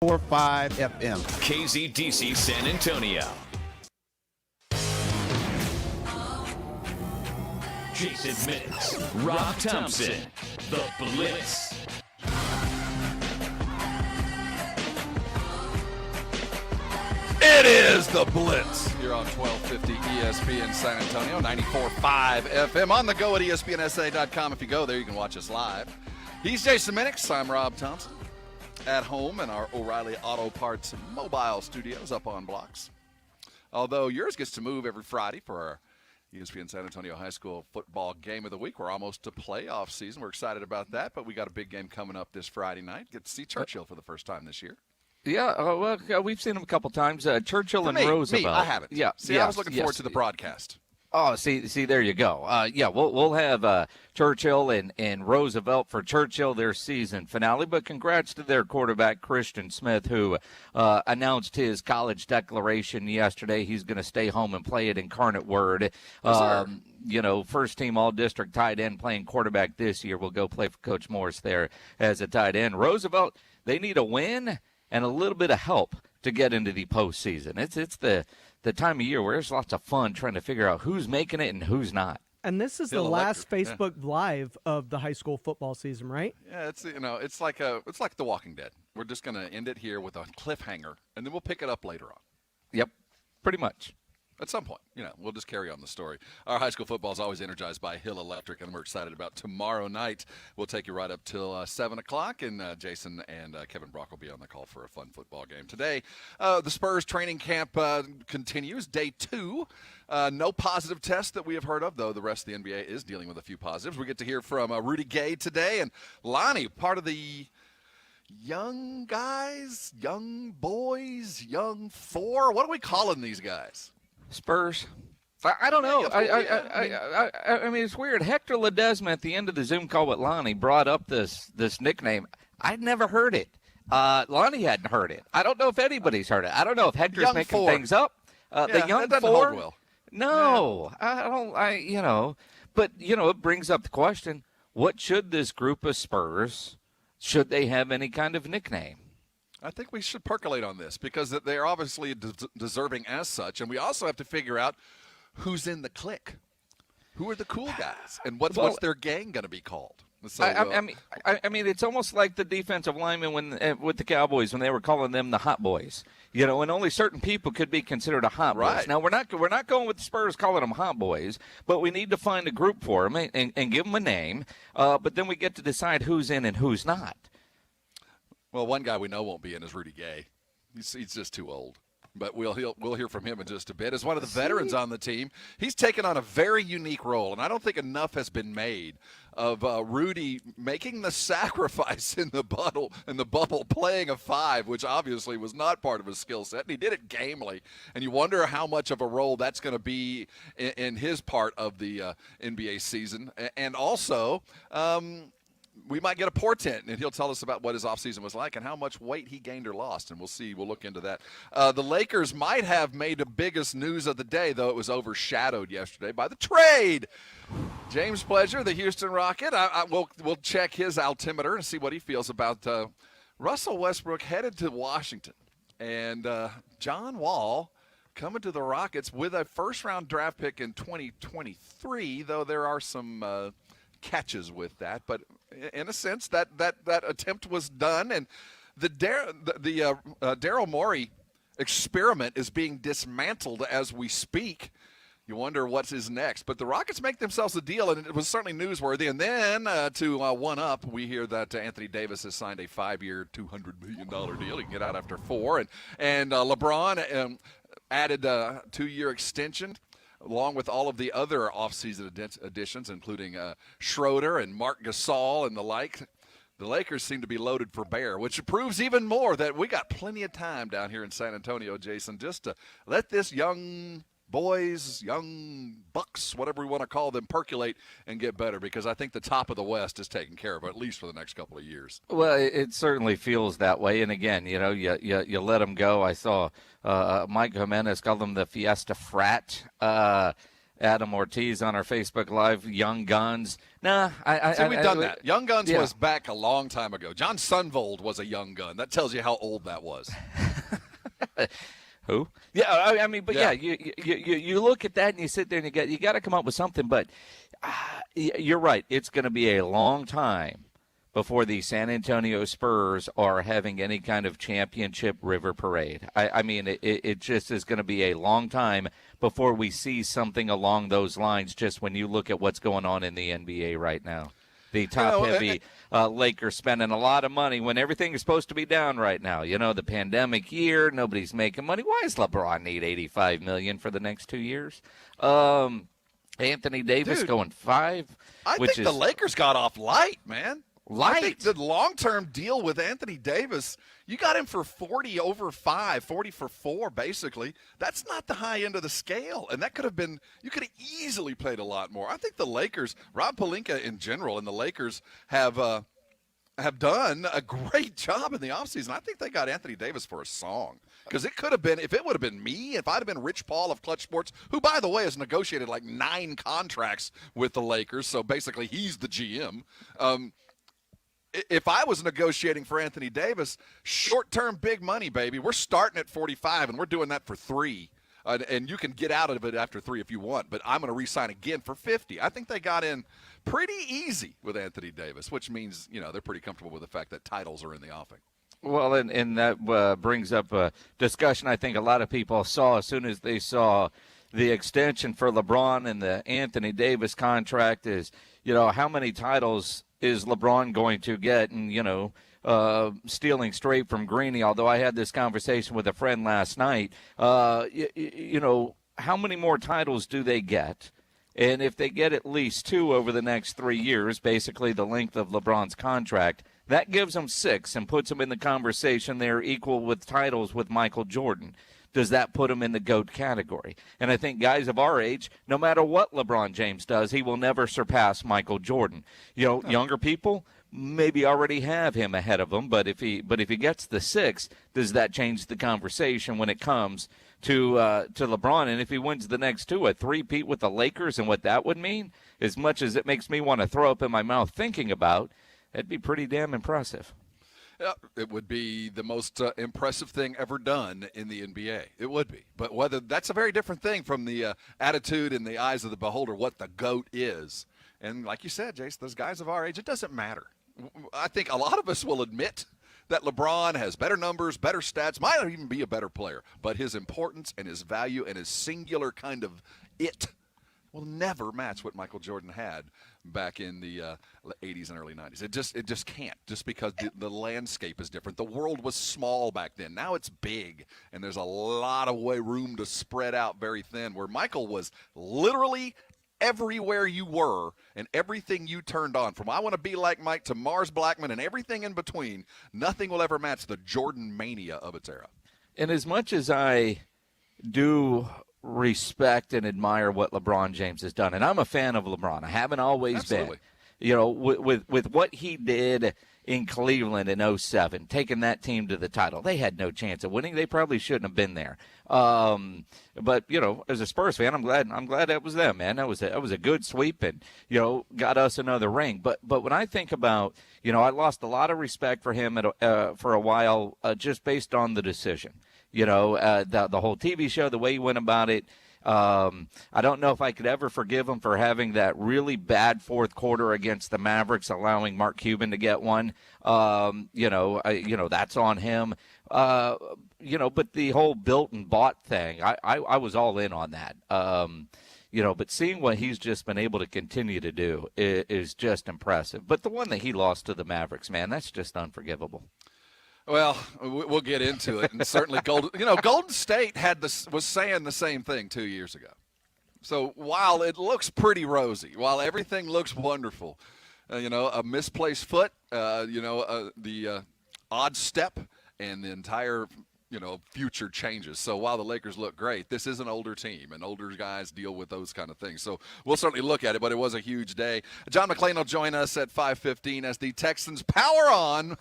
94.5 FM. KZDC San Antonio. Jason Minix, Rob Thompson, The Blitz. It is The Blitz. You're on 1250 ESPN San Antonio, 94.5 FM. On the go at ESPNSA.com. If you go there, you can watch us live. He's Jason Minix. I'm Rob Thompson. At home in our O'Reilly Auto Parts mobile studios up on blocks. Although yours gets to move every Friday for our ESPN San Antonio High School football game of the week. We're almost to playoff season. We're excited about that, but we got a big game coming up this Friday night. Get to see Churchill for the first time this year. Yeah, well, we've seen him a couple times. Churchill and Roosevelt. I haven't. Yeah, see, I was looking forward to the broadcast. Oh, see, there you go. Yeah, we'll have Churchill and Roosevelt for Churchill, their season finale. But congrats to their quarterback, Christian Smith, who announced his college declaration yesterday. He's going to stay home and play at Incarnate Word. First team all-district tight end playing quarterback this year. Will go play for Coach Morris there as a tight end. Roosevelt, they need a win and a little bit of help to get into the postseason. It's the time of year where there's lots of fun trying to figure out who's making it and who's not. And this is the last Facebook Live of the high school football season, right? Yeah, it's like The Walking Dead. We're just going to end it here with a cliffhanger, and then we'll pick it up later on. Yep, pretty much. At some point, we'll just carry on the story. Our high school football is always energized by Hill Electric, and we're excited about tomorrow night. We'll take you right up till 7 o'clock, and Jason and Kevin Brock will be on the call for a fun football game. Today, the Spurs training camp continues, day 2. No positive tests that we have heard of, though the rest of the NBA is dealing with a few positives. We get to hear from Rudy Gay today, and Lonnie, part of the young guys, young boys, young four. What are we calling these guys? Spurs. I don't know. I mean, it's weird. Hector Ledesma at the end of the Zoom call with Lonnie brought up this nickname. I'd never heard it. Lonnie hadn't heard it. I don't know if anybody's heard it. I don't know if Hector's making things up. The young that four. Hold well. No, yeah. But it brings up the question: what should this group of Spurs? Should they have any kind of nickname? I think we should percolate on this because they are obviously deserving as such, and we also have to figure out who's in the clique. Who are the cool guys, and what's their gang going to be called? So, I mean, it's almost like the defensive linemen with the Cowboys when they were calling them the Hot Boys. And only certain people could be considered a Hot Boys. Now we're not going with the Spurs calling them Hot Boys, but we need to find a group for them and give them a name. But then we get to decide who's in and who's not. Well, one guy we know won't be in is Rudy Gay. He's just too old. But we'll hear from him in just a bit. As one of the veterans on the team, he's taken on a very unique role, and I don't think enough has been made of Rudy making the sacrifice in the bubble, playing a 5, which obviously was not part of his skill set, and he did it gamely. And you wonder how much of a role that's going to be in his part of the NBA season. And also, we might get a portent, and he'll tell us about what his offseason was like and how much weight he gained or lost, and we'll see. We'll look into that. The Lakers might have made the biggest news of the day, though it was overshadowed yesterday by the trade. James Pleasure, the Houston Rocket, we'll check his altimeter and see what he feels about Russell Westbrook headed to Washington. And John Wall coming to the Rockets with a first-round draft pick in 2023, though there are some catches with that. But in a sense, that attempt was done, and the Daryl Morey experiment is being dismantled as we speak. You wonder what's his next. But the Rockets make themselves a deal, and it was certainly newsworthy. And then to one up, we hear that Anthony Davis has signed a 5-year, $200 million deal. He can get out after 4. And LeBron added a 2-year extension, along with all of the other offseason additions, including Schroeder and Mark Gasol and the like. The Lakers seem to be loaded for bear, which proves even more that we got plenty of time down here in San Antonio, Jason, just to let this young boys, young bucks, whatever we want to call them, percolate and get better, because I think the top of the West is taken care of, at least for the next couple of years. Well, it certainly feels that way. And again, you let them go. I saw Mike Jimenez call them the Fiesta Frat. Adam Ortiz on our Facebook Live, Young Guns. Nah, we've done that. Young Guns yeah. was back a long time ago. John Sunvold was a young gun. That tells you how old that was. Who? Yeah, I mean, but yeah, you look at that and you sit there and you got to come up with something. But you're right. It's going to be a long time before the San Antonio Spurs are having any kind of championship river parade. I mean, it just is going to be a long time before we see something along those lines, just when you look at what's going on in the NBA right now. The top-heavy Lakers spending a lot of money when everything is supposed to be down right now. You know, the pandemic year, nobody's making money. Why does LeBron need $85 million for the next 2 years? Anthony Davis going 5. I think the Lakers got off light, man. Light. I think the long-term deal with Anthony Davis, you got him for 40 over 5, 40 for 4, basically. That's not the high end of the scale, and that could have been – you could have easily played a lot more. I think the Lakers, Rob Pelinka in general, and the Lakers have done a great job in the offseason. I think they got Anthony Davis for a song, because it could have been – if it would have been me, if I'd have been Rich Paul of Clutch Sports, who, by the way, has negotiated like 9 contracts with the Lakers, so basically he's the GM. If I was negotiating for Anthony Davis, short-term big money, baby. We're starting at 45, and we're doing that for 3. And you can get out of it after 3 if you want, but I'm going to re-sign again for 50. I think they got in pretty easy with Anthony Davis, which means, you know, they're pretty comfortable with the fact that titles are in the offing. Well, and that brings up a discussion I think a lot of people saw as soon as they saw the extension for LeBron and the Anthony Davis contract is, you know, how many titles is LeBron going to get? And, you know, stealing straight from Greeny, although I had this conversation with a friend last night, you know, how many more titles do they get? And if they get at least 2 over the next 3 years, basically the length of LeBron's contract, that gives them 6 and puts them in the conversation there equal with titles with Michael Jordan. Does that put him in the GOAT category? And I think guys of our age, no matter what LeBron James does, he will never surpass Michael Jordan. You know, younger people maybe already have him ahead of him, but if he gets the 6, does that change the conversation when it comes to LeBron? And if he wins the next 2, a 3-peat with the Lakers, and what that would mean, as much as it makes me want to throw up in my mouth thinking about, that'd be pretty damn impressive. Yeah, it would be the most impressive thing ever done in the NBA. It would be. But whether that's a very different thing from the attitude in the eyes of the beholder, what the GOAT is. And like you said, Jace, those guys of our age, it doesn't matter. I think a lot of us will admit that LeBron has better numbers, better stats, might even be a better player. But his importance and his value and his singular kind of it will never match what Michael Jordan had back in the 80s and early 90s. It just can't, just because the landscape is different. The world was small back then. Now it's big, and there's a lot of room to spread out very thin, where Michael was literally everywhere you were and everything you turned on. From I Want to Be Like Mike to Mars Blackman and everything in between, nothing will ever match the Jordan mania of its era. And as much as I do respect and admire what LeBron James has done, and I'm a fan of LeBron. I haven't always Absolutely. been. You know, with what he did in Cleveland in 2007, taking that team to the title, they had no chance of winning. They probably shouldn't have been there. But you know, as a Spurs fan, I'm glad that was them, man. That was a good sweep, and you know, got us another ring. But when I think about, you know, I lost a lot of respect for him for a while, just based on the decision. You know, the whole TV show, the way he went about it. I don't know if I could ever forgive him for having that really bad fourth quarter against the Mavericks, allowing Mark Cuban to get one. You know, that's on him. You know, but the whole built and bought thing, I was all in on that. You know, but seeing what he's just been able to continue to do is just impressive. But the one that he lost to the Mavericks, man, that's just unforgivable. Well, we'll get into it, and certainly Golden State was saying the same thing 2 years ago. So while it looks pretty rosy, while everything looks wonderful, you know, a misplaced foot, the odd step, and the entire future changes. So while the Lakers look great, this is an older team, and older guys deal with those kind of things. So we'll certainly look at it, but it was a huge day. John McClain will join us at 5:15 as the Texans power on,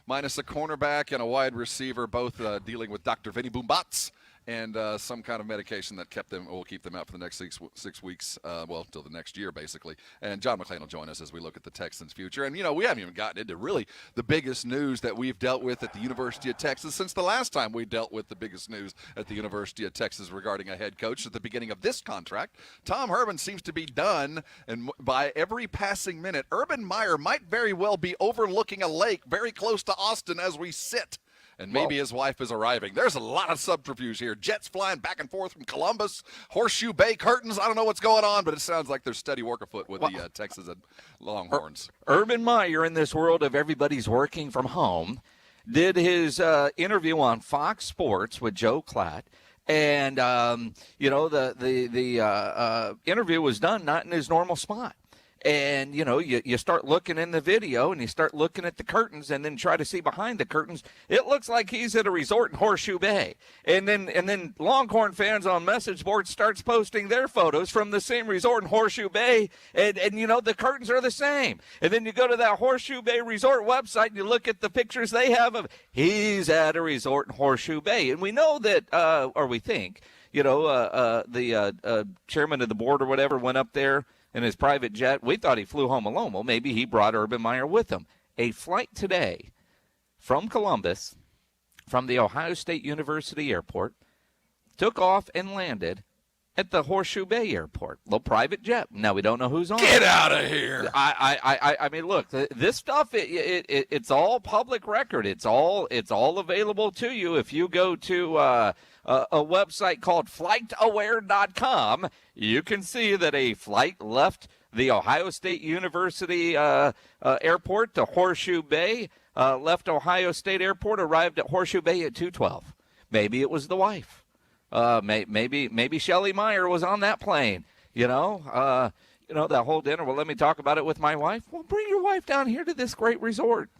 minus a cornerback and a wide receiver, both dealing with Dr. Vinny Boombats and some kind of medication that will keep them out for the next 6 weeks, till the next year, basically. And John McClain will join us as we look at the Texans' future. And, we haven't even gotten into really the biggest news that we've dealt with at the University of Texas since the last time we dealt with the biggest news at the University of Texas regarding a head coach at the beginning of this contract. Tom Herman seems to be done, and by every passing minute, Urban Meyer might very well be overlooking a lake very close to Austin as we sit. And maybe his wife is arriving. There's a lot of subterfuge here. Jets flying back and forth from Columbus, Horseshoe Bay curtains. I don't know what's going on, but it sounds like there's steady work afoot with the Texas Longhorns. Urban Meyer, in this world of everybody's working from home, did his interview on Fox Sports with Joe Klatt. And, the interview was done not in his normal spot. And, you start looking in the video and you start looking at the curtains and then try to see behind the curtains. It looks like he's at a resort in Horseshoe Bay. And then Longhorn fans on message boards starts posting their photos from the same resort in Horseshoe Bay. And the curtains are the same. And then you go to that Horseshoe Bay resort website and you look at the pictures they have of he's at a resort in Horseshoe Bay. And we know that, or we think, the chairman of the board or whatever went up there in his private jet. We thought he flew home alone. Well, maybe he brought Urban Meyer with him. A flight today from Columbus, from the Ohio State University Airport, took off and landed at the Horseshoe Bay Airport. Little private jet. Now, we don't know who's on it. Get out of here. I mean, look, this stuff, it's all public record. It's all available to you. If you go to a website called flightaware.com, you can see that a flight left the Ohio State University airport to Horseshoe Bay, left Ohio State Airport, arrived at Horseshoe Bay at 2:12. Maybe it was the wife. Maybe Shelley Meyer was on that plane. That whole dinner. Well, let me talk about it with my wife. Well, bring your wife down here to this great resort.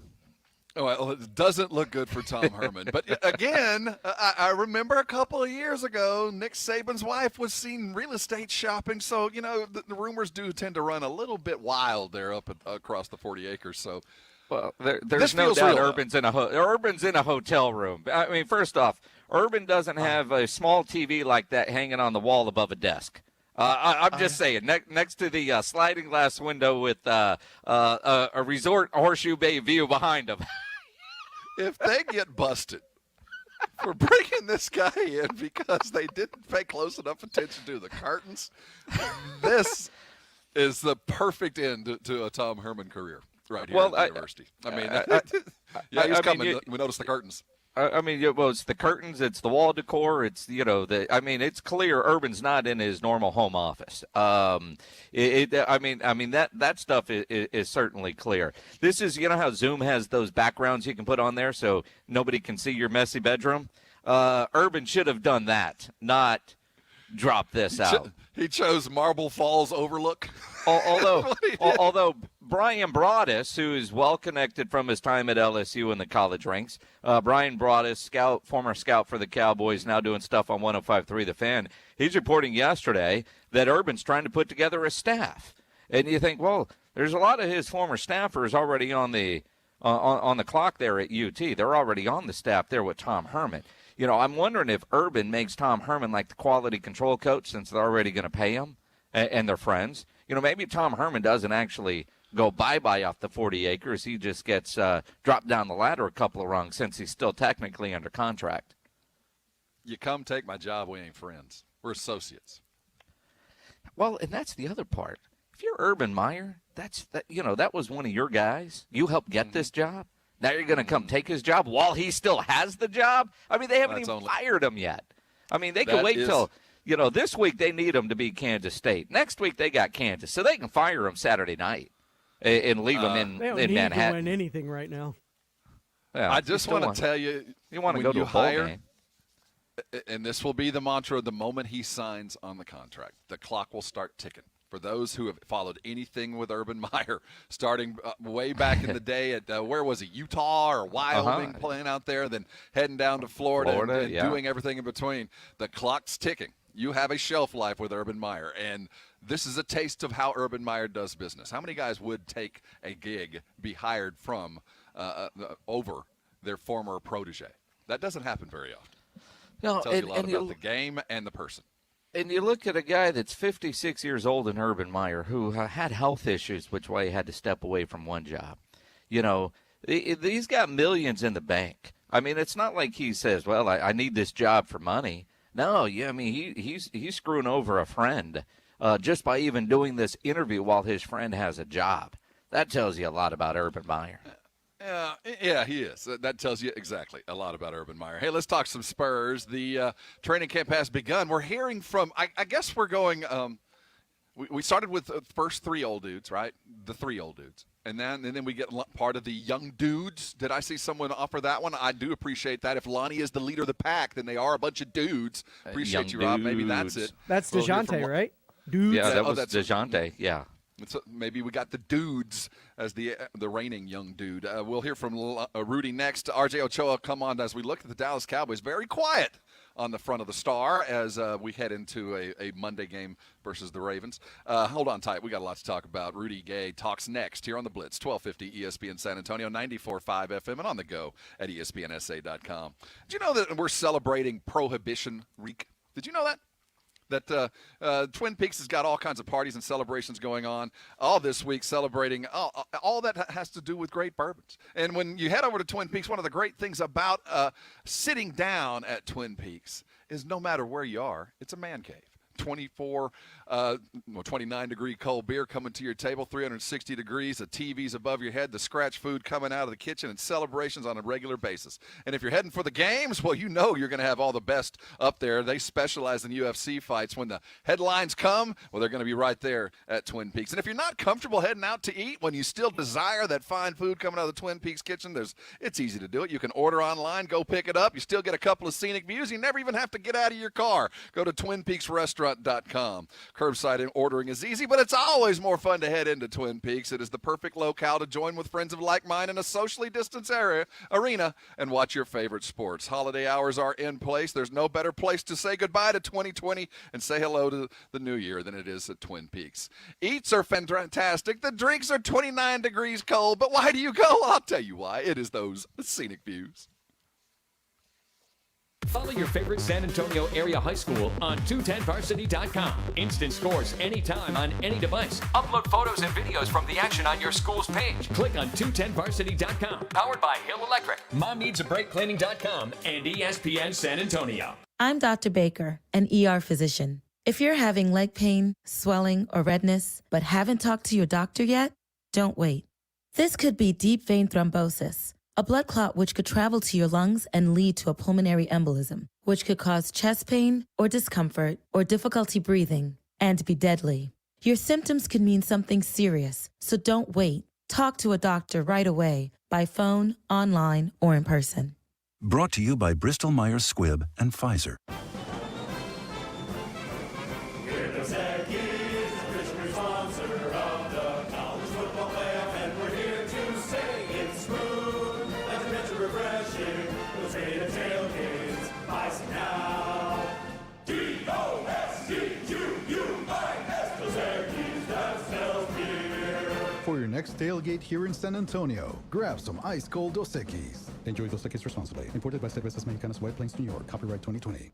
Well, it doesn't look good for Tom Herman. But again, I remember a couple of years ago, Nick Saban's wife was seen real estate shopping. So, the rumors do tend to run a little bit wild there across the 40 acres. So, well, there's no doubt Urban's in a hotel room. I mean, first off, Urban doesn't have a small TV like that hanging on the wall above a desk. I'm just saying, next to the sliding glass window with a resort Horseshoe Bay view behind him. If they get busted for bringing this guy in because they didn't pay close enough attention to the curtains, this is the perfect end to a Tom Herman career right here at the university. I mean, he's coming. We noticed the curtains. It's the curtains, it's the wall decor, it's it's clear Urban's not in his normal home office. That stuff is certainly clear. This is, how Zoom has those backgrounds you can put on there so nobody can see your messy bedroom. Urban should have done that, not drop this out. He chose Marble Falls Overlook. Although Brian Broaddus, who is well connected from his time at LSU in the college ranks, Brian Broaddus, former scout for the Cowboys, now doing stuff on 105.3 The Fan, he's reporting yesterday that Urban's trying to put together a staff. And you think, well, there's a lot of his former staffers already on the clock there at UT. They're already on the staff there with Tom Herman. I'm wondering if Urban makes Tom Herman like the quality control coach since they're already going to pay him and they're friends. Maybe Tom Herman doesn't actually go bye-bye off the 40 acres. He just gets dropped down the ladder a couple of rungs since he's still technically under contract. You come take my job, we ain't friends. We're associates. Well, and that's the other part. If you're Urban Meyer, that was one of your guys. You helped get this job. Now you're going to come take his job while he still has the job? I mean, they haven't fired him yet. I mean, they can wait till, this week they need him to beat Kansas State. Next week they got Kansas, so they can fire him Saturday night and leave him in Manhattan. They don't need to win anything right now. Yeah, I just want to tell you, you want to go to a bowl game. And this will be the mantra the moment he signs on the contract. The clock will start ticking. For those who have followed anything with Urban Meyer, starting way back in the day at, where was he, Utah or Wyoming, playing out there, then heading down to Florida and doing everything in between, the clock's ticking. You have a shelf life with Urban Meyer, and this is a taste of how Urban Meyer does business. How many guys would take a gig, be hired from over their former protege? That doesn't happen very often. No, Tells you a lot about the game and the person. And you look at a guy that's 56 years old in Urban Meyer who had health issues, which why he had to step away from one job. You know, he's got millions in the bank. I mean, it's not like he says, well, I need this job for money. No, yeah, I mean, he's screwing over a friend just by even doing this interview while his friend has a job. That tells you a lot about Urban Meyer. Yeah, he is. That tells you exactly a lot about Urban Meyer. Hey, let's talk some Spurs. The training camp has begun. We're hearing from, I guess we're going, we started with the first three old dudes, right? The three old dudes. And then we get part of the young dudes. Did I see someone offer that one? I do appreciate that. If Lonnie is the leader of the pack, then they are a bunch of dudes. Appreciate you, Rob. Maybe that's it. That's DeJounte, right? Dudes. Yeah, that was DeJounte, yeah. Maybe we got the dudes as the reigning young dude. We'll hear from Rudy next. RJ Ochoa, come on as we look at the Dallas Cowboys. Very quiet on the front of the Star as we head into a Monday game versus the Ravens. Hold on tight. We got a lot to talk about. Rudy Gay talks next here on the Blitz, 1250 ESPN San Antonio, 94.5 FM, and on the go at ESPNSA.com. Did you know that we're celebrating Prohibition Week? Did you know that? That Twin Peaks has got all kinds of parties and celebrations going on all this week, celebrating all that has to do with great bourbons. And when you head over to Twin Peaks, one of the great things about sitting down at Twin Peaks is no matter where you are, it's a man cave. 29-degree cold beer coming to your table, 360 degrees, the TV's above your head, the scratch food coming out of the kitchen, and celebrations on a regular basis. And if you're heading for the games, well, you know you're going to have all the best up there. They specialize in UFC fights. When the headlines come, well, they're going to be right there at Twin Peaks. And if you're not comfortable heading out to eat when you still desire that fine food coming out of the Twin Peaks kitchen, it's easy to do it. You can order online, go pick it up. You still get a couple of scenic views. You never even have to get out of your car. Go to TwinPeaksRestaurant.com. Curbside ordering is easy, but it's always more fun to head into Twin Peaks. It is the perfect locale to join with friends of like mind in a socially distanced arena and watch your favorite sports. Holiday hours are in place. There's no better place to say goodbye to 2020 and say hello to the new year than it is at Twin Peaks. Eats are fantastic. The drinks are 29 degrees cold, but why do you go? I'll tell you why. It is those scenic views. Follow your favorite San Antonio area high school on 210varsity.com. Instant scores anytime on any device. Upload photos and videos from the action on your school's page. Click on 210varsity.com. Powered by Hill Electric, MomNeedsABreakCleaning.com, and ESPN San Antonio. I'm Dr. Baker, an ER physician. If you're having leg pain, swelling, or redness, but haven't talked to your doctor yet, don't wait. This could be deep vein thrombosis, a blood clot which could travel to your lungs and lead to a pulmonary embolism, which could cause chest pain or discomfort or difficulty breathing and be deadly. Your symptoms could mean something serious, so don't wait. Talk to a doctor right away, by phone, online, or in person. Brought to you by Bristol-Myers Squibb and Pfizer. For your next tailgate here in San Antonio, grab some ice-cold Dos Equis. Enjoy Dos Equis responsibly. Imported by Cervezas Mexicanas, White Plains, New York. Copyright 2020.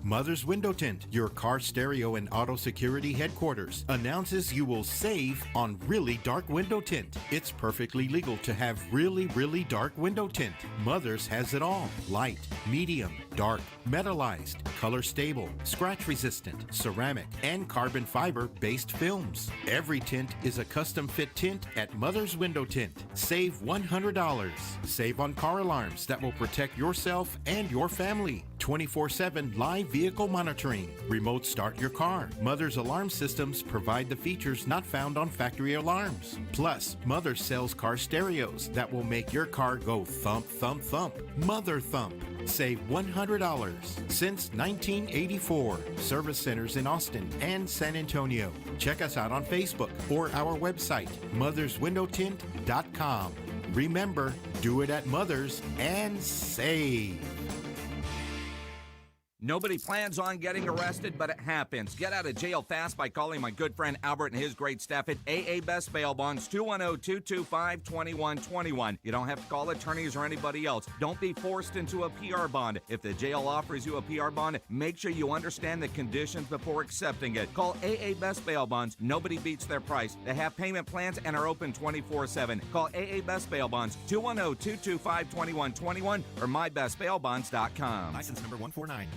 Mother's Window Tint, your car stereo and auto security headquarters, announces you will save on really dark window tint. It's perfectly legal to have really, really dark window tint. Mother's has it all. Light, medium, dark, metallized, color stable, scratch resistant, ceramic, and carbon fiber based films. Every tint is a custom fit tint at Mother's Window Tint. Save $100. Save on car alarms that will protect yourself and your family. 24/7 live vehicle monitoring. Remote start your car. Mother's alarm systems provide the features not found on factory alarms. Plus, Mother sells car stereos that will make your car go thump, thump, thump. Mother Thump. Save $100. Since 1984. Service centers in Austin and San Antonio. Check us out on Facebook or our website, motherswindowtint.com. Remember, do it at Mother's and save. Nobody plans on getting arrested, but it happens. Get out of jail fast by calling my good friend Albert and his great staff at AA Best Bail Bonds, 210-225-2121. You don't have to call attorneys or anybody else. Don't be forced into a PR bond. If the jail offers you a PR bond, make sure you understand the conditions before accepting it. Call AA Best Bail Bonds. Nobody beats their price. They have payment plans and are open 24/7. Call AA Best Bail Bonds, 210-225-2121 or mybestbailbonds.com. License number 149.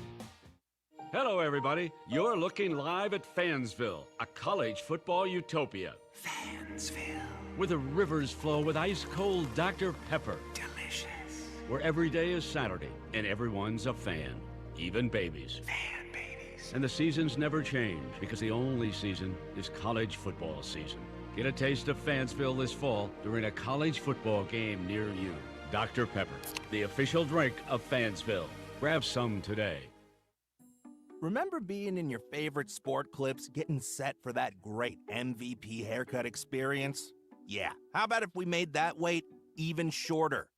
Hello, everybody. You're looking live at Fansville, a college football utopia. Fansville. Where the rivers flow with ice-cold Dr. Pepper. Delicious. Where every day is Saturday and everyone's a fan, even babies. Fan babies. And the seasons never change because the only season is college football season. Get a taste of Fansville this fall during a college football game near you. Dr. Pepper, the official drink of Fansville. Grab some today. Remember being in your favorite sport clips, getting set for that great MVP haircut experience? Yeah, how about if we made that wait even shorter?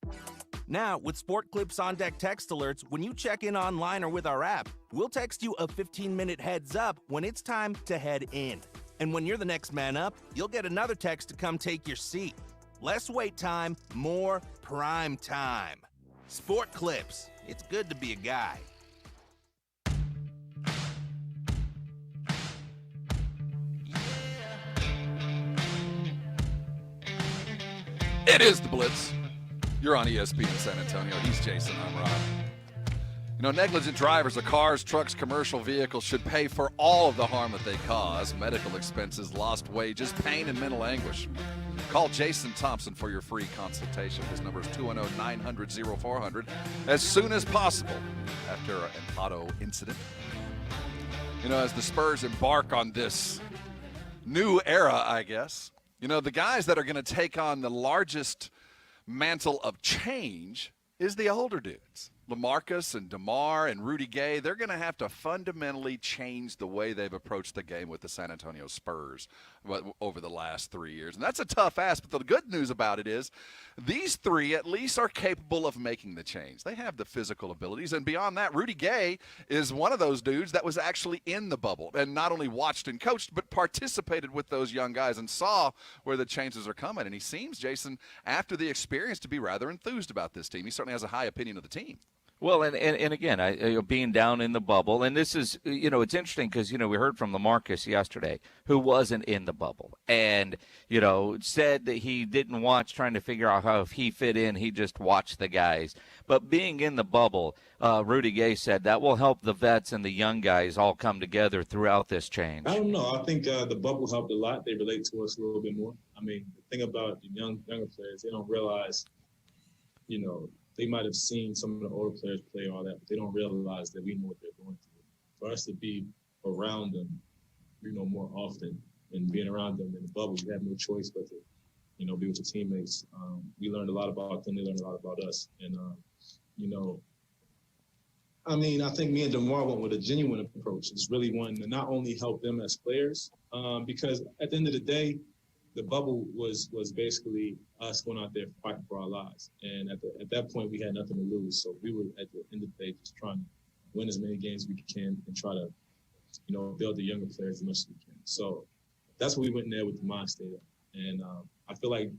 Now, with Sport Clips On Deck text alerts, when you check in online or with our app, we'll text you a 15-minute heads up when it's time to head in. And when you're the next man up, you'll get another text to come take your seat. Less wait time, more prime time. Sport Clips. It's good to be a guy. It is the Blitz. You're on ESPN San Antonio. He's Jason. I'm Rob. You know, negligent drivers of cars, trucks, commercial vehicles should pay for all of the harm that they cause: medical expenses, lost wages, pain, and mental anguish. Call Jason Thompson for your free consultation. His number is 210-900-0400 as soon as possible after an auto incident. You know, as the Spurs embark on this new era, I guess, you know, the guys that are going to take on the largest mantle of change is the older dudes. LaMarcus and DeMar and Rudy Gay, they're going to have to fundamentally change the way they've approached the game with the San Antonio Spurs over the last 3 years. And that's a tough ask, but the good news about it is these three at least are capable of making the change. They have the physical abilities, and beyond that, Rudy Gay is one of those dudes that was actually in the bubble and not only watched and coached, but participated with those young guys and saw where the changes are coming. And he seems, Jason, after the experience, to be rather enthused about this team. He certainly has a high opinion of the team. Well, and again, being down in the bubble, and this is, it's interesting because, we heard from LaMarcus yesterday, who wasn't in the bubble, and, said that he didn't watch trying to figure out how if he fit in, he just watched the guys. But being in the bubble, Rudy Gay said that will help the vets and the young guys all come together throughout this change. I don't know. I think the bubble helped a lot. They relate to us a little bit more. I mean, the thing about the younger players, they don't realize, they might have seen some of the older players play all that, but they don't realize that we know what they're going through. For us to be around them, more often, and being around them in the bubble, you have no choice but to, be with your teammates. We learned a lot about them. They learned a lot about us. And, I think me and DeMar went with a genuine approach. It's really wanting to not only help them as players, because at the end of the day, the bubble was basically us going out there fighting for our lives. And at that point, we had nothing to lose. So we were, at the end of the day, just trying to win as many games as we can and try to, build the younger players as much as we can. So that's what we went in there with the mind state of. And I feel like,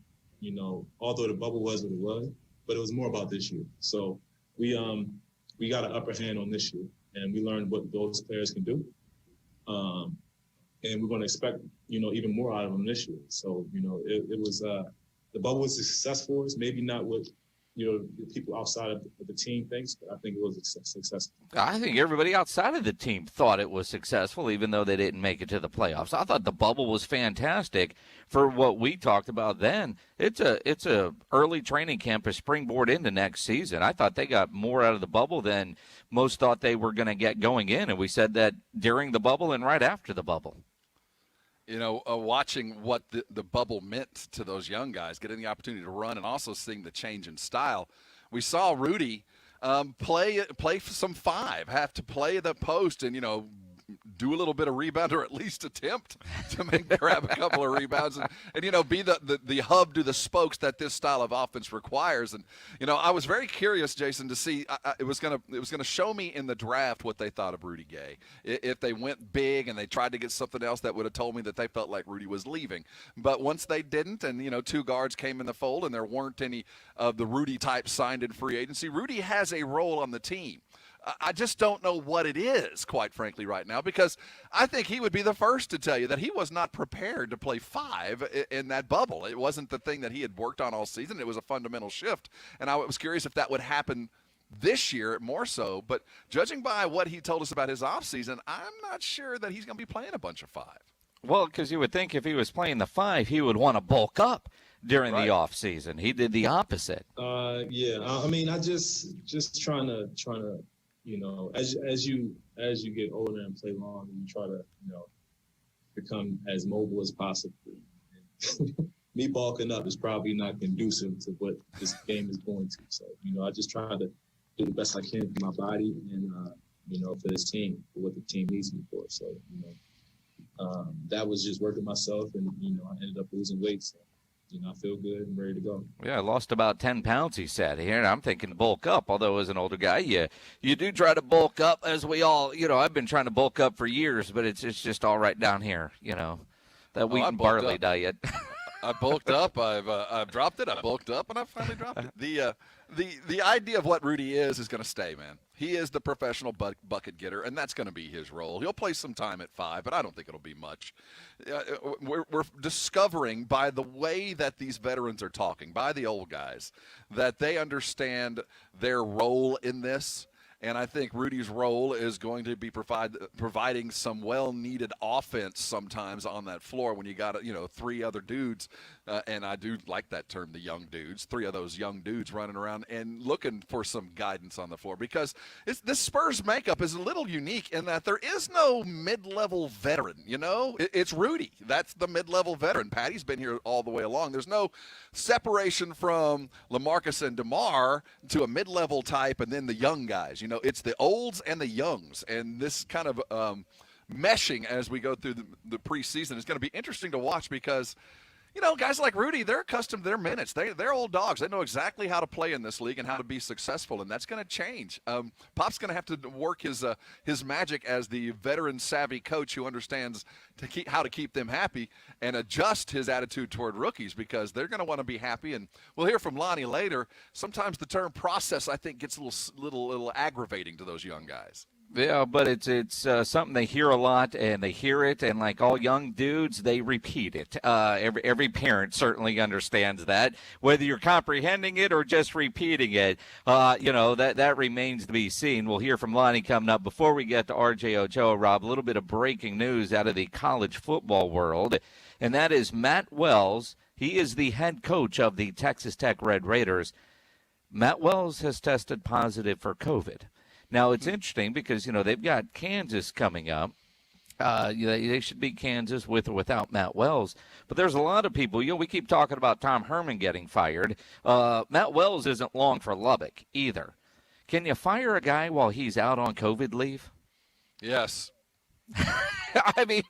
although the bubble was what it was, but it was more about this year. So we got an upper hand on this year, and we learned what those players can do. And we're going to expect, even more out of them this year. So, it was the bubble was a success for us. Maybe not what, the people outside of the team thinks, but I think it was successful. I think everybody outside of the team thought it was successful, even though they didn't make it to the playoffs. I thought the bubble was fantastic for what we talked about then. It's a early training camp, a springboard into next season. I thought they got more out of the bubble than most thought they were going to get going in, and we said that during the bubble and right after the bubble. Watching what the bubble meant to those young guys, getting the opportunity to run and also seeing the change in style. We saw Rudy play some five, have to play the post and, do a little bit of rebound or at least attempt to grab a couple of rebounds and be the hub to the spokes that this style of offense requires. And I was very curious, Jason, to see it was gonna show me in the draft what they thought of Rudy Gay. If they went big and they tried to get something else, that would have told me that they felt like Rudy was leaving. But once they didn't, and two guards came in the fold, and there weren't any of the Rudy type signed in free agency, Rudy has a role on the team. I just don't know what it is, quite frankly, right now, because I think he would be the first to tell you that he was not prepared to play 5 in that bubble. It wasn't the thing that he had worked on all season. It was a fundamental shift, and I was curious if that would happen this year more so. But judging by what he told us about his offseason, I'm not sure that he's going to be playing a bunch of 5. Well, because you would think if he was playing the 5, he would want to bulk up during the offseason. He did the opposite. Yeah, I mean, I just trying to as you get older and play long, you try to become as mobile as possible. Me bulking up is probably not conducive to what this game is going to. So I just try to do the best I can for my body and for this team, for what the team needs me for. So that was just working myself, and I ended up losing weight. So I feel good and ready to go. Yeah, I lost about 10 pounds, he said. Here, and I'm thinking bulk up, although as an older guy, you do try to bulk up, as we all, I've been trying to bulk up for years, but it's just all right down here, that wheat and barley diet. I bulked up. I've dropped it. I bulked up, and I finally dropped it. The idea of what Rudy is going to stay, man. He is the professional bucket getter, and that's going to be his role. He'll play some time at 5, but I don't think it'll be much. We're discovering by the way that these veterans are talking, by the old guys, that they understand their role in this. And I think Rudy's role is going to be providing some well-needed offense sometimes on that floor when you got 3 other dudes, and I do like that term, the young dudes, 3 of those young dudes running around and looking for some guidance on the floor, because this Spurs makeup is a little unique in that there is no mid-level veteran. It's Rudy. That's the mid-level veteran. Patty's been here all the way along. There's no separation from LaMarcus and DeMar to a mid-level type and then the young guys. It's the olds and the youngs, and this kind of meshing as we go through the preseason is going to be interesting to watch because, guys like Rudy, they're accustomed to their minutes. They're old dogs. They know exactly how to play in this league and how to be successful, and that's going to change. Pop's going to have to work his magic as the veteran-savvy coach who understands how to keep them happy and adjust his attitude toward rookies because they're going to want to be happy. And we'll hear from Lonnie later. Sometimes the term process, I think, gets a little aggravating to those young guys. Yeah, but it's something they hear a lot, and they hear it, and like all young dudes, they repeat it. Every parent certainly understands that, whether you're comprehending it or just repeating it. That remains to be seen. We'll hear from Lonnie coming up. Before we get to R.J. Ochoa, Rob, a little bit of breaking news out of the college football world, and that is Matt Wells. He is the head coach of the Texas Tech Red Raiders. Matt Wells has tested positive for COVID. Now, it's interesting because, they've got Kansas coming up. They should beat Kansas with or without Matt Wells. But there's a lot of people, we keep talking about Tom Herman getting fired. Matt Wells isn't long for Lubbock either. Can you fire a guy while he's out on COVID leave? Yes. I mean,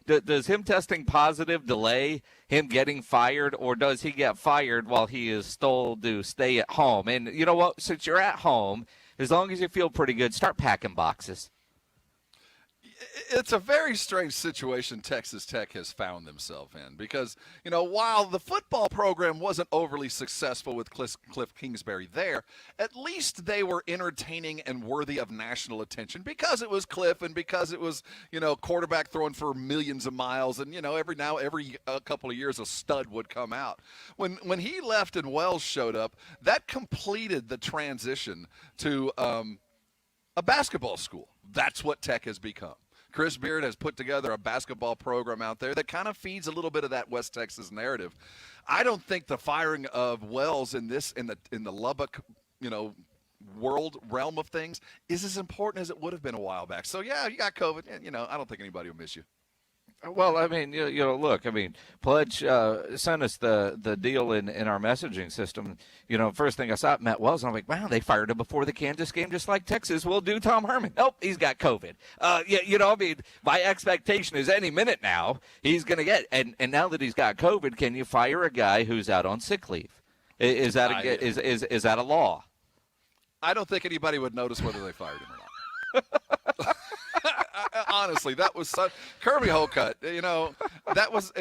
does him testing positive delay him getting fired, or does he get fired while he is told to stay at home? And you know what? Since you're at home, as long as you feel pretty good, start packing boxes. It's a very strange situation Texas Tech has found themselves in because, while the football program wasn't overly successful with Cliff Kingsbury there, at least they were entertaining and worthy of national attention because it was Cliff and because it was, quarterback throwing for millions of miles and, every couple of years a stud would come out. When he left and Wells showed up, that completed the transition to a basketball school. That's what Tech has become. Chris Beard has put together a basketball program out there that kind of feeds a little bit of that West Texas narrative. I don't think the firing of Wells in the Lubbock, world realm of things is as important as it would have been a while back. So yeah, you got COVID, and I don't think anybody will miss you. Well, I mean, look, I mean, Pledge sent us the deal in our messaging system. First thing I saw, Matt Wells, and I'm like, wow, they fired him before the Kansas game just like Texas will do Tom Herman. Nope, he's got COVID. I mean, my expectation is any minute now he's going to get, and now that he's got COVID, can you fire a guy who's out on sick leave? Is that a law? I don't think anybody would notice whether they fired him or not. Honestly, that was Kirby Holcutt. That was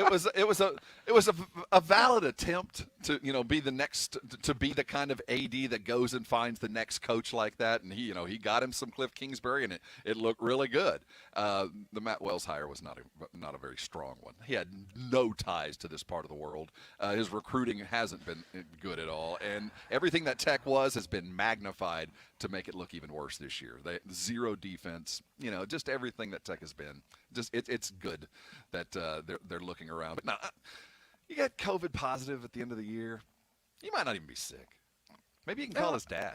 a valid attempt to be the next to be the kind of AD that goes and finds the next coach like that, and he got him some Cliff Kingsbury, and it looked really good. The Matt Wells hire was not a very strong one. He had no ties to this part of the world. His recruiting hasn't been good at all, and everything that Tech has been magnified to make it look even worse this year. Zero defense, just everything that Tech has been. It's good that they're looking around. But now, you get COVID positive at the end of the year, you might not even be sick. Maybe you can call his dad.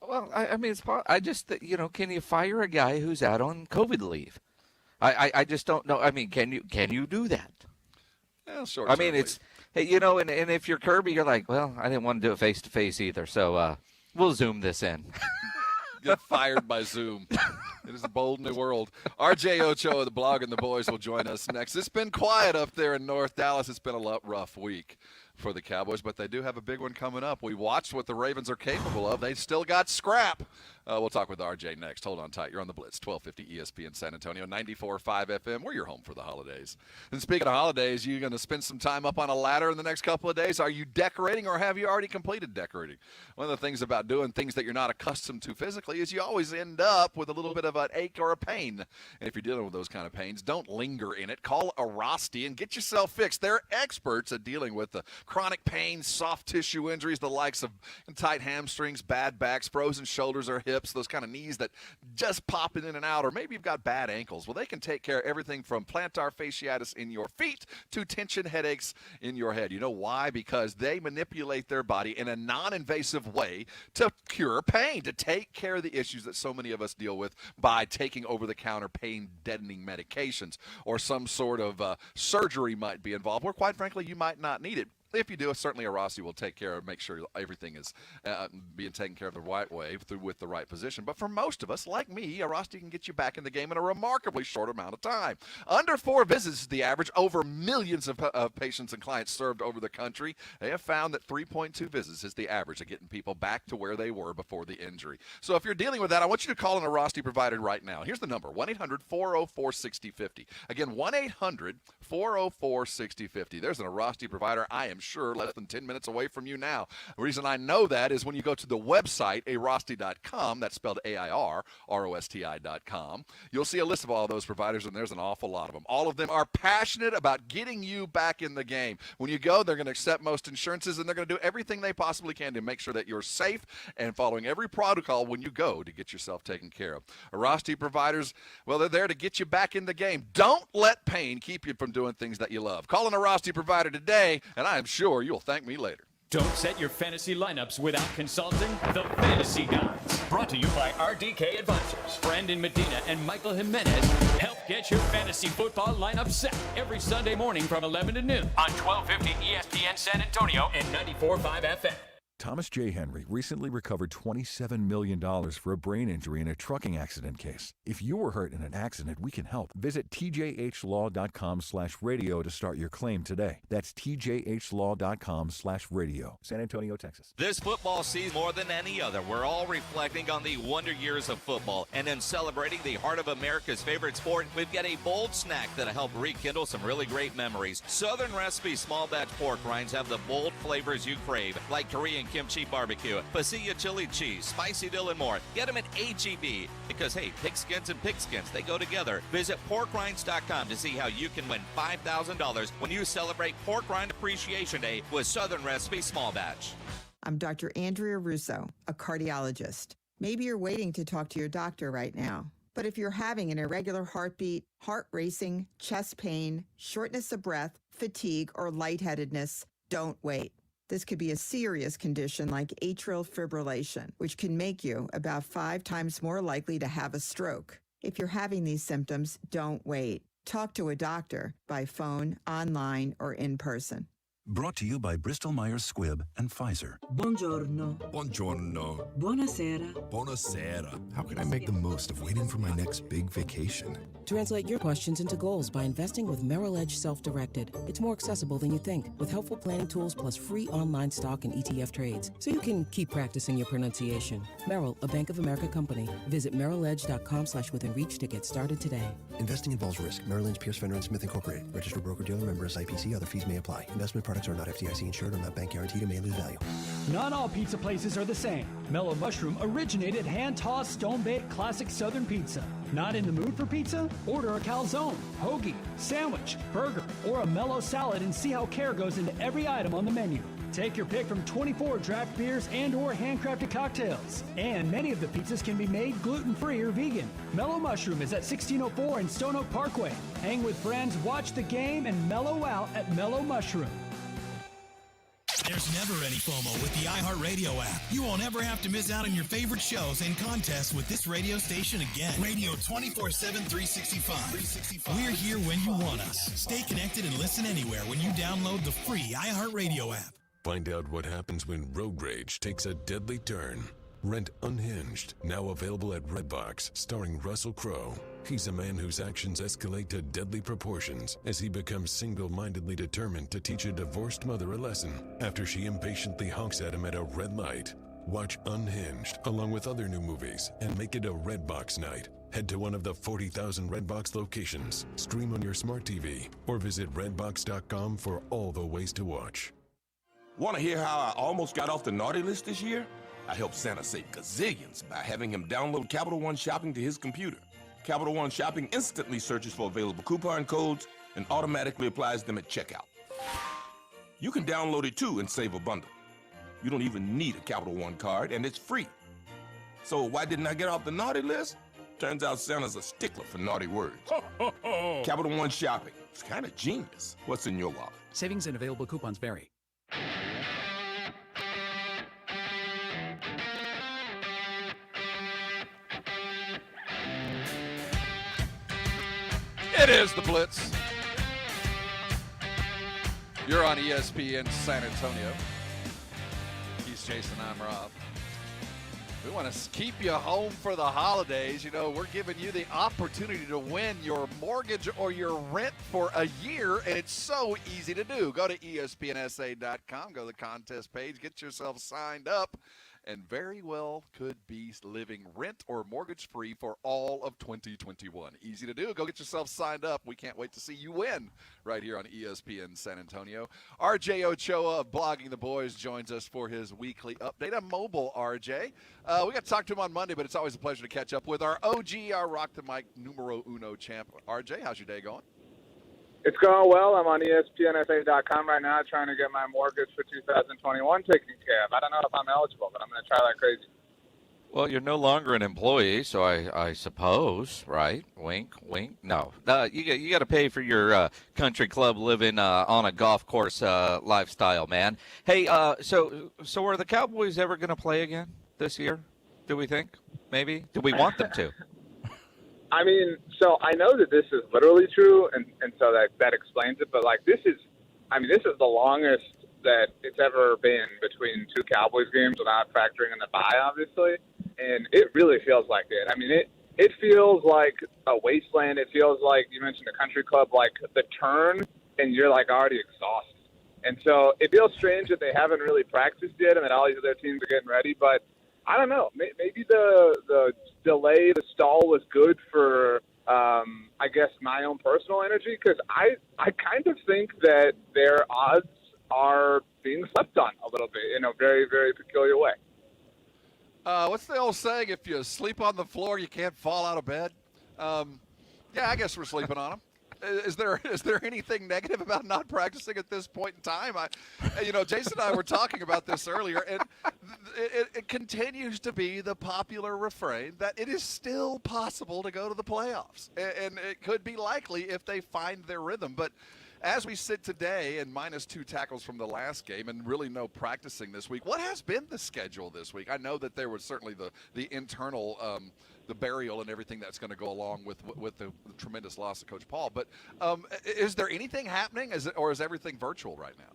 Well, I mean, I just, can you fire a guy who's out on COVID leave? I just don't know. I mean, can you do that? Yeah, short. I mean, it's, and if you're Kirby, you're like, well, I didn't want to do it face to face either, so we'll Zoom this in. Get fired by Zoom. It is a bold new world. RJ Ochoa, the blog and the boys, will join us next. It's been quiet up there in North Dallas. It's been a rough week for the Cowboys, but they do have a big one coming up. We watched what the Ravens are capable of. They still got scrap. We'll talk with RJ next. Hold on tight. You're on the Blitz, 1250 ESPN San Antonio, 94.5 FM. We're your home for the holidays. And speaking of holidays, you going to spend some time up on a ladder in the next couple of days? Are you decorating, or have you already completed decorating? One of the things about doing things that you're not accustomed to physically is you always end up with a little bit of an ache or a pain. And if you're dealing with those kind of pains, don't linger in it. Call Arasti and get yourself fixed. They're experts at dealing with the chronic pain, soft tissue injuries, the likes of tight hamstrings, bad backs, frozen shoulders or hips, those kind of knees that just pop in and out, or maybe you've got bad ankles. Well, they can take care of everything from plantar fasciitis in your feet to tension headaches in your head. You know why? Because they manipulate their body in a non-invasive way to cure pain, to take care of the issues that so many of us deal with by taking over-the-counter pain-deadening medications, or some sort of surgery might be involved, where quite frankly you might not need it. If you do, certainly Arasti will take care of, make sure everything is being taken care of the right way with the right position. But for most of us, like me, Arasti can get you back in the game in a remarkably short amount of time. Under 4 visits is the average. Over millions of patients and clients served over the country. They have found that 3.2 visits is the average of getting people back to where they were before the injury. So if you're dealing with that, I want you to call an Arasti provider right now. Here's the number, 1-800-404-6050. Again, 1-800-404-6050. There's an Arasti provider, I am sure, less than 10 minutes away from you now. The reason I know that is when you go to the website, arasti.com, that's spelled AIRROSTI.com, you'll see a list of all those providers, and there's an awful lot of them. All of them are passionate about getting you back in the game. When you go, they're going to accept most insurances, and they're going to do everything they possibly can to make sure that you're safe and following every protocol when you go to get yourself taken care of. Arasti providers, well, they're there to get you back in the game. Don't let pain keep you from doing things that you love. Call an Arasti provider today, and I am sure you'll thank me later. Don't set your fantasy lineups without consulting the Fantasy Gods. Brought to you by RDK Advisors. Brandon Medina and Michael Jimenez help get your fantasy football lineup set every Sunday morning from 11 to noon on 1250 ESPN San Antonio and 94.5 FM. Thomas J. Henry recently recovered $27 million for a brain injury in a trucking accident case. If you were hurt in an accident, we can help. Visit tjhlaw.com/radio to start your claim today. That's tjhlaw.com/radio. San Antonio, Texas. This football season, more than any other, we're all reflecting on the wonder years of football. And in celebrating the heart of America's favorite sport, we've got a bold snack that'll help rekindle some really great memories. Southern Recipe small batch pork rinds have the bold flavors you crave, like Korean kimchi barbecue, pasilla chili cheese, spicy dill, and more. Get them at H-E-B because, hey, pigskins and pigskins, they go together. Visit porkrinds.com to see how you can win $5,000 when you celebrate Pork Rind Appreciation Day with Southern Recipe Small Batch. I'm Dr. Andrea Russo, a cardiologist. Maybe you're waiting to talk to your doctor right now. But if you're having an irregular heartbeat, heart racing, chest pain, shortness of breath, fatigue, or lightheadedness, don't wait. This could be a serious condition like atrial fibrillation, which can make you about 5 times more likely to have a stroke. If you're having these symptoms, don't wait. Talk to a doctor by phone, online, or in person. Brought to you by Bristol-Myers Squibb and Pfizer. Buongiorno. Buongiorno. Buonasera. Buonasera. How can I make the most of waiting for my next big vacation? Translate your questions into goals by investing with Merrill Edge Self-Directed. It's more accessible than you think, with helpful planning tools plus free online stock and ETF trades, so you can keep practicing your pronunciation. Merrill, a Bank of America company. Visit merrilledge.com/withinreach to get started today. Investing involves risk. Merrill Lynch, Pierce, Fenner & Smith Incorporated. Registered broker-dealer, member SIPC. Other fees may apply. Investment products are not FDIC insured or not bank guaranteed and may lose value. Not all pizza places are the same. Mellow Mushroom originated hand-tossed, stone-baked classic Southern pizza. Not in the mood for pizza? Order a calzone, hoagie, sandwich, burger, or a mellow salad and see how care goes into every item on the menu. Take your pick from 24 draft beers and or handcrafted cocktails. And many of the pizzas can be made gluten-free or vegan. Mellow Mushroom is at 1604 in Stone Oak Parkway. Hang with friends, watch the game, and mellow out at Mellow Mushroom. There's never any FOMO with the iHeartRadio app. You won't ever have to miss out on your favorite shows and contests with this radio station again. Radio 24/7, 365. We're here when you want us. Stay connected and listen anywhere when you download the free iHeartRadio app. Find out what happens when road rage takes a deadly turn. Rent Unhinged, now available at Redbox, starring Russell Crowe. He's a man whose actions escalate to deadly proportions as he becomes single-mindedly determined to teach a divorced mother a lesson after she impatiently honks at him at a red light. Watch Unhinged along with other new movies and make it a Redbox night. Head to one of the 40,000 Redbox locations, stream on your smart TV, or visit redbox.com for all the ways to watch. Want to hear how I almost got off the naughty list this year? I helped Santa save gazillions by having him download Capital One Shopping to his computer. Capital One Shopping instantly searches for available coupon codes and automatically applies them at checkout. You can download it too and save a bundle. You don't even need a Capital One card, and it's free. So why didn't I get off the naughty list? Turns out Santa's a stickler for naughty words. Capital One Shopping. It's kind of genius. What's in your wallet? Savings and available coupons vary. It is the Blitz. You're on ESPN San Antonio. He's Jason, I'm Rob. We want to keep you home for the holidays. You know, we're giving you the opportunity to win your mortgage or your rent for a year, and it's so easy to do. Go to ESPNSA.com, go to the contest page, get yourself signed up, and very well could be living rent or mortgage free for all of 2021. Easy to do. Go get yourself signed up. We can't wait to see you win right here on ESPN San Antonio. RJ Ochoa of Blogging the Boys joins us for his weekly update. A mobile RJ. We got to talk to him on Monday, but it's always a pleasure to catch up with our OG, our Rock the Mic numero uno champ. RJ, how's your day going? It's going well. I'm on ESPNSA.com right now trying to get my mortgage for 2021 taken care of. I don't know if I'm eligible, but I'm going to try like crazy. Well, you're no longer an employee, so I suppose, right? Wink, wink. No, you got to pay for your country club living on a golf course lifestyle, man. Hey, so are the Cowboys ever going to play again this year? Do we think? Maybe? Do we want them to? I mean, so I know that this is literally true, and so that explains it. But like this is the longest that it's ever been between two Cowboys games without factoring in the bye, obviously. And it really feels like it. I mean, it feels like a wasteland. It feels like you mentioned a country club, like the turn, and you're like already exhausted. And so it feels strange that they haven't really practiced yet, and that all these other teams are getting ready. But I don't know. Maybe the delay, the stall was good for, I guess, my own personal energy, because I kind of think that their odds are being slept on a little bit in a very, very peculiar way. What's the old saying? If you sleep on the floor, you can't fall out of bed. Yeah, I guess we're sleeping on them. Is there anything negative about not practicing at this point in time? Jason and I were talking about this earlier, and it continues to be the popular refrain that it is still possible to go to the playoffs, and it could be likely if they find their rhythm. But as we sit today, and minus 2 tackles from the last game, and really no practicing this week, what has been the schedule this week? I know that there was certainly the internal the burial and everything that's going to go along with the tremendous loss of Coach Paul. But is there anything happening, or is everything virtual right now?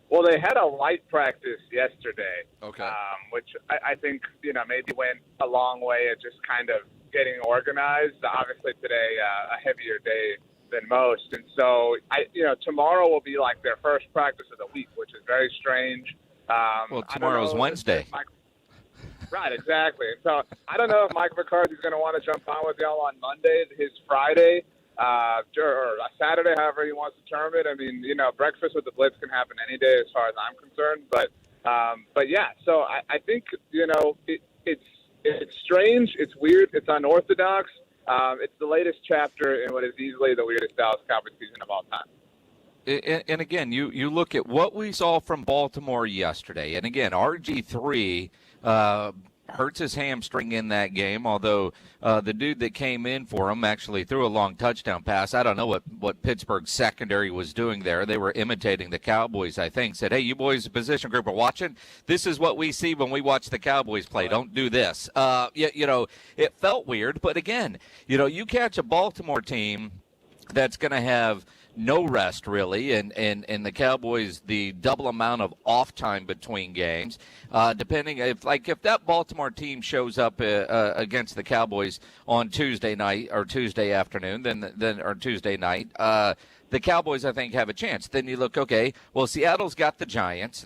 Well, they had a light practice yesterday, okay, which I think maybe went a long way at just kind of getting organized. Obviously today a heavier day than most, and so tomorrow will be like their first practice of the week, which is very strange. Well, tomorrow's Wednesday. Right, exactly. So I don't know if Mike McCarthy's going to want to jump on with y'all on Monday, his Friday, or Saturday, however he wants to term it. I mean, breakfast with the Blitz can happen any day as far as I'm concerned. But yeah, so I think, it's strange, it's weird, it's unorthodox. It's the latest chapter in what is easily the weirdest Dallas Cowboys season of all time. And again, you look at what we saw from Baltimore yesterday, and again, RG3 hurts his hamstring in that game, although the dude that came in for him actually threw a long touchdown pass. I don't know what Pittsburgh's secondary was doing there. They were imitating the Cowboys, I think. Said, hey, you boys, the position group are watching. This is what we see when we watch the Cowboys play. Don't do this. It felt weird, but again, you catch a Baltimore team that's going to have no rest, really, and the Cowboys, the double amount of off time between games, depending if that Baltimore team shows up against the Cowboys on Tuesday night or Tuesday afternoon, or Tuesday night, the Cowboys, I think, have a chance. Then you look, okay, well, Seattle's got the Giants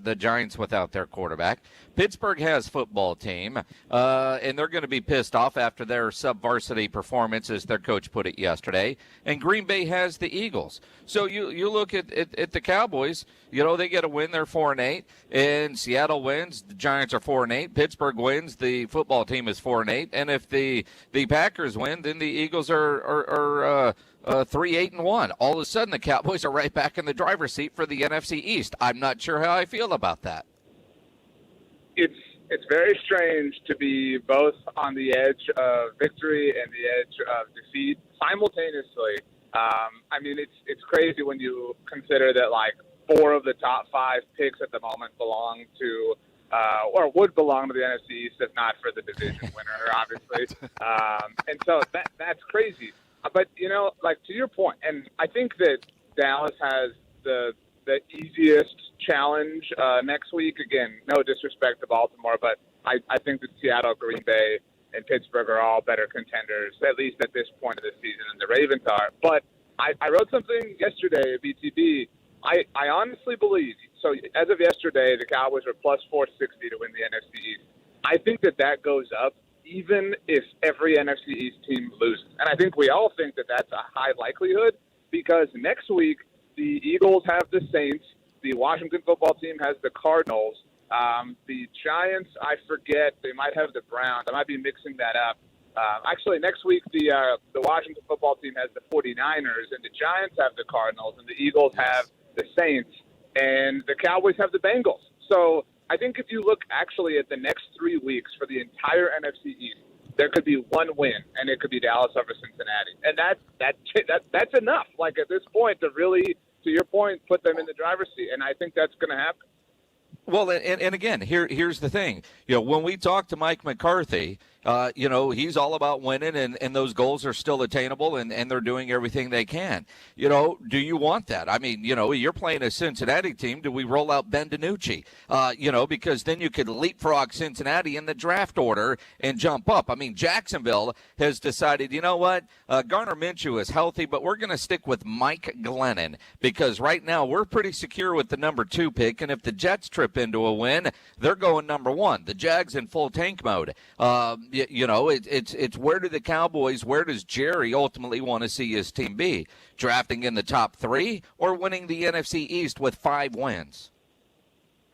without their quarterback. Pittsburgh has football team, and they're going to be pissed off after their sub-varsity performance, as their coach put it yesterday. And Green Bay has the Eagles. So you look at the Cowboys, they get a win, they're 4-8, and Seattle wins, the Giants are 4-8, Pittsburgh wins, the football team is 4-8, and if the Packers win, then the Eagles are 3-8-1. All of a sudden, the Cowboys are right back in the driver's seat for the NFC East. I'm not sure how I feel about that. It's very strange to be both on the edge of victory and the edge of defeat simultaneously. I mean, it's crazy when you consider that like 4 of the top 5 picks at the moment belong to or would belong to the NFC East if not for the division winner, obviously. And so that's crazy. But, to your point, and I think that Dallas has the easiest challenge next week. Again, no disrespect to Baltimore, but I think that Seattle, Green Bay, and Pittsburgh are all better contenders, at least at this point of the season, than the Ravens are. But I wrote something yesterday at BTB. I honestly believe, so as of yesterday, the Cowboys were plus 460 to win the NFC East. I think that goes up even if every NFC East team loses. And I think we all think that that's a high likelihood because next week the Eagles have the Saints, the Washington football team has the Cardinals, the Giants, I forget, they might have the Browns. I might be mixing that up. Actually, next week the Washington football team has the 49ers, and the Giants have the Cardinals, and the Eagles have the Saints, and the Cowboys have the Bengals. So I think if you look actually at the next 3 weeks for the entire NFC East, there could be one win, and it could be Dallas over Cincinnati. And that's enough, like at this point, to really, to your point, put them in the driver's seat. And I think that's going to happen. Well, and again, here's the thing. When we talk to Mike McCarthy, he's all about winning, and those goals are still attainable, and they're doing everything they can. Do you want that? I mean, you're playing a Cincinnati team. Do we roll out Ben DiNucci? Because then you could leapfrog Cincinnati in the draft order and jump up. I mean, Jacksonville has decided, Garner Minshew is healthy, but we're going to stick with Mike Glennon because right now we're pretty secure with the number 2 pick, and if the Jets trip into a win, they're going number 1. The Jags in full tank mode. It's where do the Cowboys, where does Jerry ultimately want to see his team be? Drafting in the top 3 or winning the NFC East with 5 wins?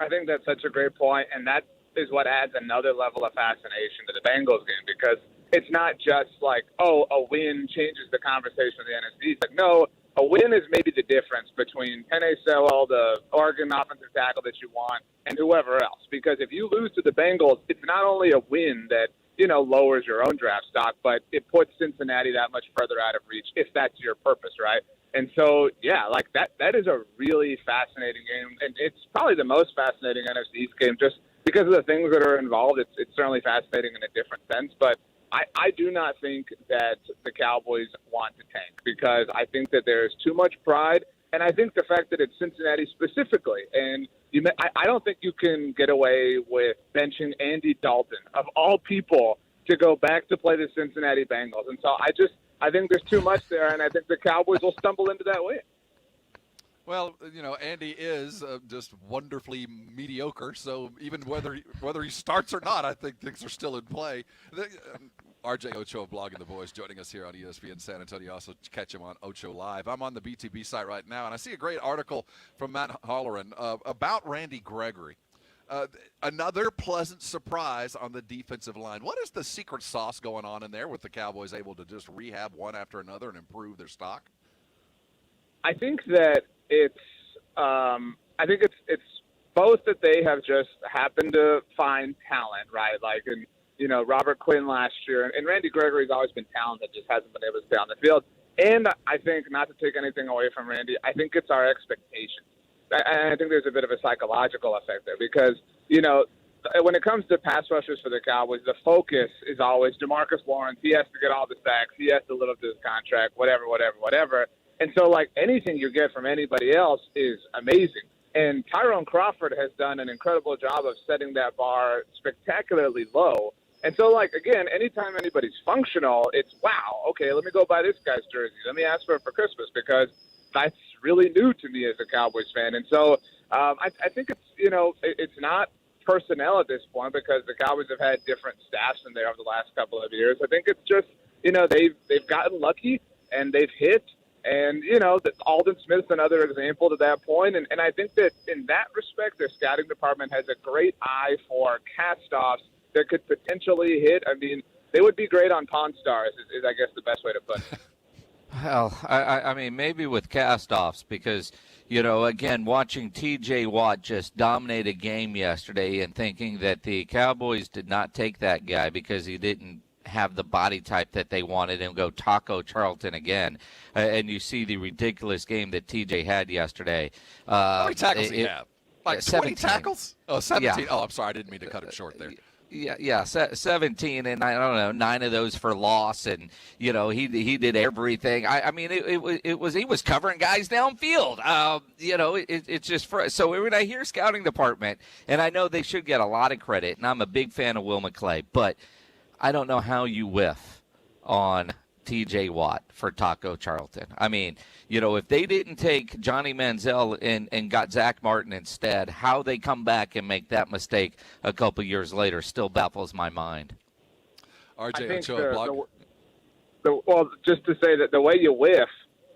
I think that's such a great point, and that is what adds another level of fascination to the Bengals game because it's not just like, a win changes the conversation of the NFC East. Like, no, a win is maybe the difference between Penei Sewell, the Oregon offensive tackle that you want, and whoever else. Because if you lose to the Bengals, it's not only a win that lowers your own draft stock, but it puts Cincinnati that much further out of reach if that's your purpose, right? And so, yeah, like that is a really fascinating game, and it's probably the most fascinating NFC East game just because of the things that are involved. It's certainly fascinating in a different sense, but I do not think that the Cowboys want to tank because I think that there's too much pride. And I think the fact that it's Cincinnati specifically, and I don't think you can get away with benching Andy Dalton, of all people, to go back to play the Cincinnati Bengals. And so I think there's too much there, and I think the Cowboys will stumble into that win. Well, Andy is just wonderfully mediocre, so even whether he starts or not, I think things are still in play. RJ Ochoa, Blogging the Boys, joining us here on ESPN San Antonio. Also catch him on Ocho Live. I'm on the BTB site right now, and I see a great article from Matt Holleran about Randy Gregory. Another pleasant surprise on the defensive line. What is the secret sauce going on in there with the Cowboys able to just rehab one after another and improve their stock? I think that it's both that they have just happened to find talent, right? Like, and Robert Quinn last year, and Randy Gregory's always been talented, just hasn't been able to stay on the field. And I think, not to take anything away from Randy, I think it's our expectations. I think there's a bit of a psychological effect there because, when it comes to pass rushers for the Cowboys, the focus is always DeMarcus Lawrence. He has to get all the sacks. He has to live up to his contract, whatever. And so, anything you get from anybody else is amazing. And Tyrone Crawford has done an incredible job of setting that bar spectacularly low. And so, again, anytime anybody's functional, it's, wow, okay, let me go buy this guy's jersey. Let me ask for it for Christmas because that's really new to me as a Cowboys fan. And so I think it's not personnel at this point because the Cowboys have had different staffs in there over the last couple of years. I think it's just, they've gotten lucky and they've hit. And, Alden Smith's another example to that point. And I think that in that respect, their scouting department has a great eye for cast-offs that could potentially hit. I mean, they would be great on Pawn Stars is I guess, the best way to put it. Well, I mean, maybe with cast-offs because, again, watching T.J. Watt just dominate a game yesterday and thinking that the Cowboys did not take that guy because he didn't have the body type that they wanted and go Taco Charlton again. And you see the ridiculous game that T.J. had yesterday. How many tackles did he have? 20 17. tackles? Oh, 17. Yeah. Oh, I'm sorry. I didn't mean to cut him short there. Yeah, 17, and I don't know, 9 of those for loss, and he did everything. I mean, he was covering guys downfield. It's just so when I hear scouting department, and I know they should get a lot of credit, and I'm a big fan of Will McClain, but I don't know how you whiff on T.J. Watt for Taco Charlton. I mean, if they didn't take Johnny Manziel and got Zach Martin instead, how they come back and make that mistake a couple years later still baffles my mind. RJ Ochoa, well, just to say that the way you whiff,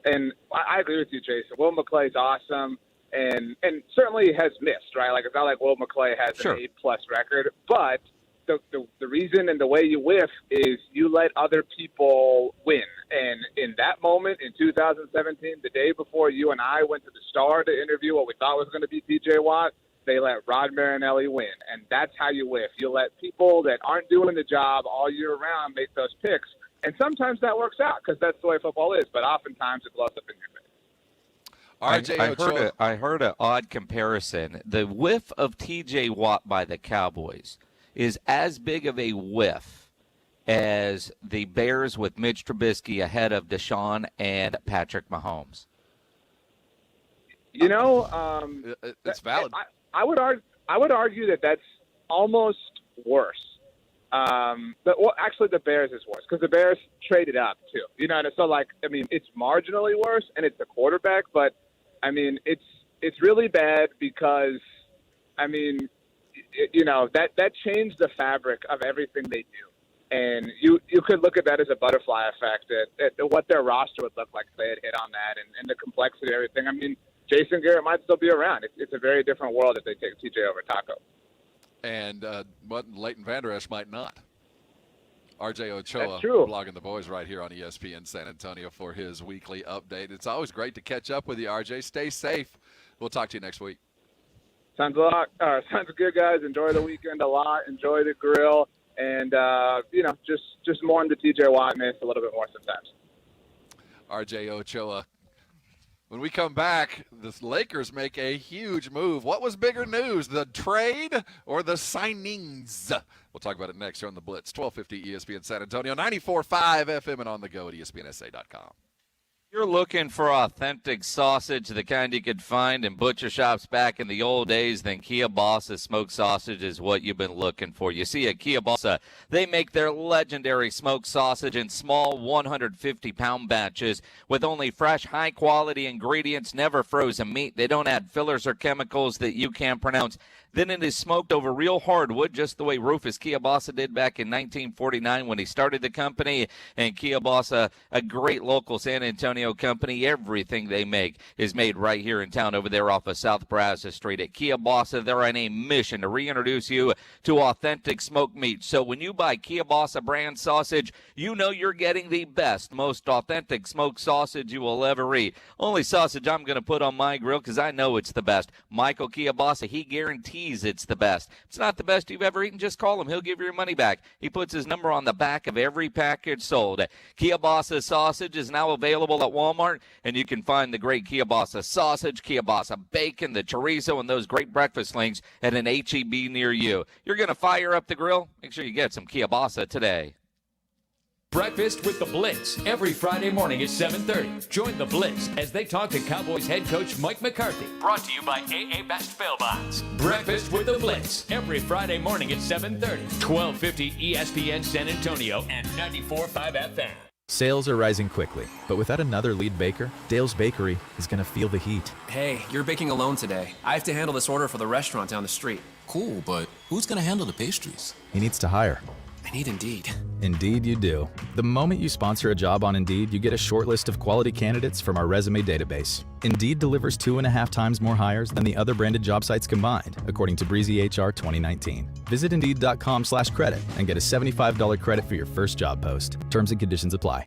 and I agree with you, Jason. Will McClay's awesome and certainly has missed, right? Like, it's not like Will McClay has an A+ record, but the reason and the way you whiff is you let other people win. And in that moment in 2017, the day before you and I went to the Star to interview what we thought was going to be T.J. Watt, they let Rod Marinelli win. And that's how you whiff. You let people that aren't doing the job all year round make those picks. And sometimes that works out because that's the way football is. But oftentimes it blows up in your face. I heard an odd comparison. The whiff of T.J. Watt by the Cowboys is as big of a whiff as the Bears with Mitch Trubisky ahead of Deshaun and Patrick Mahomes. It's valid. I would argue that that's almost worse. Actually, the Bears is worse because the Bears traded up too. It's marginally worse, and it's the quarterback. But it's really bad because that changed the fabric of everything they do. And you could look at that as a butterfly effect at what their roster would look like if they had hit on that and the complexity of everything. I mean, Jason Garrett might still be around. It's a very different world if they take TJ over Taco. And Leighton Vander Esch might not. RJ Ochoa, That's true. Blogging the Boys right here on ESPN San Antonio for his weekly update. It's always great to catch up with you, RJ. Stay safe. We'll talk to you next week. Sounds good, guys. Enjoy the weekend a lot. Enjoy the grill. And, just mourn the TJ Watt miss a little bit more sometimes. RJ Ochoa When we come back, the Lakers make a huge move. What was bigger news, the trade or the signings? We'll talk about it next here on the Blitz, 1250 ESPN San Antonio, 94.5 FM and on the go at ESPNSA.com. You're looking for authentic sausage, the kind you could find in butcher shops back in the old days, then Kielbasa smoked sausage is what you've been looking for. You see, at Kielbasa, they make their legendary smoked sausage in small 150-pound batches with only fresh, high-quality ingredients, never frozen meat. They don't add fillers or chemicals that you can't pronounce. Then it is smoked over real hardwood, just the way Rufus Kielbasa did back in 1949 when he started the company. And Kielbasa, a great local San Antonio company, everything they make is made right here in town over there off of South Brazos Street. At Kielbasa, they're on a mission to reintroduce you to authentic smoked meat. So when you buy Kielbasa brand sausage, you know you're getting the best, most authentic smoked sausage you will ever eat. Only sausage I'm going to put on my grill because I know it's the best. Michael Kielbasa, he guarantees it's the best. If it's not the best you've ever eaten, just call him. He'll give you your money back. He puts his number on the back of every package sold. Kielbasa sausage is now available at Walmart, and you can find the great Kielbasa sausage, Kielbasa bacon, the chorizo, and those great breakfast links at an H-E-B near you. You're going to fire up the grill? Make sure you get some Kielbasa today. Breakfast with the Blitz every Friday morning at 7:30. Join the Blitz as they talk to Cowboys head coach Mike McCarthy. Brought to you by AA Best Bail Bonds. Breakfast with the Blitz every Friday morning at 7:30. 1250 ESPN San Antonio and 94.5 FM. Sales are rising quickly, but without another lead baker, Dale's Bakery is going to feel the heat. Hey, you're baking alone today. I have to handle this order for the restaurant down the street. Cool, but who's going to handle the pastries? He needs to hire. I need Indeed. Indeed you do. The moment you sponsor a job on Indeed, you get a short list of quality candidates from our resume database. Indeed delivers 2.5 times more hires than the other branded job sites combined, according to Breezy HR 2019. Visit Indeed.com/credit and get a $75 credit for your first job post. Terms and conditions apply.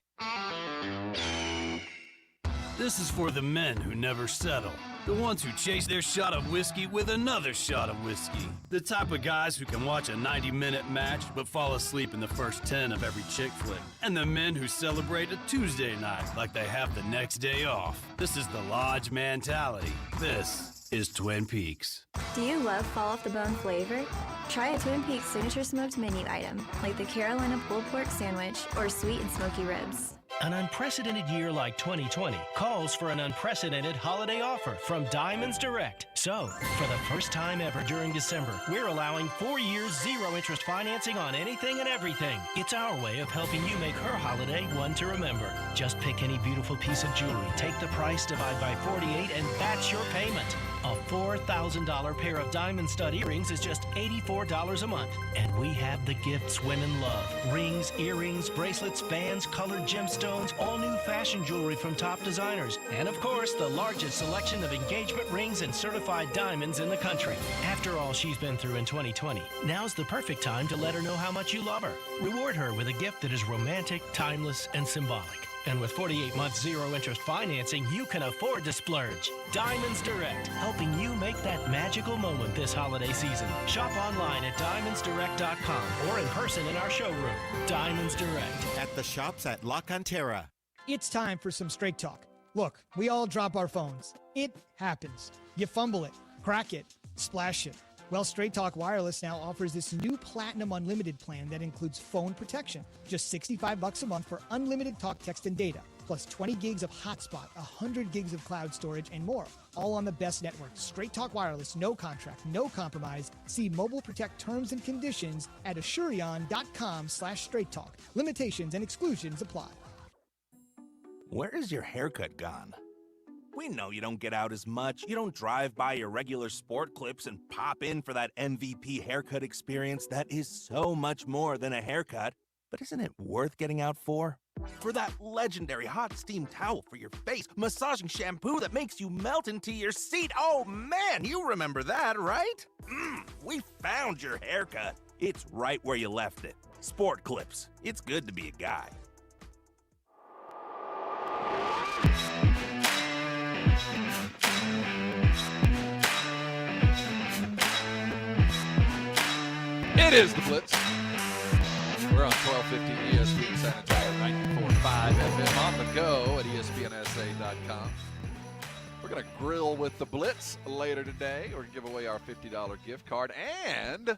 This is for the men who never settle. The ones who chase their shot of whiskey with another shot of whiskey. The type of guys who can watch a 90-minute match but fall asleep in the first 10 of every chick flick. And the men who celebrate a Tuesday night like they have the next day off. This is the Lodge mentality. This is Twin Peaks. Do you love fall-off-the-bone flavor? Try a Twin Peaks signature smoked menu item, like the Carolina pulled pork sandwich or sweet and smoky ribs. An unprecedented year like 2020 calls for an unprecedented holiday offer from Diamonds Direct. So, for the first time ever during December, we're allowing 4 years zero-interest financing on anything and everything. It's our way of helping you make her holiday one to remember. Just pick any beautiful piece of jewelry, take the price, divide by 48, and that's your payment. A $4,000 pair of diamond stud earrings is just $84 a month. And we have the gifts women love. Rings, earrings, bracelets, bands, colored gemstones, all new fashion jewelry from top designers. And of course, the largest selection of engagement rings and certified diamonds in the country. After all she's been through in 2020, now's the perfect time to let her know how much you love her. Reward her with a gift that is romantic, timeless, and symbolic. And with 48 months zero-interest financing, you can afford to splurge. Diamonds Direct, helping you make that magical moment this holiday season. Shop online at diamondsdirect.com or in person in our showroom. Diamonds Direct. At the shops at La Cantera. It's time for some straight talk. Look, we all drop our phones. It happens. You fumble it, crack it, splash it. Well, Straight Talk Wireless now offers this new Platinum Unlimited plan that includes phone protection. Just $65 a month for unlimited talk, text, and data, plus 20 gigs of hotspot, 100 gigs of cloud storage, and more. All on the best network. Straight Talk Wireless, no contract, no compromise. See Mobile Protect terms and conditions at Asurion.com/Straight Talk. Limitations and exclusions apply. Where is your haircut gone? We know you don't get out as much. You don't drive by your regular sport clips and pop in for that MVP haircut experience that is so much more than a haircut. But isn't it worth getting out for? For that legendary hot steam towel for your face, massaging shampoo that makes you melt into your seat. Oh man, you remember that, right? We found your haircut. It's right where you left it. Sport clips. It's good to be a guy. It is the Blitz. We're on 1250 ESPN San Antonio, 94.5 FM on the go at ESPNSA.com. We're going to grill with the Blitz later today. We're going to give away our $50 gift card. And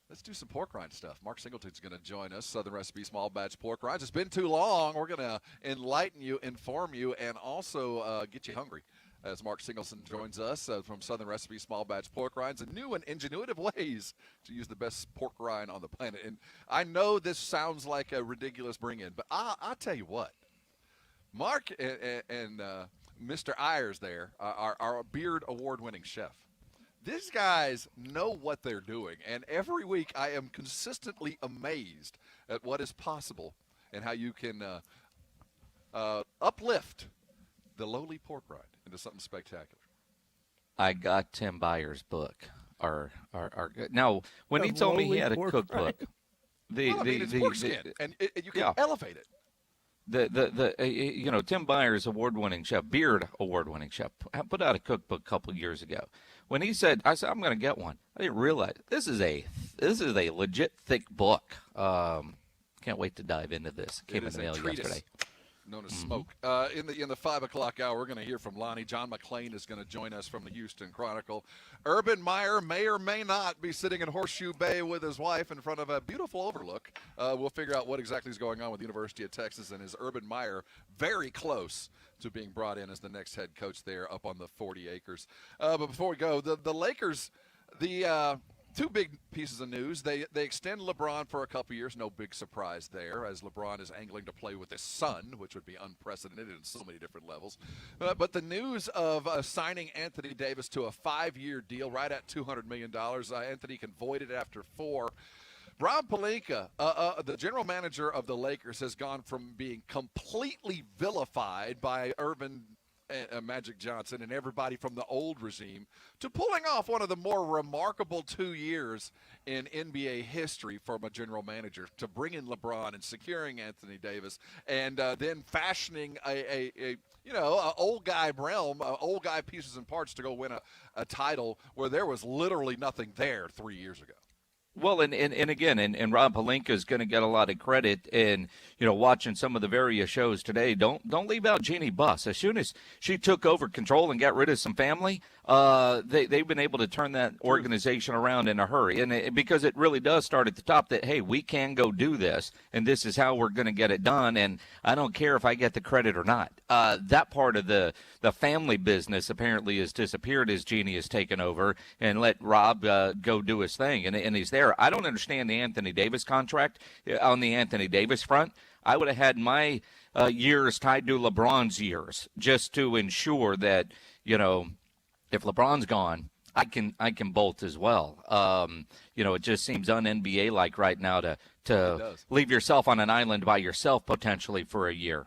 let's do some pork rind stuff. Mark Singleton's going to join us. Southern Recipe Small Batch Pork Rinds. It's been too long. We're going to enlighten you, inform you, and also get you hungry as Mark Singleton joins us from Southern Recipe Small Batch Pork Rinds and new and ingenuitive ways to use the best pork rind on the planet. And I know this sounds like a ridiculous bring-in, but I'll tell you what. Mark and Mr. Ayers there, our Beard Award-winning chef. These guys know what they're doing, and every week I am consistently amazed at what is possible and how you can uplift the lowly pork rind into something spectacular. I got Tim Byers' book. Now, when he told me he had a cookbook, it's pork skin, and you can elevate it. Tim Byers, award-winning chef, Beard award-winning chef, put out a cookbook a couple years ago. When he said, I said, I'm going to get one. I didn't realize this is a legit thick book. Can't wait to dive into this. Came in the mail yesterday. Known as Smoke. In the 5 o'clock hour, we're going to hear from Lonnie. John McClain is going to join us from the Houston Chronicle. Urban Meyer may or may not be sitting in Horseshoe Bay with his wife in front of a beautiful overlook. We'll figure out what exactly is going on with the University of Texas, and is Urban Meyer very close to being brought in as the next head coach there up on the 40 acres. But before we go, the Lakers, two big pieces of news. They extend LeBron for a couple years. No big surprise there, as LeBron is angling to play with his son, which would be unprecedented in so many different levels. But the news of signing Anthony Davis to a 5-year deal right at $200 million. Anthony can void it after 4. Rob Pelinka, the general manager of the Lakers, has gone from being completely vilified by Irvin Magic Johnson and everybody from the old regime to pulling off one of the more remarkable 2 years in NBA history from a general manager, to bring in LeBron and securing Anthony Davis, and then fashioning a old guy realm, old guy pieces and parts to go win a title where there was literally nothing there 3 years ago. Well, and again, Rob Pelinka is going to get a lot of credit. And watching some of the various shows today, don't leave out Jeannie Buss. As soon as she took over control and got rid of some family, they've been able to turn that organization around in a hurry. And because it really does start at the top, that hey, we can go do this, and this is how we're going to get it done. And I don't care if I get the credit or not. That part of the family business apparently has disappeared as Jeannie has taken over and let Rob go do his thing, and he's there. I don't understand the Anthony Davis contract on the Anthony Davis front. I would have had my years tied to LeBron's years, just to ensure that, if LeBron's gone, I can bolt as well. It just seems un-NBA like right now to leave yourself on an island by yourself potentially for a year.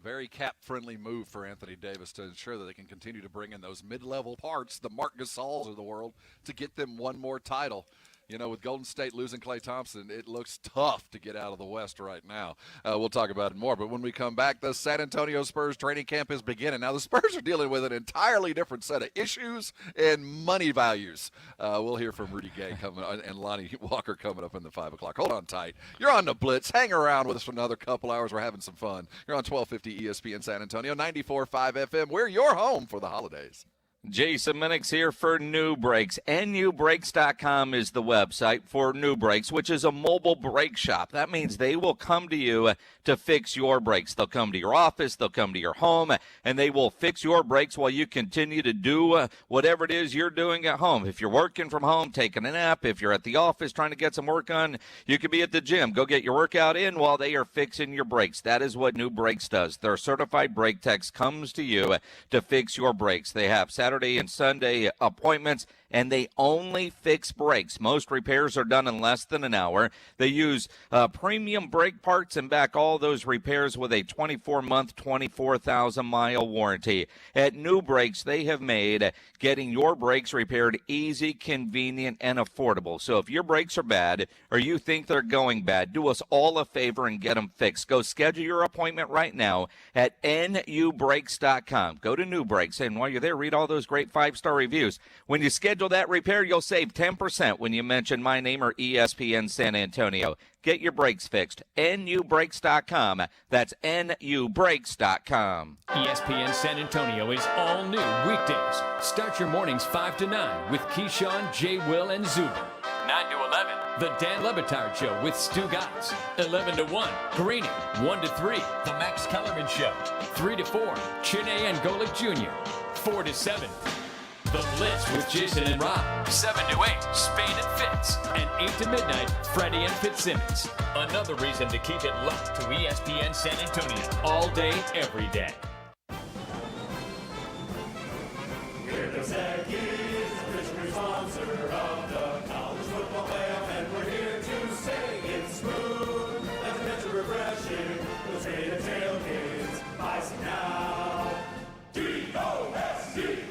Very cap-friendly move for Anthony Davis to ensure that they can continue to bring in those mid-level parts, the Marc Gasols of the world, to get them one more title. With Golden State losing Klay Thompson, it looks tough to get out of the West right now. We'll talk about it more. But when we come back, the San Antonio Spurs training camp is beginning. Now, the Spurs are dealing with an entirely different set of issues and money values. We'll hear from Rudy Gay and Lonnie Walker coming up in the 5 o'clock. Hold on tight. You're on the Blitz. Hang around with us for another couple hours. We're having some fun. You're on 1250 ESPN San Antonio, 94.5 FM. We're your home for the holidays. Jason Minix here for New Brakes. NUBrakes.com is the website for New Brakes, which is a mobile brake shop. That means they will come to you to fix your brakes. They'll come to your office, they'll come to your home, and they will fix your brakes while you continue to do whatever it is you're doing at home. If you're working from home, taking a nap, if you're at the office trying to get some work done, you could be at the gym. Go get your workout in while they are fixing your brakes. That is what New Brakes does. Their certified brake techs comes to you to fix your brakes. They have Saturday and Sunday appointments, and they only fix brakes. Most repairs are done in less than an hour. They use premium brake parts and back all those repairs with a 24-month, 24,000-mile warranty. At New Brakes, they have made getting your brakes repaired easy, convenient, and affordable. So if your brakes are bad or you think they're going bad, do us all a favor and get them fixed. Go schedule your appointment right now at NUBrakes.com. Go to New Brakes, and while you're there, read all those great 5-star reviews. When you schedule schedule that repair, you'll save 10% when you mention my name or ESPN San Antonio. Get your brakes fixed. NUBrakes.com. That's NUBrakes.com. ESPN San Antonio is all new weekdays. Start your mornings 5 to 9 with Keyshawn, J. Will, and Zuber. 9 to 11, The Dan Le Batard Show with Stu Gotts. 11 to 1, Greeny. 1 to 3, The Max Kellerman Show. 3 to 4, Chiney and Golick Jr. 4 to 7, The Blitz with Jason and Rob. 7 to 8, Spain and Fitz. And 8 to midnight, Freddie and Fitzsimmons. Another reason to keep it locked to ESPN San Antonio. All day, every day. Here goes Aggies, official sponsor of the college football playoff, and we're here to say it's smooth. Like a pitcher refreshing, we'll trade a tailgates. Buy some now. DOSCQUIS.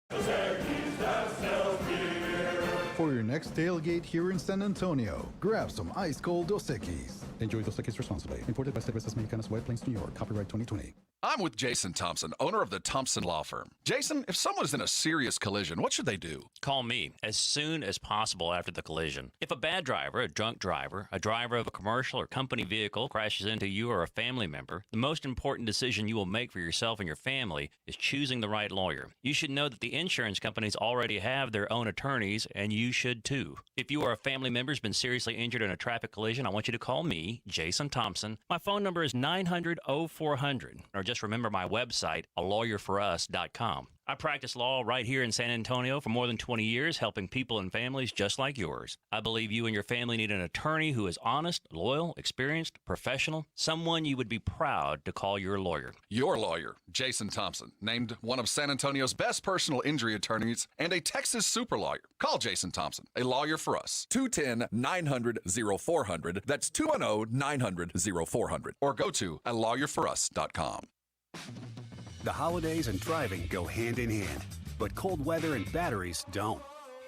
Those Aggies that sell beer. For your next tailgate here in San Antonio, grab some ice-cold Dos Equis. Enjoy Dos Equis responsibly. Imported by Cervezas Mexicanas, White Plains, New York. Copyright 2020. I'm with Jason Thompson, owner of the Thompson Law Firm. Jason, if someone's in a serious collision, what should they do? Call me as soon as possible after the collision. If a bad driver, a drunk driver, a driver of a commercial or company vehicle crashes into you or a family member, the most important decision you will make for yourself and your family is choosing the right lawyer. You should know that the insurance companies already have their own attorneys, and you should too. If you or a family member has been seriously injured in a traffic collision, I want you to call me, Jason Thompson. My phone number is 900-0400, or just remember my website, alawyerforus.com. I practice law right here in San Antonio for more than 20 years, helping people and families just like yours. I believe you and your family need an attorney who is honest, loyal, experienced, professional, someone you would be proud to call your lawyer. Your lawyer, Jason Thompson, named one of San Antonio's best personal injury attorneys and a Texas super lawyer. Call Jason Thompson, a lawyer for us. 210-900-0400. That's 210-900-0400. Or go to alawyerforus.com. The holidays and driving go hand in hand, but cold weather and batteries don't.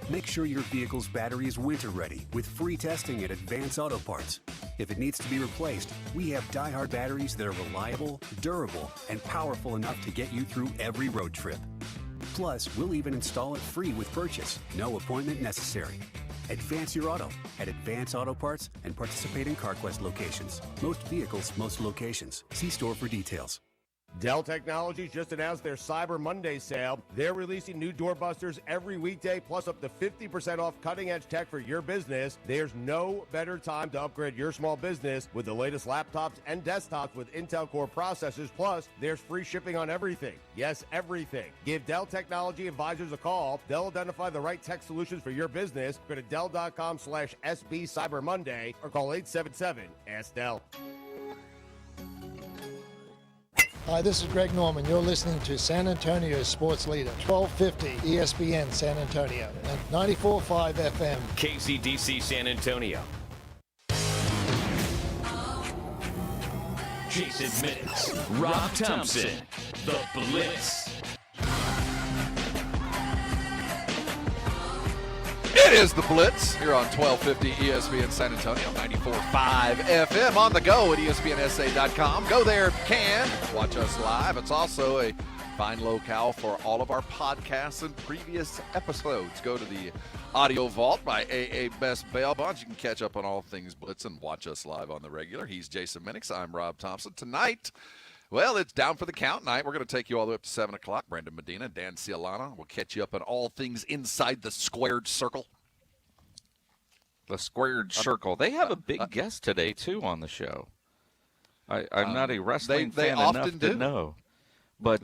Make sure your vehicle's battery is winter ready with free testing at Advance Auto Parts. If it needs to be replaced, we have die-hard batteries that are reliable, durable, and powerful enough to get you through every road trip. Plus, we'll even install it free with purchase, no appointment necessary. Advance your auto at Advance Auto Parts and participating CarQuest locations. Most vehicles, most locations. See store for details. Dell Technologies just announced their Cyber Monday sale. They're releasing new doorbusters every weekday, plus up to 50% off cutting-edge tech for your business. There's no better time to upgrade your small business with the latest laptops and desktops with Intel Core processors. Plus, there's free shipping on everything. Yes, everything. Give Dell Technology Advisors a call. They'll identify the right tech solutions for your business. Go to Dell.com/SB Cyber Monday or call 877-ASK-DELL. Hi, this is Greg Norman. You're listening to San Antonio's sports leader, 1250 ESPN San Antonio and 94.5 FM. KCDC San Antonio. Jason Minix, Rob Thompson, The Blitz. It is The Blitz here on 1250 ESPN San Antonio, 94.5 FM, on the go at ESPNSA.com. Go there if you can. Watch us live. It's also a fine locale for all of our podcasts and previous episodes. Go to the Audio Vault by A.A. Best Bail Bonds. You can catch up on all things Blitz and watch us live on the regular. He's Jason Minix. I'm Rob Thompson. Tonight, well, it's down for the count night. We're going to take you all the way up to 7 o'clock. Brandon Medina, Dan Cialana will catch you up on all things inside the squared circle. The squared circle. They have a big guest today, too, on the show. I'm not a wrestling fan enough to know. But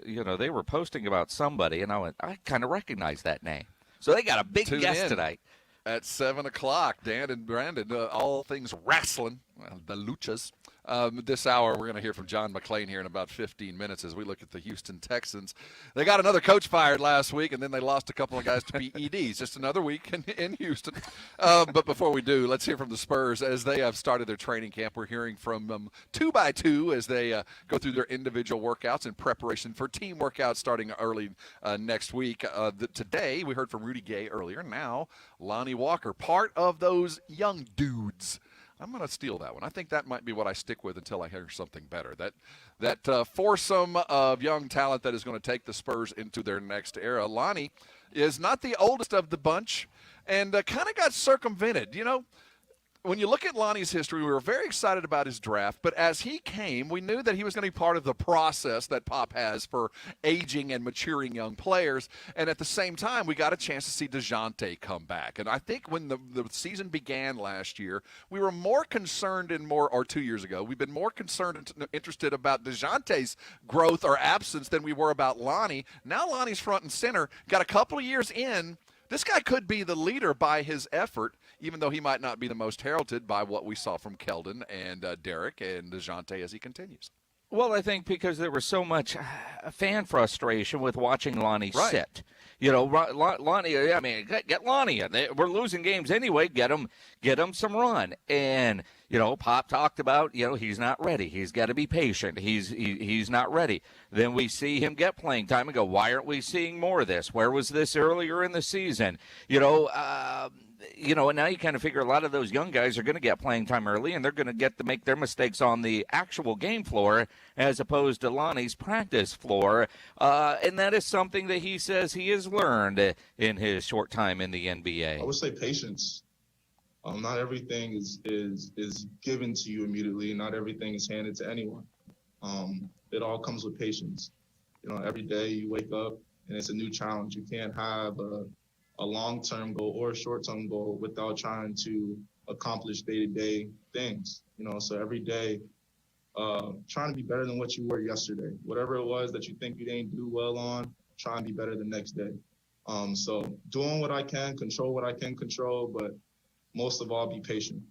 you know, they were posting about somebody, and I kind of recognize that name. So they got a big guest tonight. At 7 o'clock, Dan and Brandon, all things wrestling, the luchas. This hour, we're going to hear from John McClain here in about 15 minutes as we look at the Houston Texans. They got another coach fired last week, and then they lost a couple of guys to PEDs. Just another week in Houston. But before we do, let's hear from the Spurs as they have started their training camp. We're hearing from them 2 by 2 as they go through their individual workouts in preparation for team workouts starting early next week. Today, we heard from Rudy Gay earlier. Now, Lonnie Walker, part of those young dudes I'm going to steal that one. I think that might be what I stick with until I hear something better. That foursome of young talent that is going to take the Spurs into their next era. Lonnie is not the oldest of the bunch and kind of got circumvented. You know, when you look at Lonnie's history, we were very excited about his draft, but as he came, we knew that he was going to be part of the process that Pop has for aging and maturing young players, and at the same time, we got a chance to see DeJounte come back. And I think when the season began last year, we were more concerned or 2 years ago, we've been more concerned and interested about DeJounte's growth or absence than we were about Lonnie. Now Lonnie's front and center, got a couple of years in. This guy could be the leader by his effort, even though he might not be the most heralded by what we saw from Keldon and Derek and DeJounte as he continues. Well, I think because there was so much fan frustration with watching Lonnie sit. You know, Lonnie, I mean, get Lonnie in. We're losing games anyway. Get him some run. And, you know, Pop talked about, you know, he's not ready. He's got to be patient. He's not ready. Then we see him get playing time and go, why aren't we seeing more of this? Where was this earlier in the season? And now you kind of figure a lot of those young guys are going to get playing time early, and they're going to get to make their mistakes on the actual game floor as opposed to Lonnie's practice floor. And that is something that he says he has learned in his short time in the NBA. I would say patience. Not everything is given to you immediately. Not everything is handed to anyone. It all comes with patience. You know, every day you wake up and it's a new challenge. You can't have a long-term goal or a short-term goal without trying to accomplish day-to-day things. You know, so every day trying to be better than what you were yesterday. Whatever it was that you think you didn't do well on, try and be better the next day. So doing what I can, control what I can control, but most of all, be patient.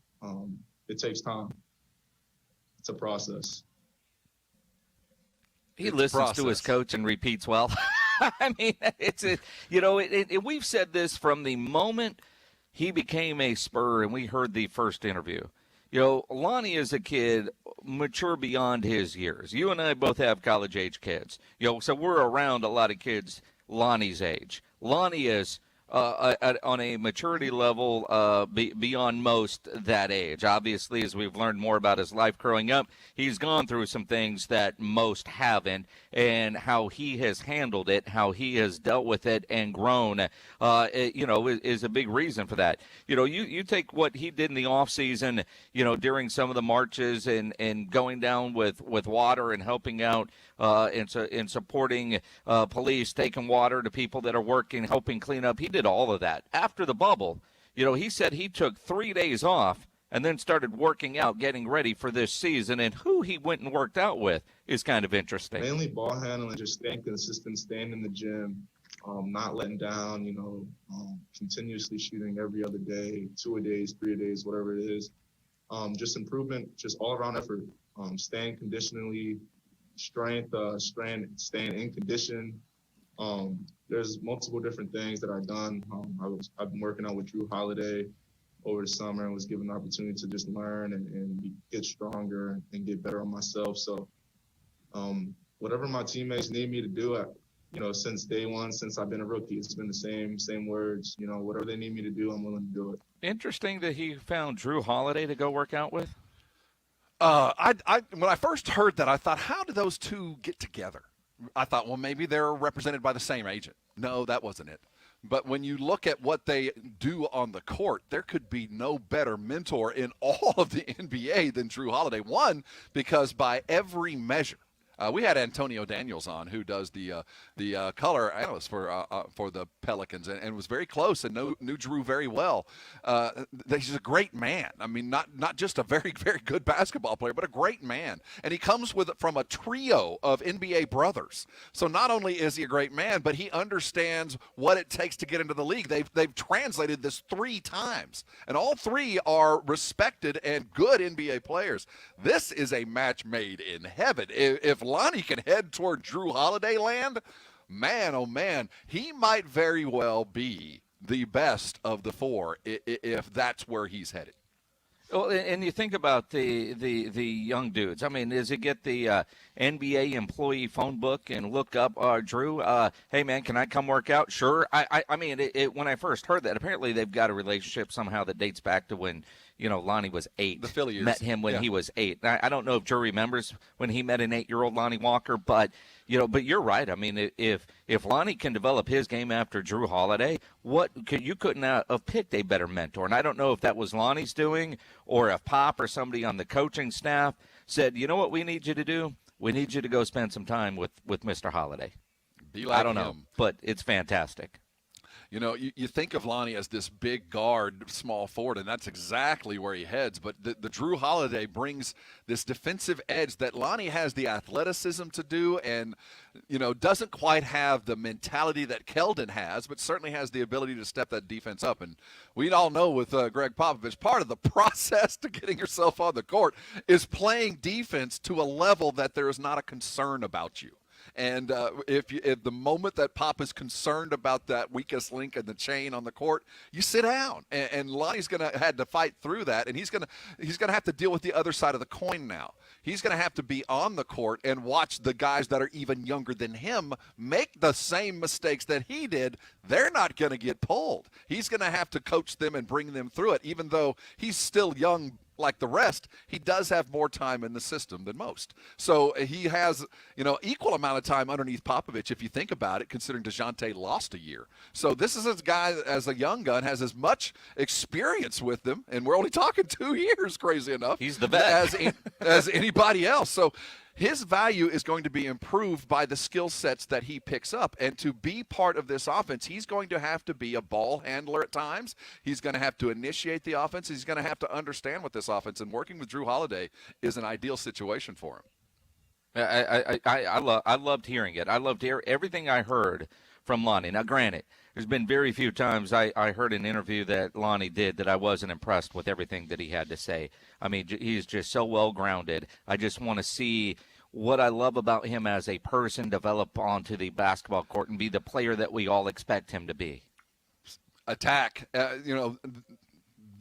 It takes time. It's a process. He listens to his coach and repeats well. I mean, we've said this from the moment he became a Spur and we heard the first interview. You know, Lonnie is a kid mature beyond his years. You and I both have college-age kids. You know, so we're around a lot of kids Lonnie's age. Lonnie is on a maturity level beyond most that age. Obviously, as we've learned more about his life growing up, he's gone through some things that most haven't, and how he has handled it, how he has dealt with it and grown, is a big reason for that. You know, you take what he did in the offseason, you know, during some of the marches and going down with water and helping out in supporting police, taking water to people that are working, helping clean up. He did all of that. After the bubble, you know, he said he took 3 days off and then started working out, getting ready for this season. And who he went and worked out with is kind of interesting. Mainly ball handling, just staying consistent, staying in the gym, not letting down, continuously shooting every other day, 2-a-days, 3-a-days, whatever it is. Just improvement, just all-around effort, staying conditionally, strength, staying in condition. There's multiple different things that I've done. I've been working out with Drew Holiday over the summer and was given the opportunity to just learn and get stronger and get better on myself. So whatever my teammates need me to do, since day one, since I've been a rookie, it's been the same words. You know, whatever they need me to do, I'm willing to do it. Interesting that he found Drew Holiday to go work out with. When I first heard that, I thought, how do those two get together? I thought, well, maybe they're represented by the same agent. No, that wasn't it. But when you look at what they do on the court, there could be no better mentor in all of the NBA than Drew Holiday. One, because by every measure, we had Antonio Daniels on, who does the color analyst for the Pelicans, and was very close and knew Drew very well. He's a great man. I mean, not just a very, very good basketball player, but a great man. And he comes from a trio of NBA brothers. So not only is he a great man, but he understands what it takes to get into the league. They've translated this 3 times, and all 3 are respected and good NBA players. This is a match made in heaven. If Lonnie can head toward Drew Holiday land, man, oh man, he might very well be the best of the 4 if that's where he's headed. Well, and you think about the young dudes. I mean, does he get the NBA employee phone book and look up Drew? Hey, man, can I come work out? Sure. I mean, when I first heard that, apparently they've got a relationship somehow that dates back to when, Lonnie was 8. The Philly years. Met him when he was 8. I don't know if Drew remembers when he met an 8-year-old Lonnie Walker, but but you're right. I mean, if Lonnie can develop his game after Drew Holiday, you couldn't have picked a better mentor. And I don't know if that was Lonnie's doing or if Pop or somebody on the coaching staff said, you know what we need you to do? We need you to go spend some time with Mr. Holiday. Be like I don't him. know, but it's fantastic. You think of Lonnie as this big guard, small forward, and that's exactly where he heads. But the Drew Holiday brings this defensive edge that Lonnie has the athleticism to do and, doesn't quite have the mentality that Keldon has, but certainly has the ability to step that defense up. And we all know with Greg Popovich, part of the process to getting yourself on the court is playing defense to a level that there is not a concern about you. And if the moment that Pop is concerned about that weakest link in the chain on the court, you sit down. And Lonnie's going to have to fight through that, and he's going to have to deal with the other side of the coin now. He's going to have to be on the court and watch the guys that are even younger than him make the same mistakes that he did. They're not going to get pulled. He's going to have to coach them and bring them through it, even though he's still young. Like the rest, he does have more time in the system than most. So he has, equal amount of time underneath Popovich, if you think about it, considering DeJounte lost a year. So this is a guy, as a young gun, has as much experience with them, and we're only talking 2 years, crazy enough. He's the vet. As anybody else. So his value is going to be improved by the skill sets that he picks up. And to be part of this offense, he's going to have to be a ball handler at times. He's going to have to initiate the offense. He's going to have to understand what this offense, and working with Drew Holiday is an ideal situation for him. I loved hearing it. I loved everything I heard from Lonnie. Now, granted, there's been very few times I heard an interview that Lonnie did that I wasn't impressed with everything that he had to say. I mean, he's just so well-grounded. I just want to see what I love about him as a person develop onto the basketball court and be the player that we all expect him to be. Attack.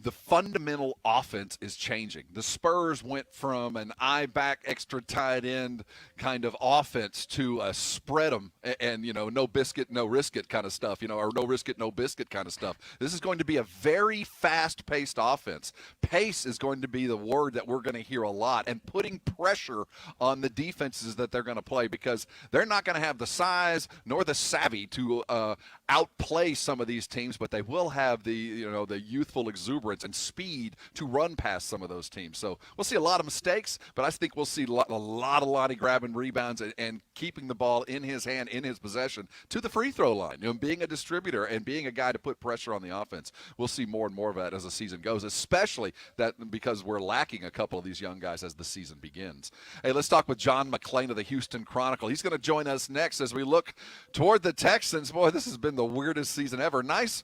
The fundamental offense is changing. The Spurs went from an I-back extra tight end kind of offense to a spread them and no biscuit, no risk it kind of stuff, or no risk it, no biscuit kind of stuff. This is going to be a very fast-paced offense. Pace is going to be the word that we're going to hear a lot, and putting pressure on the defenses that they're going to play, because they're not going to have the size nor the savvy to outplay some of these teams, but they will have the the youthful exuberance and speed to run past some of those teams. So we'll see a lot of mistakes, but I think we'll see a lot of Lonnie grabbing rebounds and keeping the ball in his hand, in his possession, to the free throw line. Being a distributor and being a guy to put pressure on the offense. We'll see more and more of that as the season goes, especially that because we're lacking a couple of these young guys as the season begins. Hey, let's talk with John McClain of the Houston Chronicle. He's going to join us next as we look toward the Texans. Boy, this has been the weirdest season ever. Nice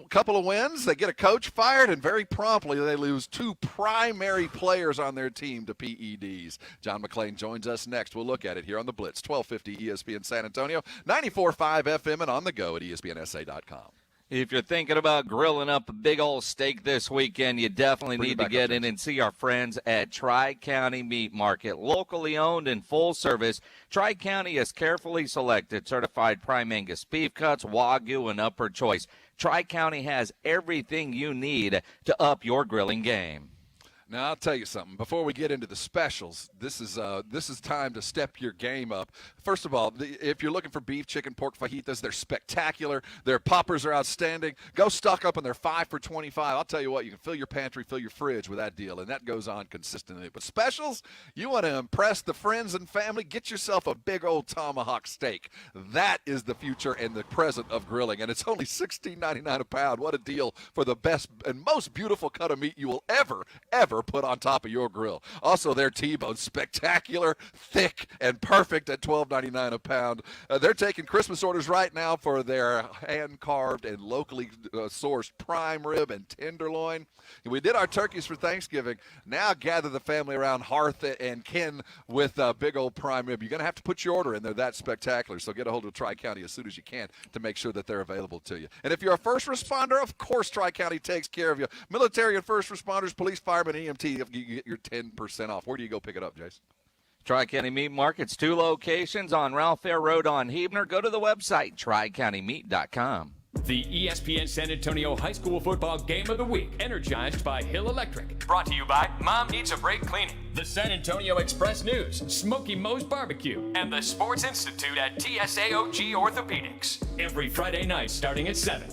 couple of wins. They get a coach fired, and very promptly they lose 2 primary players on their team to PEDs. John McClain joins us next. We'll look at it here on the Blitz, 1250 ESPN San Antonio, 94.5 FM, and on the go at ESPNSA.com. If you're thinking about grilling up a big old steak this weekend, you definitely need to get in and see our friends at Tri-County Meat Market. Locally owned and full service, Tri-County has carefully selected certified prime Angus beef cuts, Wagyu, and upper choice. Tri-County has everything you need to up your grilling game. Now, I'll tell you something. Before we get into the specials, this is time to step your game up. First of all, if you're looking for beef, chicken, pork fajitas, they're spectacular. Their poppers are outstanding. Go stock up on their 5 for $25. I'll tell you what, you can fill your pantry, fill your fridge with that deal, and that goes on consistently. But specials, you want to impress the friends and family, get yourself a big old tomahawk steak. That is the future and the present of grilling, and it's only $16.99 a pound. What a deal for the best and most beautiful cut of meat you will ever put on top of your grill. Also, their T-bone, spectacular, thick, and perfect at $12.99 a pound. They're taking Christmas orders right now for their hand-carved and locally sourced prime rib and tenderloin. We did our turkeys for Thanksgiving. Now gather the family around hearth and kin with big old prime rib. You're going to have to put your order in. They're that spectacular, so get a hold of Tri-County as soon as you can to make sure that they're available to you. And if you're a first responder, of course Tri-County takes care of you. Military and first responders, police, firemen, EMT, you get your 10% off. Where do you go pick it up, Jason? Tri-County Meat Market's 2 locations on Ralph Fair Road on Huebner. Go to the website, tricountymeat.com. The ESPN San Antonio High School Football Game of the Week, energized by Hill Electric. Brought to you by Mom Needs a Break Cleaning, the San Antonio Express News, Smoky Moe's Barbecue, and the Sports Institute at TSAOG Orthopedics. Every Friday night starting at 7.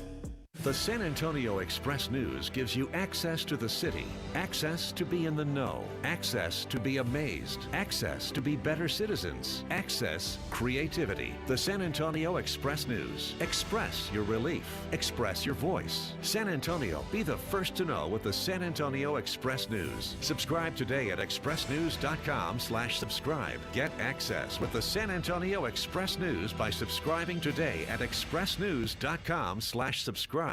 The San Antonio Express News gives you access to the city, access to be in the know, access to be amazed, access to be better citizens, access creativity. The San Antonio Express News. Express your relief. Express your voice. San Antonio, be the first to know with the San Antonio Express News. Subscribe today at expressnews.com/subscribe. Get access with the San Antonio Express News by subscribing today at expressnews.com/subscribe.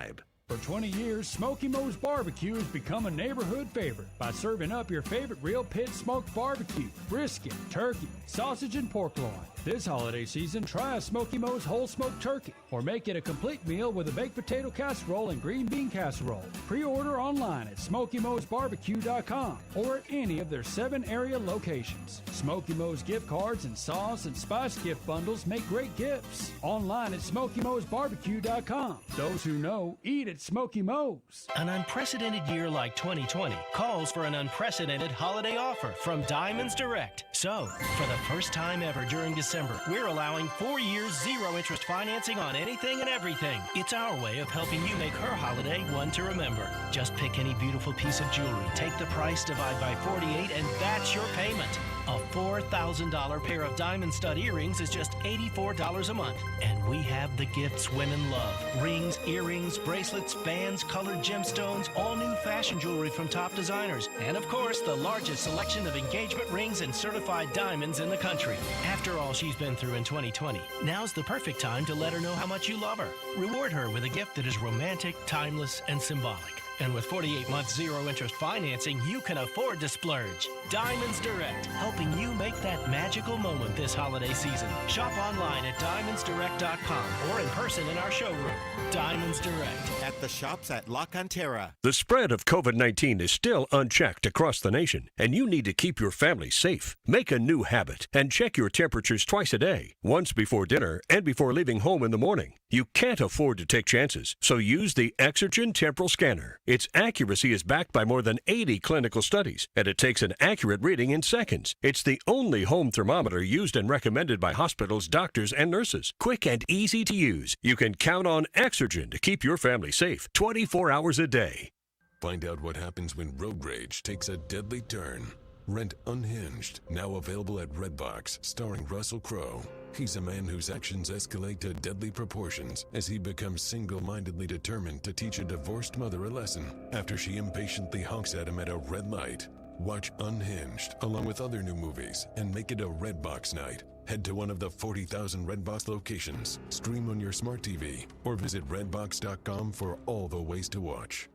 For 20 years, Smoky Moe's Barbecue has become a neighborhood favorite by serving up your favorite real pit smoked barbecue, brisket, turkey, sausage, and pork loin. This holiday season, try a Smoky Moe's whole smoked turkey or make it a complete meal with a baked potato casserole and green bean casserole. Pre-order online at SmokyMoe'sBarbecue.com or at any of their 7 area locations. Smoky Moe's gift cards and sauce and spice gift bundles make great gifts. Online at SmokyMoe'sBarbecue.com. Those who know, eat at Smoky Moe's. An unprecedented year like 2020 calls for an unprecedented holiday offer from Diamonds Direct. So, for the first time ever during December, we're allowing 4 years, 0 interest financing on anything and everything. It's our way of helping you make her holiday one to remember. Just pick any beautiful piece of jewelry, take the price, divide by 48, and that's your payment. A $4,000 pair of diamond stud earrings is just $84 a month. And we have the gifts women love. Rings, earrings, bracelets, bands, colored gemstones, all new fashion jewelry from top designers. And of course, the largest selection of engagement rings and certified diamonds in the country. After all she's been through in 2020, now's the perfect time to let her know how much you love her. Reward her with a gift that is romantic, timeless, and symbolic. And with 48 months 0 interest financing, you can afford to splurge. Diamonds Direct, helping you make that magical moment this holiday season. Shop online at diamondsdirect.com or in person in our showroom. Diamonds Direct. At the shops at La Cantera. The spread of COVID-19 is still unchecked across the nation, and you need to keep your family safe. Make a new habit and check your temperatures twice a day, once before dinner and before leaving home in the morning. You can't afford to take chances, so use the Exergen Temporal Scanner. Its accuracy is backed by more than 80 clinical studies, and it takes an accurate reading in seconds. It's the only home thermometer used and recommended by hospitals, doctors, and nurses. Quick and easy to use. You can count on Exergen to keep your family safe 24 hours a day. Find out what happens when road rage takes a deadly turn. Rent Unhinged, now available at Redbox, starring Russell Crowe. He's a man whose actions escalate to deadly proportions as he becomes single-mindedly determined to teach a divorced mother a lesson after she impatiently honks at him at a red light. Watch Unhinged along with other new movies and make it a Redbox night. Head to one of the 40,000 Redbox locations, stream on your smart TV, or visit redbox.com for all the ways to watch.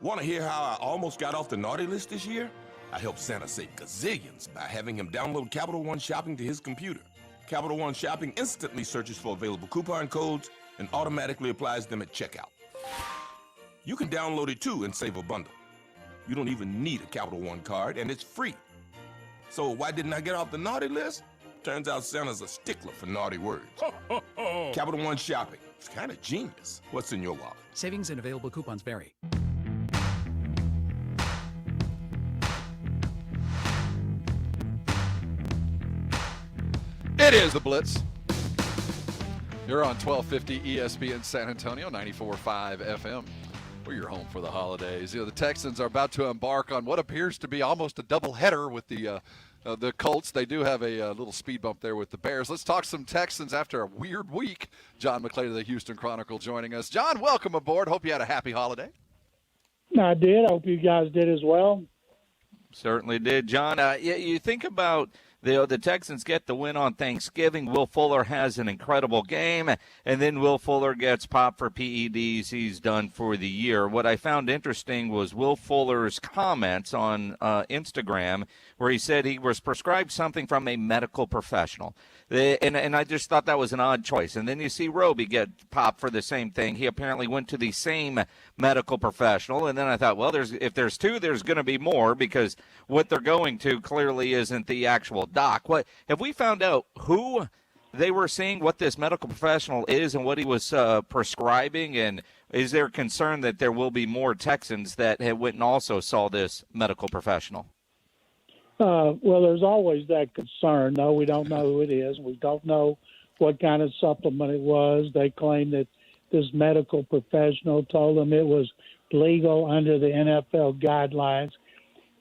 Want to hear how I almost got off the naughty list this year? I helped Santa save gazillions by having him download Capital One Shopping to his computer. Capital One Shopping instantly searches for available coupon codes and automatically applies them at checkout. You can download it too and save a bundle. You don't even need a Capital One card, and it's free. So why didn't I get off the naughty list? Turns out Santa's a stickler for naughty words. Capital One Shopping. It's kind of genius. What's in your wallet? Savings and available coupons vary. It is the Blitz. You're on 1250 ESPN San Antonio, 94.5 FM. We're your home for the holidays. You know, the Texans are about to embark on what appears to be almost a doubleheader with the Colts. They do have a little speed bump there with the Bears. Let's talk some Texans after a weird week. John McClain of the Houston Chronicle joining us. John, welcome aboard. Hope you had a happy holiday. I did. I hope you guys did as well. Certainly did, John. You think about the Texans get the win on Thanksgiving. Will Fuller has an incredible game, and then Will Fuller gets popped for PEDs. He's done for the year. What I found interesting was Will Fuller's comments on Instagram, where he said he was prescribed something from a medical professional. And I just thought that was an odd choice. And then you see Roby get popped for the same thing. He apparently went to the same medical professional. And then I thought, well, if there's two, there's going to be more, because what they're going to clearly isn't the actual doc. What have we found out who they were seeing what this medical professional is and what he was prescribing? And is there concern that there will be more Texans that have went and also saw this medical professional? Well, there's always that concern. No, we don't know who it is. We don't know what kind of supplement it was. They claim that this medical professional told them it was legal under the NFL guidelines.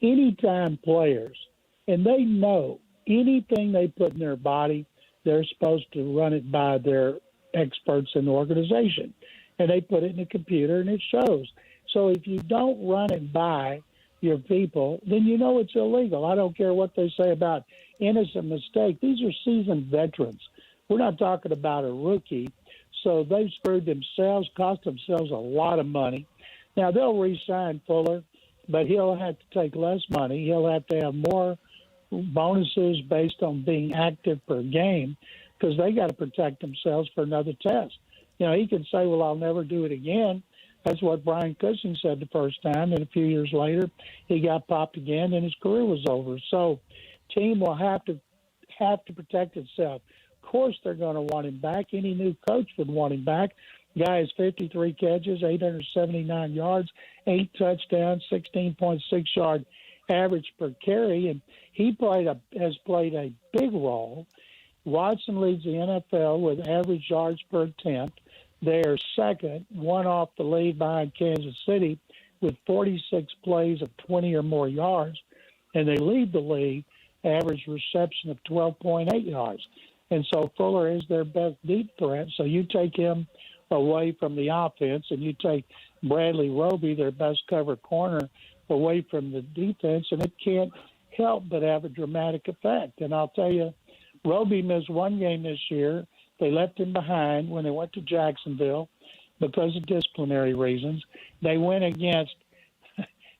Anytime players, and they know anything they put in their body, they're supposed to run it by their experts in the organization. And they put it in the computer, and it shows. So if you don't run it by your people, then you know it's illegal. I don't care what they say about innocent mistake. These are seasoned veterans. We're not talking about a rookie. So they've screwed themselves, cost themselves a lot of money. Now, they'll re-sign Fuller, but he'll have to take less money. He'll have to have more bonuses based on being active per game because they got to protect themselves for another test. You know, he can say, well, I'll never do it again. That's what Brian Cushing said the first time, and a few years later, he got popped again, and his career was over. So, team will have to protect itself. Of course, they're going to want him back. Any new coach would want him back. Guy has 53 catches, 879 yards, 8 touchdowns, 16.6 yard average per carry, and he has played a big role. Watson leads the NFL with average yards per attempt. They are second, one off the lead behind Kansas City with 46 plays of 20 or more yards, and they lead the league average reception of 12.8 yards. And so Fuller is their best deep threat. So you take him away from the offense and you take Bradley Roby, their best cover corner, away from the defense, and it can't help but have a dramatic effect. And I'll tell you, Roby missed one game this year. They left him behind when they went to Jacksonville because of disciplinary reasons. They went against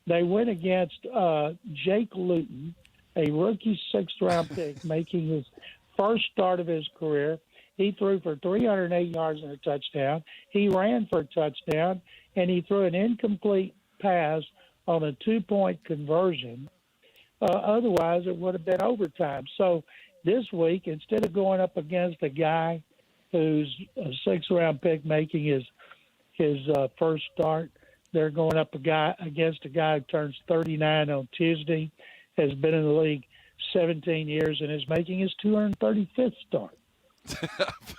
Jake Luton, a rookie sixth-round pick, making his first start of his career. He threw for 308 yards and a touchdown. He ran for a touchdown, and he threw an incomplete pass on a 2-point conversion. Otherwise, it would have been overtime. So this week, instead of going up against a guy who's a sixth-round pick making his first start, they're going up against a guy who turns 39 on Tuesday, has been in the league 17 years, and is making his 235th start.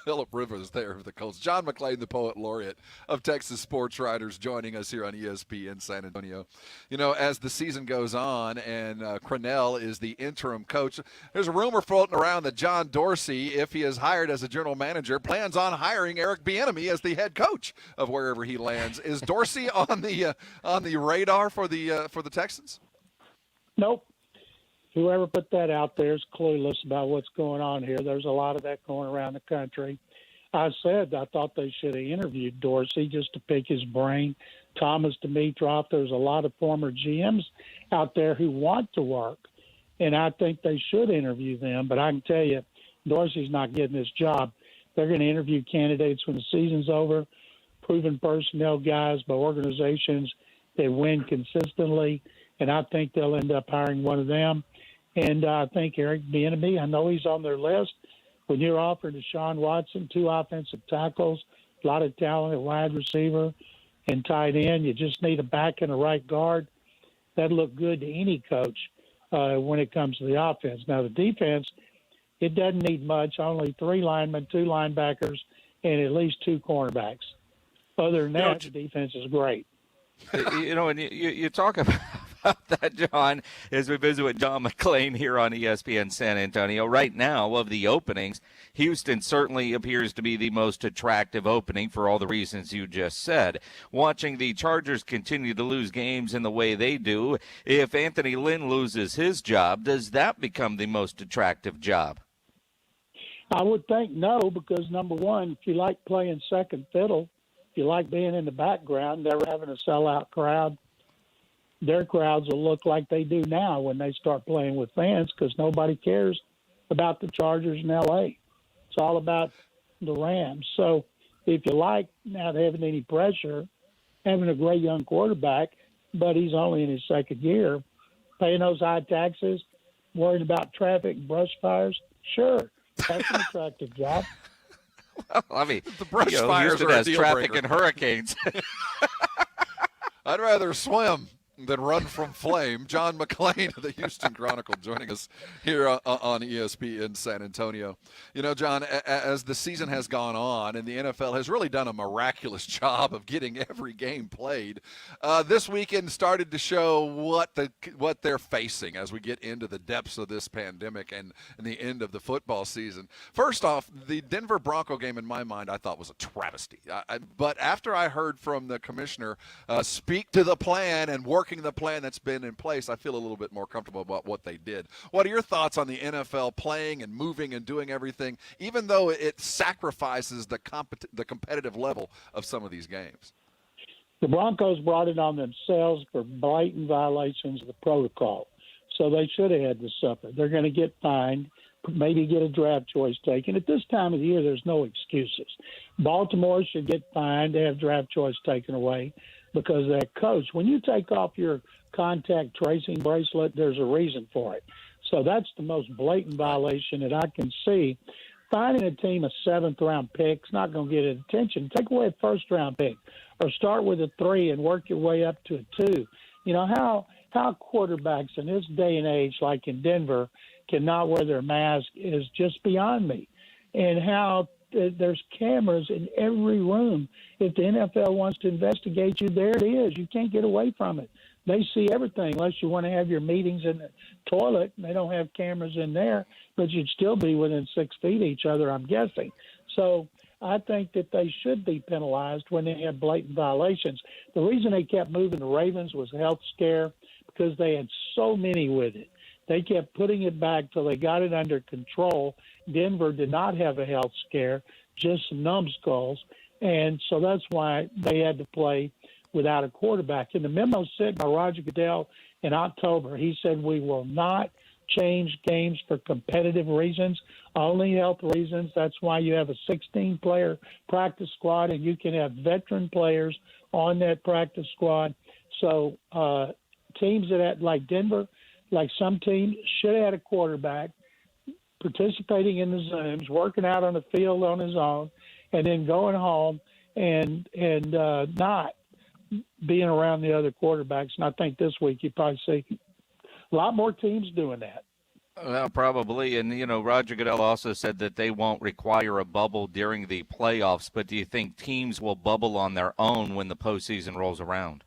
Philip Rivers there of the Colts. John McClain, the poet laureate of Texas sports writers, joining us here on ESPN San Antonio. You know, as the season goes on and Crennel is the interim coach, there's a rumor floating around that John Dorsey, if he is hired as a general manager, plans on hiring Eric Bieniemy as the head coach of wherever he lands. Is Dorsey on the radar for the Texans? Nope. Whoever put that out there is clueless about what's going on here. There's a lot of that going around the country. I thought they should have interviewed Dorsey just to pick his brain. Thomas Dimitroff, there's a lot of former GMs out there who want to work, and I think they should interview them. But I can tell you, Dorsey's not getting this job. They're going to interview candidates when the season's over, proven personnel guys by organizations that win consistently, and I think they'll end up hiring one of them. And I think Eric Bieniemy, I know he's on their list. When you're offering Deshaun Watson 2 offensive tackles, a lot of talent at wide receiver and tight end, you just need a back and a right guard. That'd look good to any coach when it comes to the offense. Now, the defense, it doesn't need much, only 3 linemen, 2 linebackers, and at least 2 cornerbacks. Other than that, the defense is great. You know, and you talk about that, John, as we visit with John McClain here on ESPN San Antonio. Right now, of the openings, Houston certainly appears to be the most attractive opening for all the reasons you just said. Watching the Chargers continue to lose games in the way they do, if Anthony Lynn loses his job, does that become the most attractive job? I would think no, because, number one, if you like playing second fiddle, if you like being in the background, never having a sellout crowd, their crowds will look like they do now when they start playing with fans because nobody cares about the Chargers in L.A. It's all about the Rams. So if you like not having any pressure, having a great young quarterback, but he's only in his second year, paying those high taxes, worried about traffic and brush fires, sure, That's an attractive job. Well, I mean, The brush fires Houston are a has deal traffic breaker. and hurricanes. I'd rather swim than run from flame. John McClain of the Houston Chronicle joining us here on ESPN San Antonio. You know, John, as the season has gone on and the NFL has really done a miraculous job of getting every game played, this weekend started to show what they're facing as we get into the depths of this pandemic and the end of the football season. First off, the Denver Bronco game in my mind I thought was a travesty. But after I heard from the commissioner speak to the plan and working the plan that's been in place, I feel a little bit more comfortable about what they did. What are your thoughts on the NFL playing and moving and doing everything, even though it sacrifices the competitive level of some of these games? The Broncos brought it on themselves for blatant violations of the protocol, so they should have had to suffer. They're going to get fined, maybe get a draft choice taken. At this time of the year, there's no excuses. Baltimore should get fined to have draft choice taken away because of that coach. When you take off your contact tracing bracelet, there's a reason for it. So that's the most blatant violation that I can see. Finding a team a seventh-round pick is not going to get attention. Take away a first-round pick or start with a 3 and work your way up to a 2. You know, how quarterbacks in this day and age, like in Denver, cannot wear their mask is just beyond me. And how there's cameras in every room. If the NFL wants to investigate you, there it is. You can't get away from it. They see everything unless you want to have your meetings in the toilet. They don't have cameras in there, but you'd still be within 6 feet of each other, I'm guessing. So I think that they should be penalized when they have blatant violations. The reason they kept moving the Ravens was a health scare because they had so many with it. They kept putting it back till they got it under control. Denver did not have a health scare, just some numbskulls. And so that's why they had to play without a quarterback. In the memo sent by Roger Goodell in October, he said, we will not change games for competitive reasons, only health reasons. That's why you have a 16-player practice squad, and you can have veteran players on that practice squad. So teams that had, like Denver, like some teams, should have had a quarterback participating in the Zooms, working out on the field on his own, and then going home and not being around the other quarterbacks. And I think this week you probably see a lot more teams doing that. Well, probably. And, you know, Roger Goodell also said that they won't require a bubble during the playoffs. But do you think teams will bubble on their own when the postseason rolls around?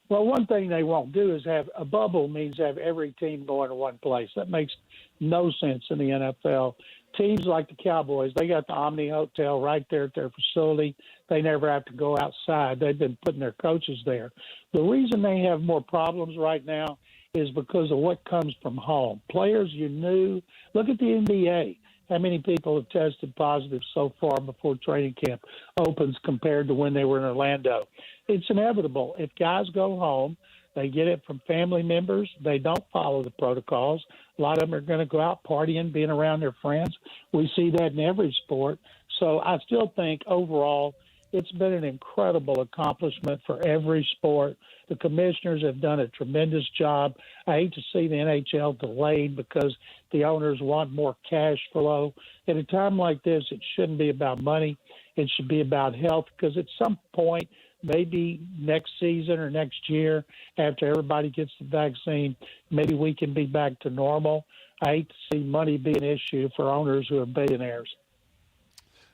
Well, one thing they won't do is have a bubble means have every team going to one place. That makes no sense in the NFL. Teams like the Cowboys, they got the Omni Hotel right there at their facility. They never have to go outside. They've been putting their coaches there. The reason they have more problems right now is because of what comes from home. Players you knew. Look at the NBA. How many people have tested positive so far before training camp opens compared to when they were in Orlando? It's inevitable. If guys go home, they get it from family members. They don't follow the protocols. A lot of them are going to go out partying, being around their friends. We see that in every sport. So I still think overall it's been an incredible accomplishment for every sport. The commissioners have done a tremendous job. I hate to see the NHL delayed because the owners want more cash flow. At a time like this, it shouldn't be about money. It should be about health because at some point, maybe next season or next year, after everybody gets the vaccine, maybe we can be back to normal. I hate to see money be an issue for owners who are billionaires.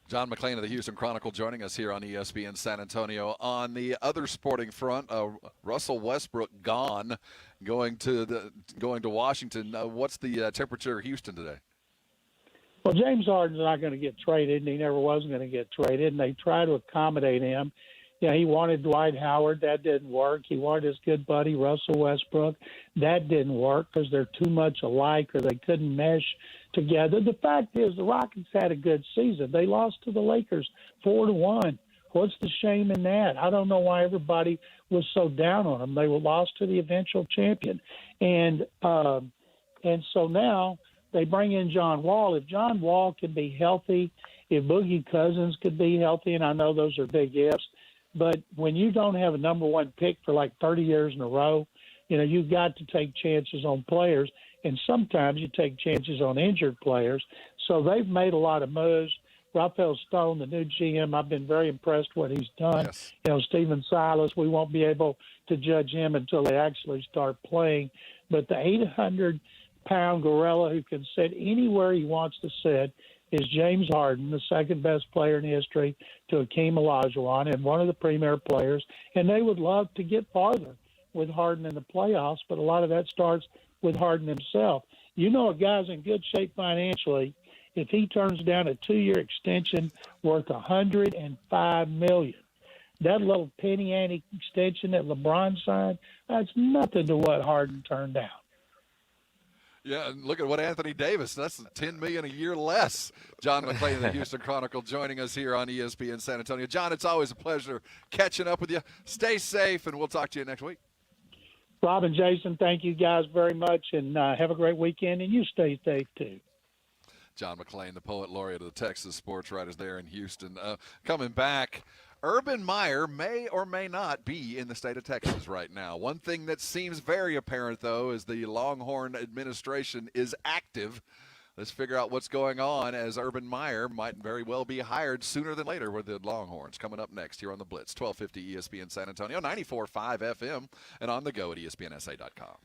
John McClain of the Houston Chronicle joining us here on ESPN San Antonio. On the other sporting front, Russell Westbrook gone, going to Washington. What's the temperature of Houston today? Well, James Harden's not going to get traded, and he never was going to get traded, and they try to accommodate him. You know, he wanted Dwight Howard. That didn't work. He wanted his good buddy, Russell Westbrook. That didn't work because they're too much alike or they couldn't mesh together. The fact is the Rockets had a good season. They lost to the Lakers 4-1. What's the shame in that? I don't know why everybody was so down on them. They were lost to the eventual champion. And so now they bring in John Wall. If John Wall can be healthy, if Boogie Cousins could be healthy, and I know those are big ifs, but when you don't have a number one pick for like 30 years in a row, you know, you've got to take chances on players, and sometimes you take chances on injured players. So they've made a lot of moves. Raphael Stone, the new GM, I've been very impressed what he's done. Yes. Stephen Silas, we won't be able to judge him until they actually start playing. But the 800-pound gorilla who can sit anywhere he wants to sit is James Harden, the second best player in history to Hakeem Olajuwon and one of the premier players. And they would love to get farther with Harden in the playoffs, but a lot of that starts with Harden himself. A guy's in good shape financially if he turns down a 2-year extension worth $105 million. That little penny ante extension that LeBron signed, that's nothing to what Harden turned down. Yeah, and look at what Anthony Davis, that's $10 million a year less. John McClain of the Houston Chronicle joining us here on ESPN San Antonio. John, it's always a pleasure catching up with you. Stay safe, and we'll talk to you next week. Rob and Jason, thank you guys very much, and have a great weekend, and you stay safe too. John McClain, the poet laureate of the Texas sports writers there in Houston. Coming back, Urban Meyer may or may not be in the state of Texas right now. One thing that seems very apparent, though, is the Longhorn administration is active. Let's figure out what's going on, as Urban Meyer might very well be hired sooner than later with the Longhorns. Coming up next here on the Blitz, 1250 ESPN San Antonio, 94.5 FM, and on the go at ESPNSA.com.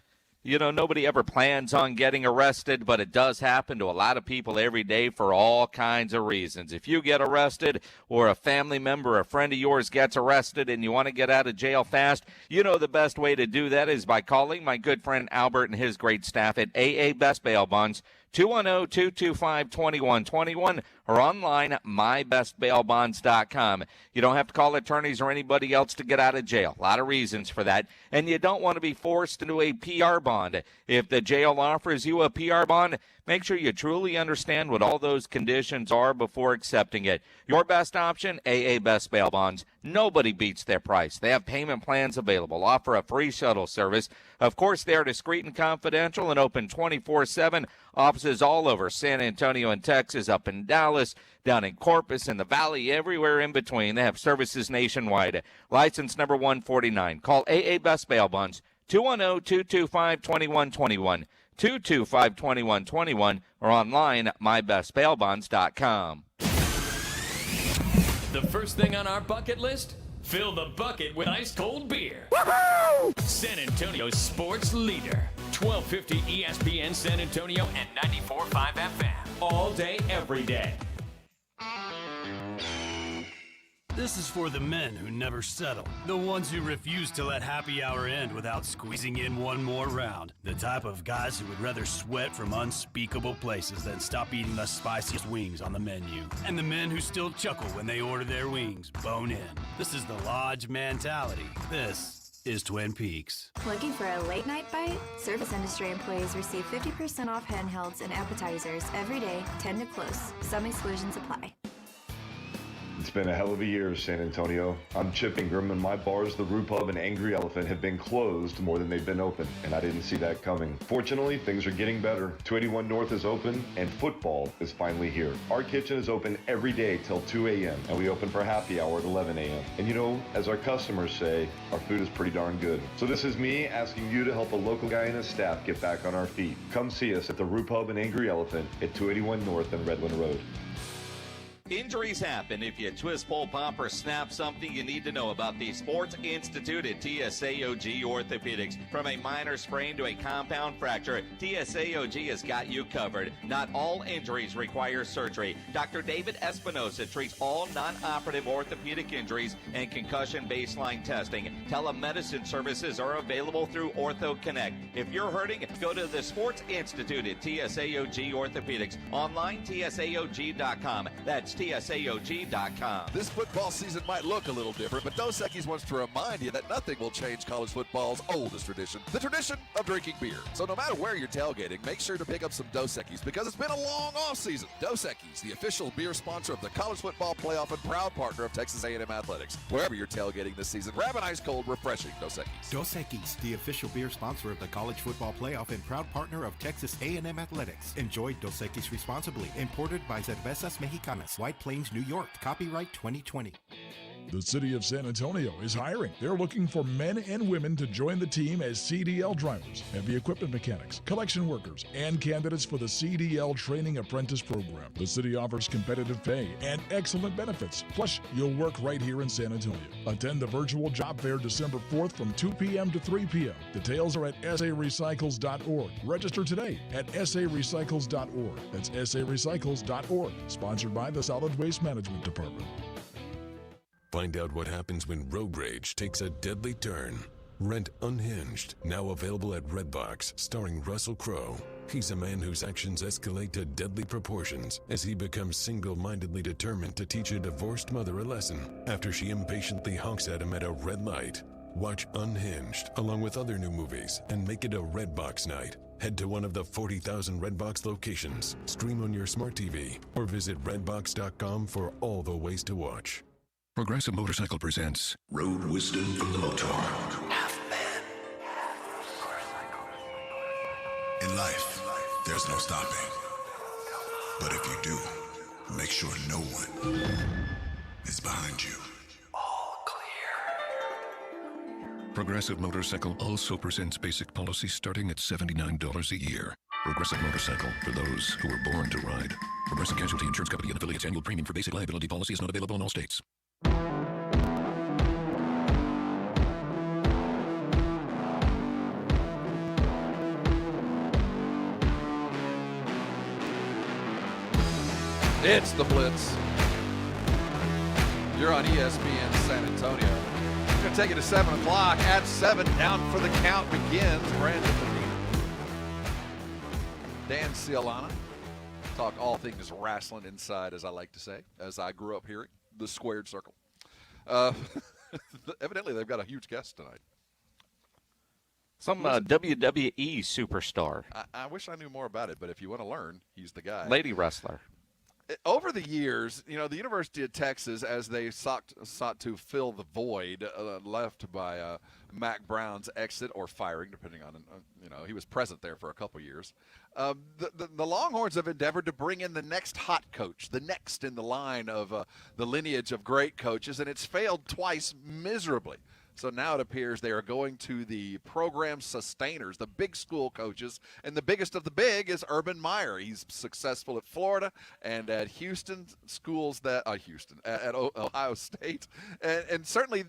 Nobody ever plans on getting arrested, but it does happen to a lot of people every day for all kinds of reasons. If you get arrested or a family member, a friend of yours gets arrested and you want to get out of jail fast, the best way to do that is by calling my good friend Albert and his great staff at AA Best Bail Bonds, 210-225-2121, or online, mybestbailbonds.com. You don't have to call attorneys or anybody else to get out of jail. A lot of reasons for that. And you don't want to be forced into a PR bond. If the jail offers you a PR bond, make sure you truly understand what all those conditions are before accepting it. Your best option, AA Best Bail Bonds. Nobody beats their price. They have payment plans available, offer a free shuttle service. Of course, they are discreet and confidential and open 24/7. Offices all over San Antonio and Texas, up in Dallas, down in Corpus, in the Valley, everywhere in between. They have services nationwide. License number 149. Call AA Best Bail Bonds, 210-225-2121. 225-2121 or online at mybestbailbonds.com. The first thing on our bucket list? Fill the bucket with ice-cold beer. San Antonio's sports leader. 1250 ESPN San Antonio and 94.5 FM. All day, every day. This is for the men who never settle. The ones who refuse to let happy hour end without squeezing in one more round. The type of guys who would rather sweat from unspeakable places than stop eating the spiciest wings on the menu. And the men who still chuckle when they order their wings bone in. This is the Lodge mentality. This is Twin Peaks. Looking for a late night bite? Service industry employees receive 50% off handhelds and appetizers every day, 10 to close. Some exclusions apply. It's been a hell of a year, San Antonio. I'm Chip Ingram, and my bars, the Brew Pub and Angry Elephant, have been closed more than they've been open, and I didn't see that coming. Fortunately, things are getting better. 281 North is open, and football is finally here. Our kitchen is open every day till 2 a.m., and we open for happy hour at 11 a.m. And as our customers say, our food is pretty darn good. So this is me asking you to help a local guy and his staff get back on our feet. Come see us at the Brew Pub and Angry Elephant at 281 North and Redland Road. Injuries happen. If you twist, pull, pop, or snap something, you need to know about the Sports Institute at TSAOG Orthopedics. From a minor sprain to a compound fracture, TSAOG has got you covered. Not all injuries require surgery. Dr. David Espinosa treats all non-operative orthopedic injuries and concussion baseline testing. Telemedicine services are available through Ortho Connect. If you're hurting, go to the Sports Institute at TSAOG Orthopedics. Online, TSAOG.com. That's TSAOG.com. This football season might look a little different, but Dos Equis wants to remind you that nothing will change college football's oldest tradition, the tradition of drinking beer. So no matter where you're tailgating, make sure to pick up some Dos Equis because it's been a long offseason. Dos Equis, the official beer sponsor of the college football playoff and proud partner of Texas A&M Athletics. Wherever you're tailgating this season, grab an ice-cold, refreshing Dos Equis. Dos Equis, the official beer sponsor of the college football playoff and proud partner of Texas A&M Athletics. Enjoy Dos Equis responsibly. Imported by Cervezas Mexicanas, White Plains, New York. Copyright 2020. The city of San Antonio is hiring. They're looking for men and women to join the team as CDL drivers, heavy equipment mechanics, collection workers, and candidates for the CDL Training Apprentice Program. The city offers competitive pay and excellent benefits. Plus, you'll work right here in San Antonio. Attend the virtual job fair December 4th from 2 p.m. to 3 p.m. Details are at sarecycles.org. Register today at sarecycles.org. That's sarecycles.org. Sponsored by the Solid Waste Management Department. Find out what happens when road rage takes a deadly turn. Rent Unhinged, now available at Redbox, starring Russell Crowe. He's a man whose actions escalate to deadly proportions as he becomes single-mindedly determined to teach a divorced mother a lesson after she impatiently honks at him at a red light. Watch Unhinged along with other new movies and make it a Redbox night. Head to one of the 40,000 Redbox locations, stream on your smart TV, or visit redbox.com for all the ways to watch. Progressive Motorcycle presents Road Wisdom from the Motor. In life, there's no stopping. But if you do, make sure no one is behind you. Progressive Motorcycle also presents basic policies starting at $79 a year. Progressive Motorcycle, for those who were born to ride. Progressive Casualty Insurance Company and affiliates. Annual premium for basic liability policy is not available in all states. It's the Blitz. You're on ESPN San Antonio. We're going to take it to 7 o'clock. At 7, Down for the Count begins. Brandon Medina, Dan Cialana. Talk all things wrestling inside, as I like to say, as I grew up hearing, the squared circle. Evidently, they've got a huge guest tonight. Some WWE superstar. I wish I knew more about it, but if you want to learn, he's the guy. Lady wrestler. Over the years, the University of Texas, as they sought to fill the void left by Mac Brown's exit or firing, depending on, he was present there for a couple years. The Longhorns have endeavored to bring in the next hot coach, the next in the line of the lineage of great coaches, and it's failed twice miserably. So now it appears they are going to the program sustainers, the big school coaches, and the biggest of the big is Urban Meyer. He's successful at Florida and at Houston schools at Ohio State, and certainly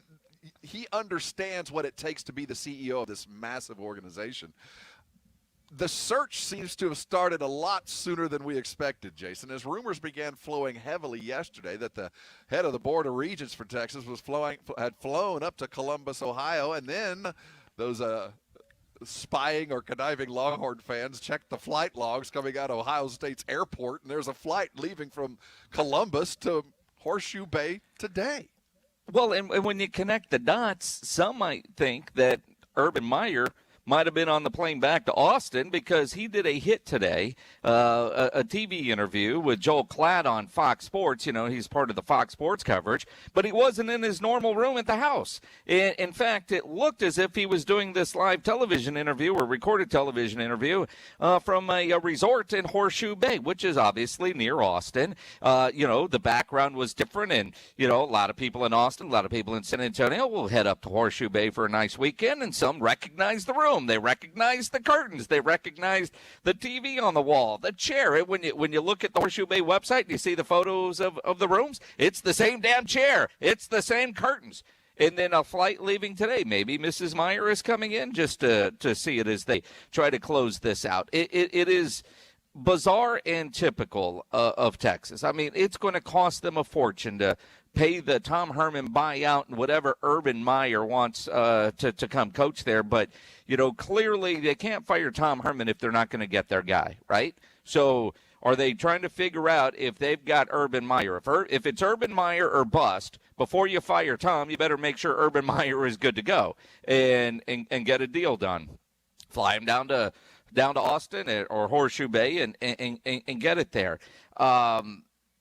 he understands what it takes to be the CEO of this massive organization. The search seems to have started a lot sooner than we expected, Jason, as rumors began flowing heavily yesterday that the head of the Board of Regents for Texas had flown up to Columbus, Ohio, and then those spying or conniving Longhorn fans checked the flight logs coming out of Ohio State's airport, and there's a flight leaving from Columbus to Horseshoe Bay today. Well, and when you connect the dots, some might think that Urban Meyer might have been on the plane back to Austin because he did a hit today, a TV interview with Joel Klatt on Fox Sports. He's part of the Fox Sports coverage, but he wasn't in his normal room at the house. In fact, it looked as if he was doing this live television interview or recorded television interview from a resort in Horseshoe Bay, which is obviously near Austin. The background was different, and, a lot of people in Austin, a lot of people in San Antonio will head up to Horseshoe Bay for a nice weekend, and some recognize the room. They recognized the curtains. They recognized the TV on the wall, the chair. When you look at the Horseshoe Bay website and you see the photos of the rooms, it's the same damn chair. It's the same curtains. And then a flight leaving today. Maybe Mrs. Meyer is coming in just to see it as they try to close this out. It is bizarre and typical of Texas. I mean, it's going to cost them a fortune to pay the Tom Herman buyout and whatever Urban Meyer wants to come coach there. But, clearly they can't fire Tom Herman if they're not going to get their guy, right? So are they trying to figure out if they've got Urban Meyer? If it's Urban Meyer or bust, before you fire Tom, you better make sure Urban Meyer is good to go and get a deal done. Fly him down to Austin or Horseshoe Bay and get it there.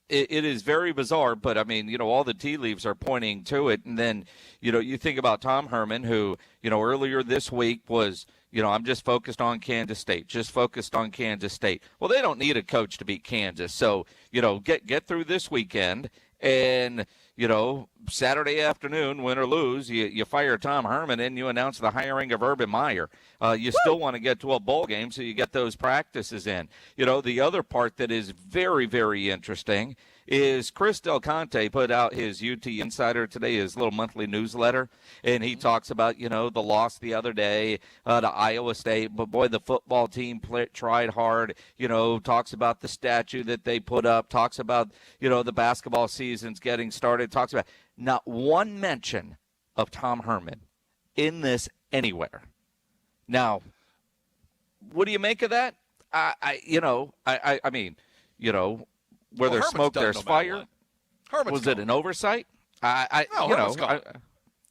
It is very bizarre, but, I mean, all the tea leaves are pointing to it. And then, you think about Tom Herman, who, earlier this week was, I'm just focused on Kansas State, Well, they don't need a coach to beat Kansas. So, get through this weekend and, Saturday afternoon, win or lose, you fire Tom Herman and you announce the hiring of Urban Meyer. You still want to get to a bowl game, so you get those practices in. The other part that is very, very interesting is Chris Del Conte put out his UT Insider today, his little monthly newsletter, and he talks about, the loss the other day to Iowa State. But, boy, the football team tried hard, talks about the statue that they put up, talks about, the basketball season's getting started, talks about not one mention of Tom Herman in this anywhere. Now, what do you make of that? I mean, where there's smoke, there's fire. Was it an oversight? Herman's gone.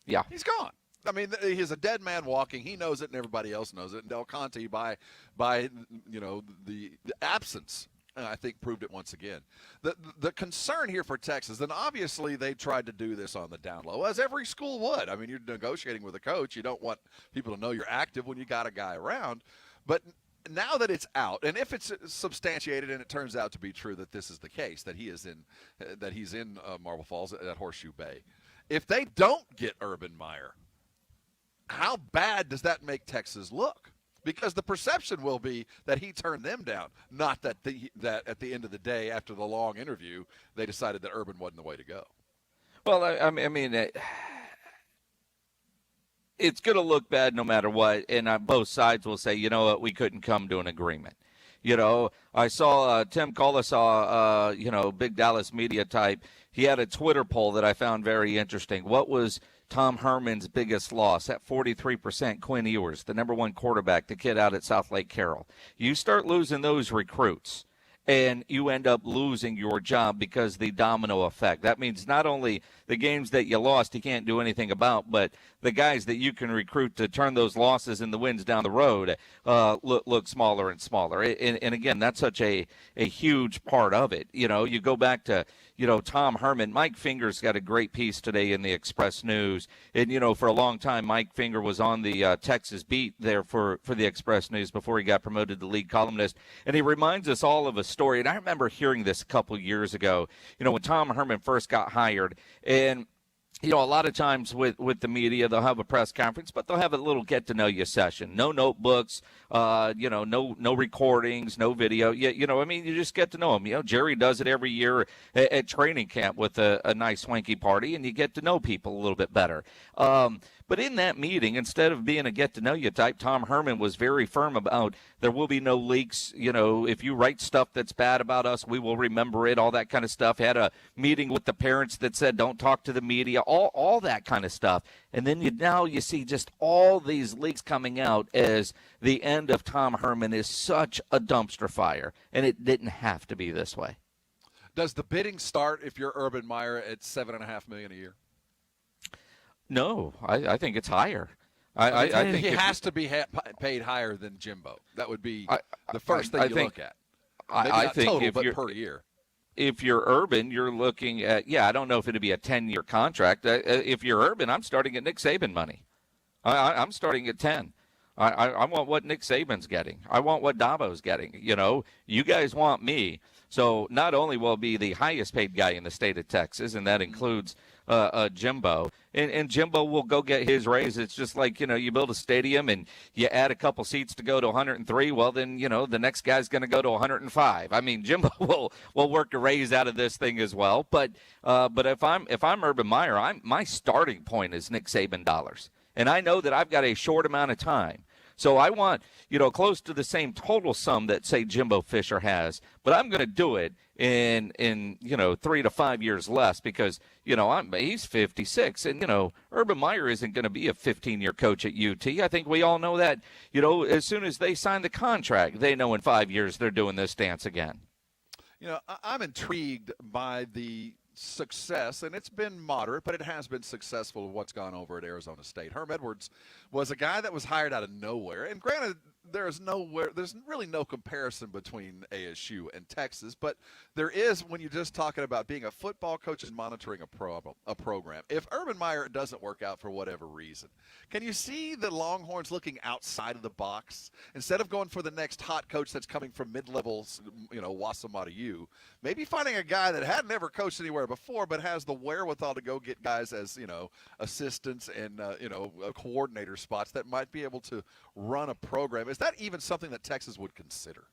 Yeah. He's gone. I mean, he's a dead man walking. He knows it, and everybody else knows it. And Del Conte, by the absence, I think, proved it once again. The concern here for Texas, and obviously they tried to do this on the down low, as every school would. I mean, you're negotiating with a coach. You don't want people to know you're active when you got a guy around. But now that it's out, and if it's substantiated and it turns out to be true that this is the case, that he's in Marble Falls at Horseshoe Bay, if they don't get Urban Meyer, how bad does that make Texas look? Because the perception will be that he turned them down, not that at the end of the day, after the long interview, they decided that Urban wasn't the way to go. Well, I mean, it's going to look bad no matter what, and both sides will say, you know what, we couldn't come to an agreement. I saw Tim Collisaw, big Dallas media type. He had a Twitter poll that I found very interesting. What was Tom Herman's biggest loss? At 43%, Quinn Ewers, the number one quarterback, the kid out at South Lake Carroll. You start losing those recruits, and you end up losing your job because the domino effect. That means not only the games that you lost you can't do anything about, but the guys that you can recruit to turn those losses and the wins down the road look smaller and smaller. And again, that's such a huge part of it. You go back to, Tom Herman. Mike Finger's got a great piece today in the Express News. And, for a long time, Mike Finger was on the Texas beat there for the Express News before he got promoted to lead columnist. And he reminds us all of a story. And I remember hearing this a couple years ago, when Tom Herman first got hired. And a lot of times with the media, they'll have a press conference, but they'll have a little get-to-know-you session. No notebooks, no recordings, no video. You just get to know them. Jerry does it every year at training camp with a nice swanky party, and you get to know people a little bit better. But in that meeting, instead of being a get-to-know-you type, Tom Herman was very firm about there will be no leaks. If you write stuff that's bad about us, we will remember it, all that kind of stuff. Had a meeting with the parents that said don't talk to the media, all that kind of stuff. And then now you see just all these leaks coming out as the end of Tom Herman is such a dumpster fire, and it didn't have to be this way. Does the bidding start if you're Urban Meyer at $7.5 million a year? No, I think it's higher. I think he has to be paid higher than Jimbo. That would be the first thing you look at. Maybe I not think total, if but you're per year. If you're Urban, you're looking at, I don't know if it'd be a 10-year contract. If you're Urban, I'm starting at Nick Saban money. I'm starting at 10. I want what Nick Saban's getting. I want what Dabo's getting. You guys want me. So not only will be the highest paid guy in the state of Texas, and that includes Jimbo, and Jimbo will go get his raise. It's just like, you build a stadium and you add a couple seats to go to 103. Well, then, the next guy's going to go to 105. I mean, Jimbo will work a raise out of this thing as well. But if I'm Urban Meyer, my starting point is Nick Saban dollars. And I know that I've got a short amount of time. So I want, close to the same total sum that, say, Jimbo Fisher has, but I'm going to do it in 3 to 5 years less because, he's 56, and, Urban Meyer isn't going to be a 15-year coach at UT. I think we all know that, as soon as they sign the contract, they know in 5 years they're doing this dance again. I'm intrigued by the success, and it's been moderate, but it has been successful of what's gone over at Arizona State. Herm Edwards was a guy that was hired out of nowhere, and granted, there's really no comparison between ASU and Texas, but there is when you're just talking about being a football coach and monitoring a program. If Urban Meyer doesn't work out for whatever reason, can you see the Longhorns looking outside of the box instead of going for the next hot coach that's coming from mid-level, Wasamatta U, maybe finding a guy that had never coached anywhere before but has the wherewithal to go get guys as assistants and coordinator spots that might be able to run a program. Is that even something that Texas would consider?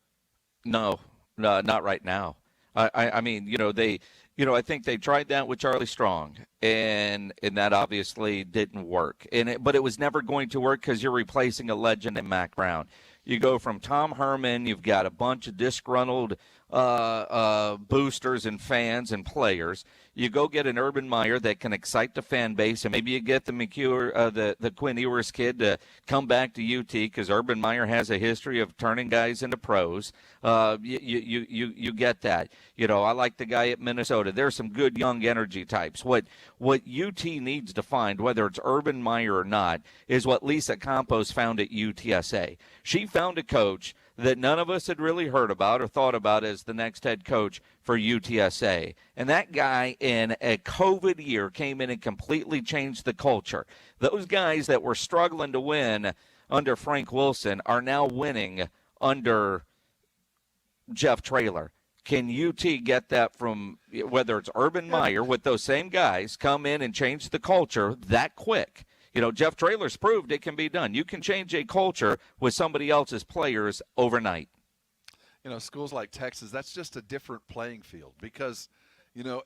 No, not right now. I mean, I think they tried that with Charlie Strong, and that obviously didn't work. But it was never going to work because you're replacing a legend in Mac Brown. You go from Tom Herman, you've got a bunch of disgruntled boosters and fans and players. You go get an Urban Meyer that can excite the fan base, and maybe you get the the Quinn Ewers kid to come back to UT because Urban Meyer has a history of turning guys into pros. You get that. I like the guy at Minnesota. There's some good young energy types. What UT needs to find, whether it's Urban Meyer or not, is what Lisa Campos found at UTSA. She found a coach that none of us had really heard about or thought about as the next head coach for UTSA. And that guy in a COVID year came in and completely changed the culture. Those guys that were struggling to win under Frank Wilson are now winning under Jeff Traylor. Can UT get that from whether it's Urban Meyer with those same guys come in and change the culture that quick? Jeff Traylor's proved it can be done. You can change a culture with somebody else's players overnight. Schools like Texas, that's just a different playing field because,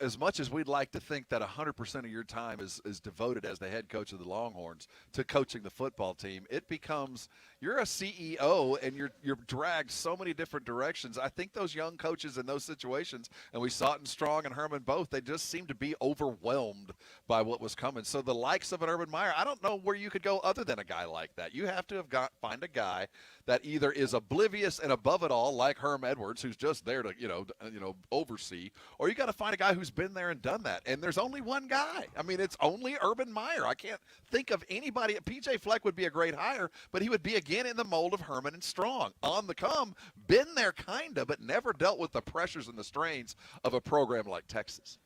as much as we'd like to think that 100% of your time is devoted as the head coach of the Longhorns to coaching the football team, it becomes you're a CEO and you're dragged so many different directions. I think those young coaches in those situations, and we saw it in Strong and Herman both, they just seemed to be overwhelmed by what was coming. So the likes of an Urban Meyer, I don't know where you could go other than a guy like that. You have to find a guy that either is oblivious and above it all, like Herm Edwards, who's just there to oversee, or you got to find a guy who's been there and done that. And there's only one guy. I mean, it's only Urban Meyer. I can't think of anybody. P.J. Fleck would be a great hire, but he would be again in the mold of Herman and Strong. On the come, been there kind of, but never dealt with the pressures and the strains of a program like Texas.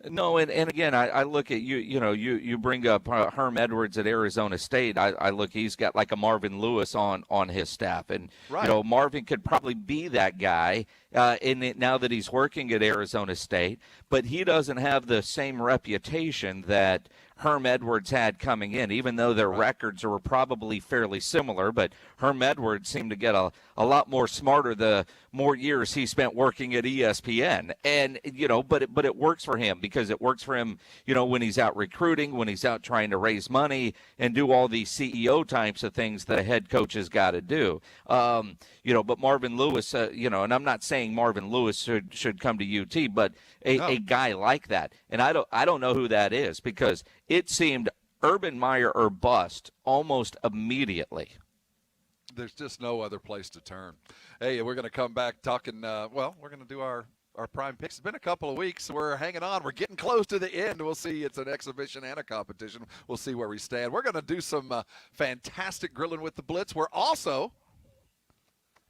No, and again, I look at you bring up Herm Edwards at Arizona State. I look, he's got like a Marvin Lewis on his staff, and right. Marvin could probably be that guy now that he's working at Arizona State, but he doesn't have the same reputation that Herm Edwards had coming in, even though their records were probably fairly similar. But Herm Edwards seemed to get a lot more smarter the more years he spent working at ESPN. And, but it works for him because it works for him, when he's out recruiting, when he's out trying to raise money and do all these CEO types of things that a head coach has got to do. But Marvin Lewis, and I'm not saying Marvin Lewis should come to UT, but a guy like that. And I don't know who that is because it seemed Urban Meyer or bust almost immediately. There's just no other place to turn. Hey, we're going to come back talking, we're going to do our prime picks. It's been a couple of weeks. We're hanging on. We're getting close to the end. We'll see. It's an exhibition and a competition. We'll see where we stand. We're going to do some fantastic grilling with the Blitz. We're also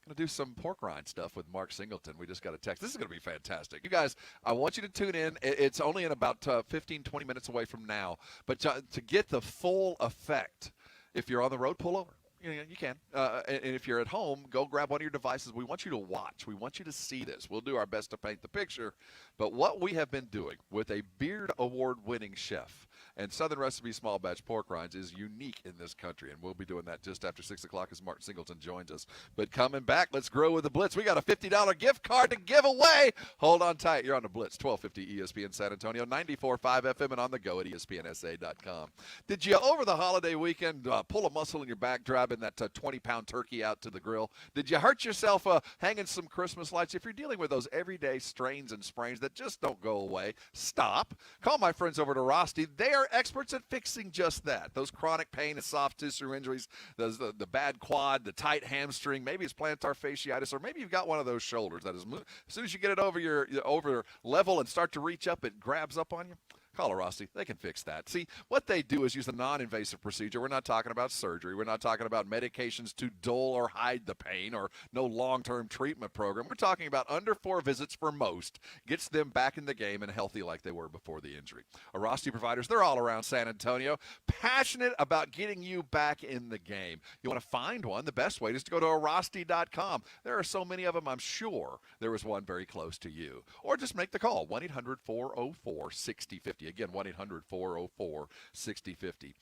going to do some pork rind stuff with Mark Singleton. We just got a text. This is going to be fantastic. You guys, I want you to tune in. It's only in about 15, 20 minutes away from now. But to get the full effect, if you're on the road, pull over. You can. And if you're at home, go grab one of your devices. We want you to watch. We want you to see this. We'll do our best to paint the picture. But what we have been doing with a Beard Award-winning chef and Southern Recipe small batch pork rinds is unique in this country, and we'll be doing that just after 6 o'clock as Mark Singleton joins us. But coming back, let's grow with the Blitz. We got a $50 gift card to give away. Hold on tight. You're on the Blitz, 1250 ESPN San Antonio, 94.5 FM, and on the go at ESPNSA.com. Did you, over the holiday weekend, pull a muscle in your back driving that 20-pound turkey out to the grill? Did you hurt yourself hanging some Christmas lights? If you're dealing with those everyday strains and sprains that just don't go away, stop. Call my friends over to Rosti. They are experts at fixing just that. Those chronic pain and soft tissue injuries, the bad quad, the tight hamstring, maybe it's plantar fasciitis, or maybe you've got one of those shoulders that is, as soon as you get it over your over level and start to reach up, it grabs up on you. Call Arasti. They can fix that. See, what they do is use a non-invasive procedure. We're not talking about surgery. We're not talking about medications to dull or hide the pain or no long-term treatment program. We're talking about under 4 visits for most. Gets them back in the game and healthy like they were before the injury. Arasti providers, they're all around San Antonio, passionate about getting you back in the game. You want to find one? The best way is to go to Arasti.com. There are so many of them, I'm sure there was one very close to you. Or just make the call, 1-800-404-6050. Again, 1-800-404-6050.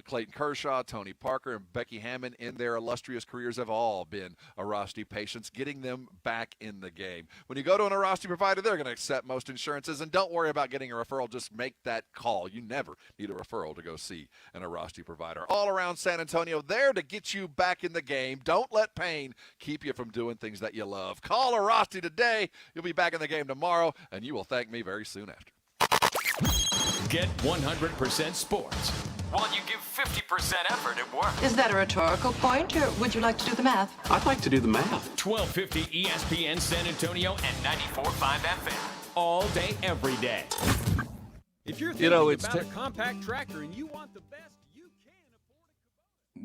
Clayton Kershaw, Tony Parker, and Becky Hammond in their illustrious careers have all been Arasti patients, getting them back in the game. When you go to an Arasti provider, they're going to accept most insurances, and don't worry about getting a referral. Just make that call. You never need a referral to go see an Arasti provider. All around San Antonio, there to get you back in the game. Don't let pain keep you from doing things that you love. Call Arasti today. You'll be back in the game tomorrow, and you will thank me very soon after. Get 100% sports while you give 50% effort at work. Is that a rhetorical point, or would you like to do the math? I'd like to do the math. 1250 ESPN San Antonio and 94.5 FM. All day, every day. If you're thinking about a compact tractor and you want the best,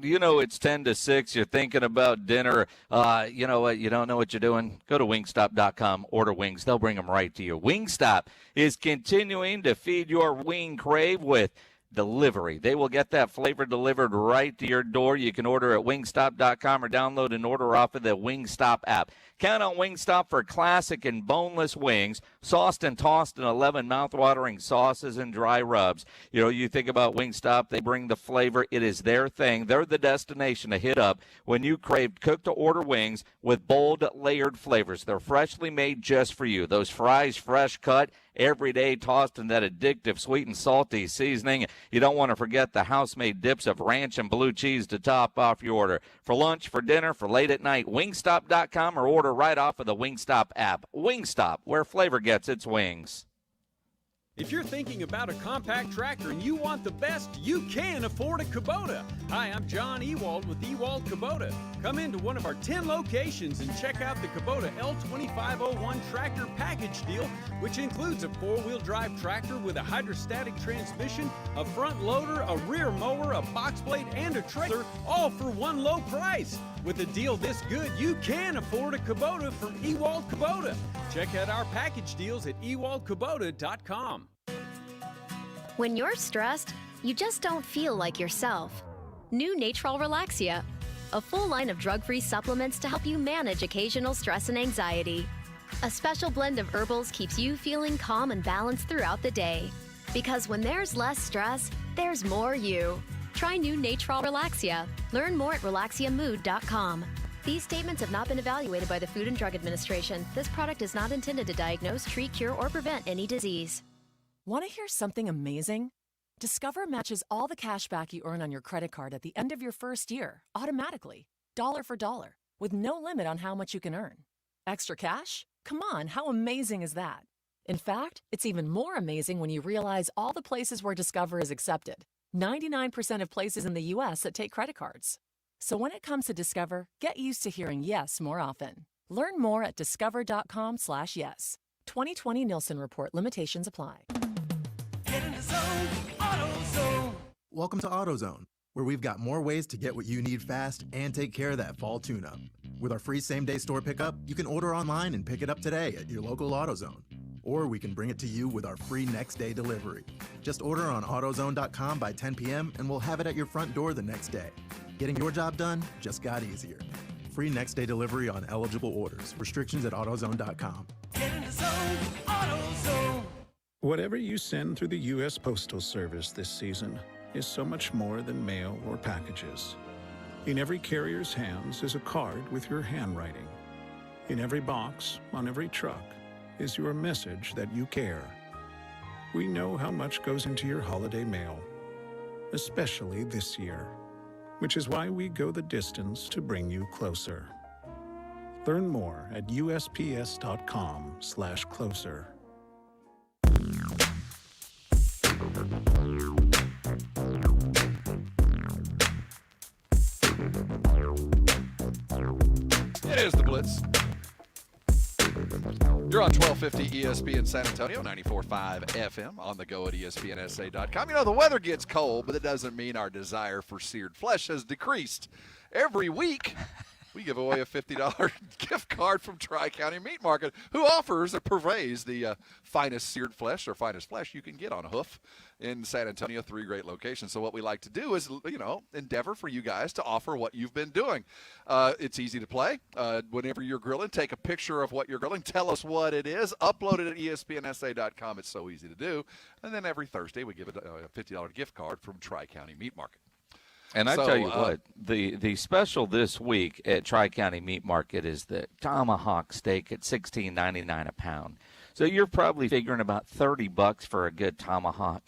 it's 10 to 6. You're thinking about dinner. You know what? You don't know what you're doing? Go to wingstop.com. Order wings. They'll bring them right to you. Wingstop is continuing to feed your wing crave with delivery. They will get that flavor delivered right to your door. You can order at wingstop.com or download an order off of the Wingstop app. Count on Wingstop for classic and boneless wings, sauced and tossed in 11 mouthwatering sauces and dry rubs. You think about Wingstop, they bring the flavor. It is their thing. They're the destination to hit up when you crave cook-to-order wings with bold, layered flavors. They're freshly made just for you. Those fries, fresh cut, every day tossed in that addictive sweet and salty seasoning. You don't want to forget the house-made dips of ranch and blue cheese to top off your order. For lunch, for dinner, for late at night, wingstop.com or order right off of the Wingstop app. Wingstop, where flavor gets its wings. if you're thinking about a compact tractor and you want the best, you can afford a Kubota. Hi, I'm John Ewald with Ewald Kubota. Come into one of our 10 locations and check out the Kubota L2501 tractor package deal, which includes a 4-wheel drive tractor with a hydrostatic transmission, a front loader, a rear mower, a box blade, and a trailer, all for one low price. With a deal this good, you can afford a Kubota from Ewald Kubota. Check out our package deals at ewaldkubota.com. When you're stressed, you just don't feel like yourself. New Natrol Relaxia, a full line of drug-free supplements to help you manage occasional stress and anxiety. A special blend of herbals keeps you feeling calm and balanced throughout the day. Because when there's less stress, there's more you. Try new Natrol Relaxia. Learn more at relaxiamood.com. These statements have not been evaluated by the Food and Drug Administration. This product is not intended to diagnose, treat, cure, or prevent any disease. Want to hear something amazing? Discover matches all the cash back you earn on your credit card at the end of your first year, automatically, dollar for dollar, with no limit on how much you can earn. Extra cash? Come on, how amazing is that? In fact, it's even more amazing when you realize all the places where Discover is accepted. 99% of places in the U.S. that take credit cards. So when it comes to Discover, get used to hearing yes more often. Learn more at discover.com/yes. 2020 Nielsen Report. Limitations apply. Get in the zone, AutoZone. Welcome to AutoZone, where we've got more ways to get what you need fast and take care of that fall tune-up. With our free same-day store pickup, you can order online and pick it up today at your local AutoZone. Or we can bring it to you with our free next-day delivery. Just order on AutoZone.com by 10 p.m. and we'll have it at your front door the next day. Getting your job done just got easier. Free next-day delivery on eligible orders. Restrictions at AutoZone.com. Get in the zone, AutoZone. Whatever you send through the U.S. Postal Service this season is so much more than mail or packages. In every carrier's hands is a card with your handwriting. In every box, on every truck, is your message that you care. We know how much goes into your holiday mail, especially this year, which is why we go the distance to bring you closer. Learn more at USPS.com/closer. It is the Blitz. You're on 1250 ESPN San Antonio, 94.5 FM, on the go at ESPNSA.com. You know, the weather gets cold, but it doesn't mean our desire for seared flesh has decreased. Every week, we give away a $50 gift card from Tri-County Meat Market, who offers or purveys the finest seared flesh or finest flesh you can get on a hoof in San Antonio, 3 great locations. So what we like to do is, endeavor for you guys to offer what you've been doing. It's easy to play. Whenever you're grilling, take a picture of what you're grilling. Tell us what it is. Upload it at ESPNSA.com. It's so easy to do. And then every Thursday, we give a $50 gift card from Tri-County Meat Market. And I tell you what, the special this week at Tri-County Meat Market is the tomahawk steak at $16.99 a pound. So you're probably figuring about $30 for a good tomahawk.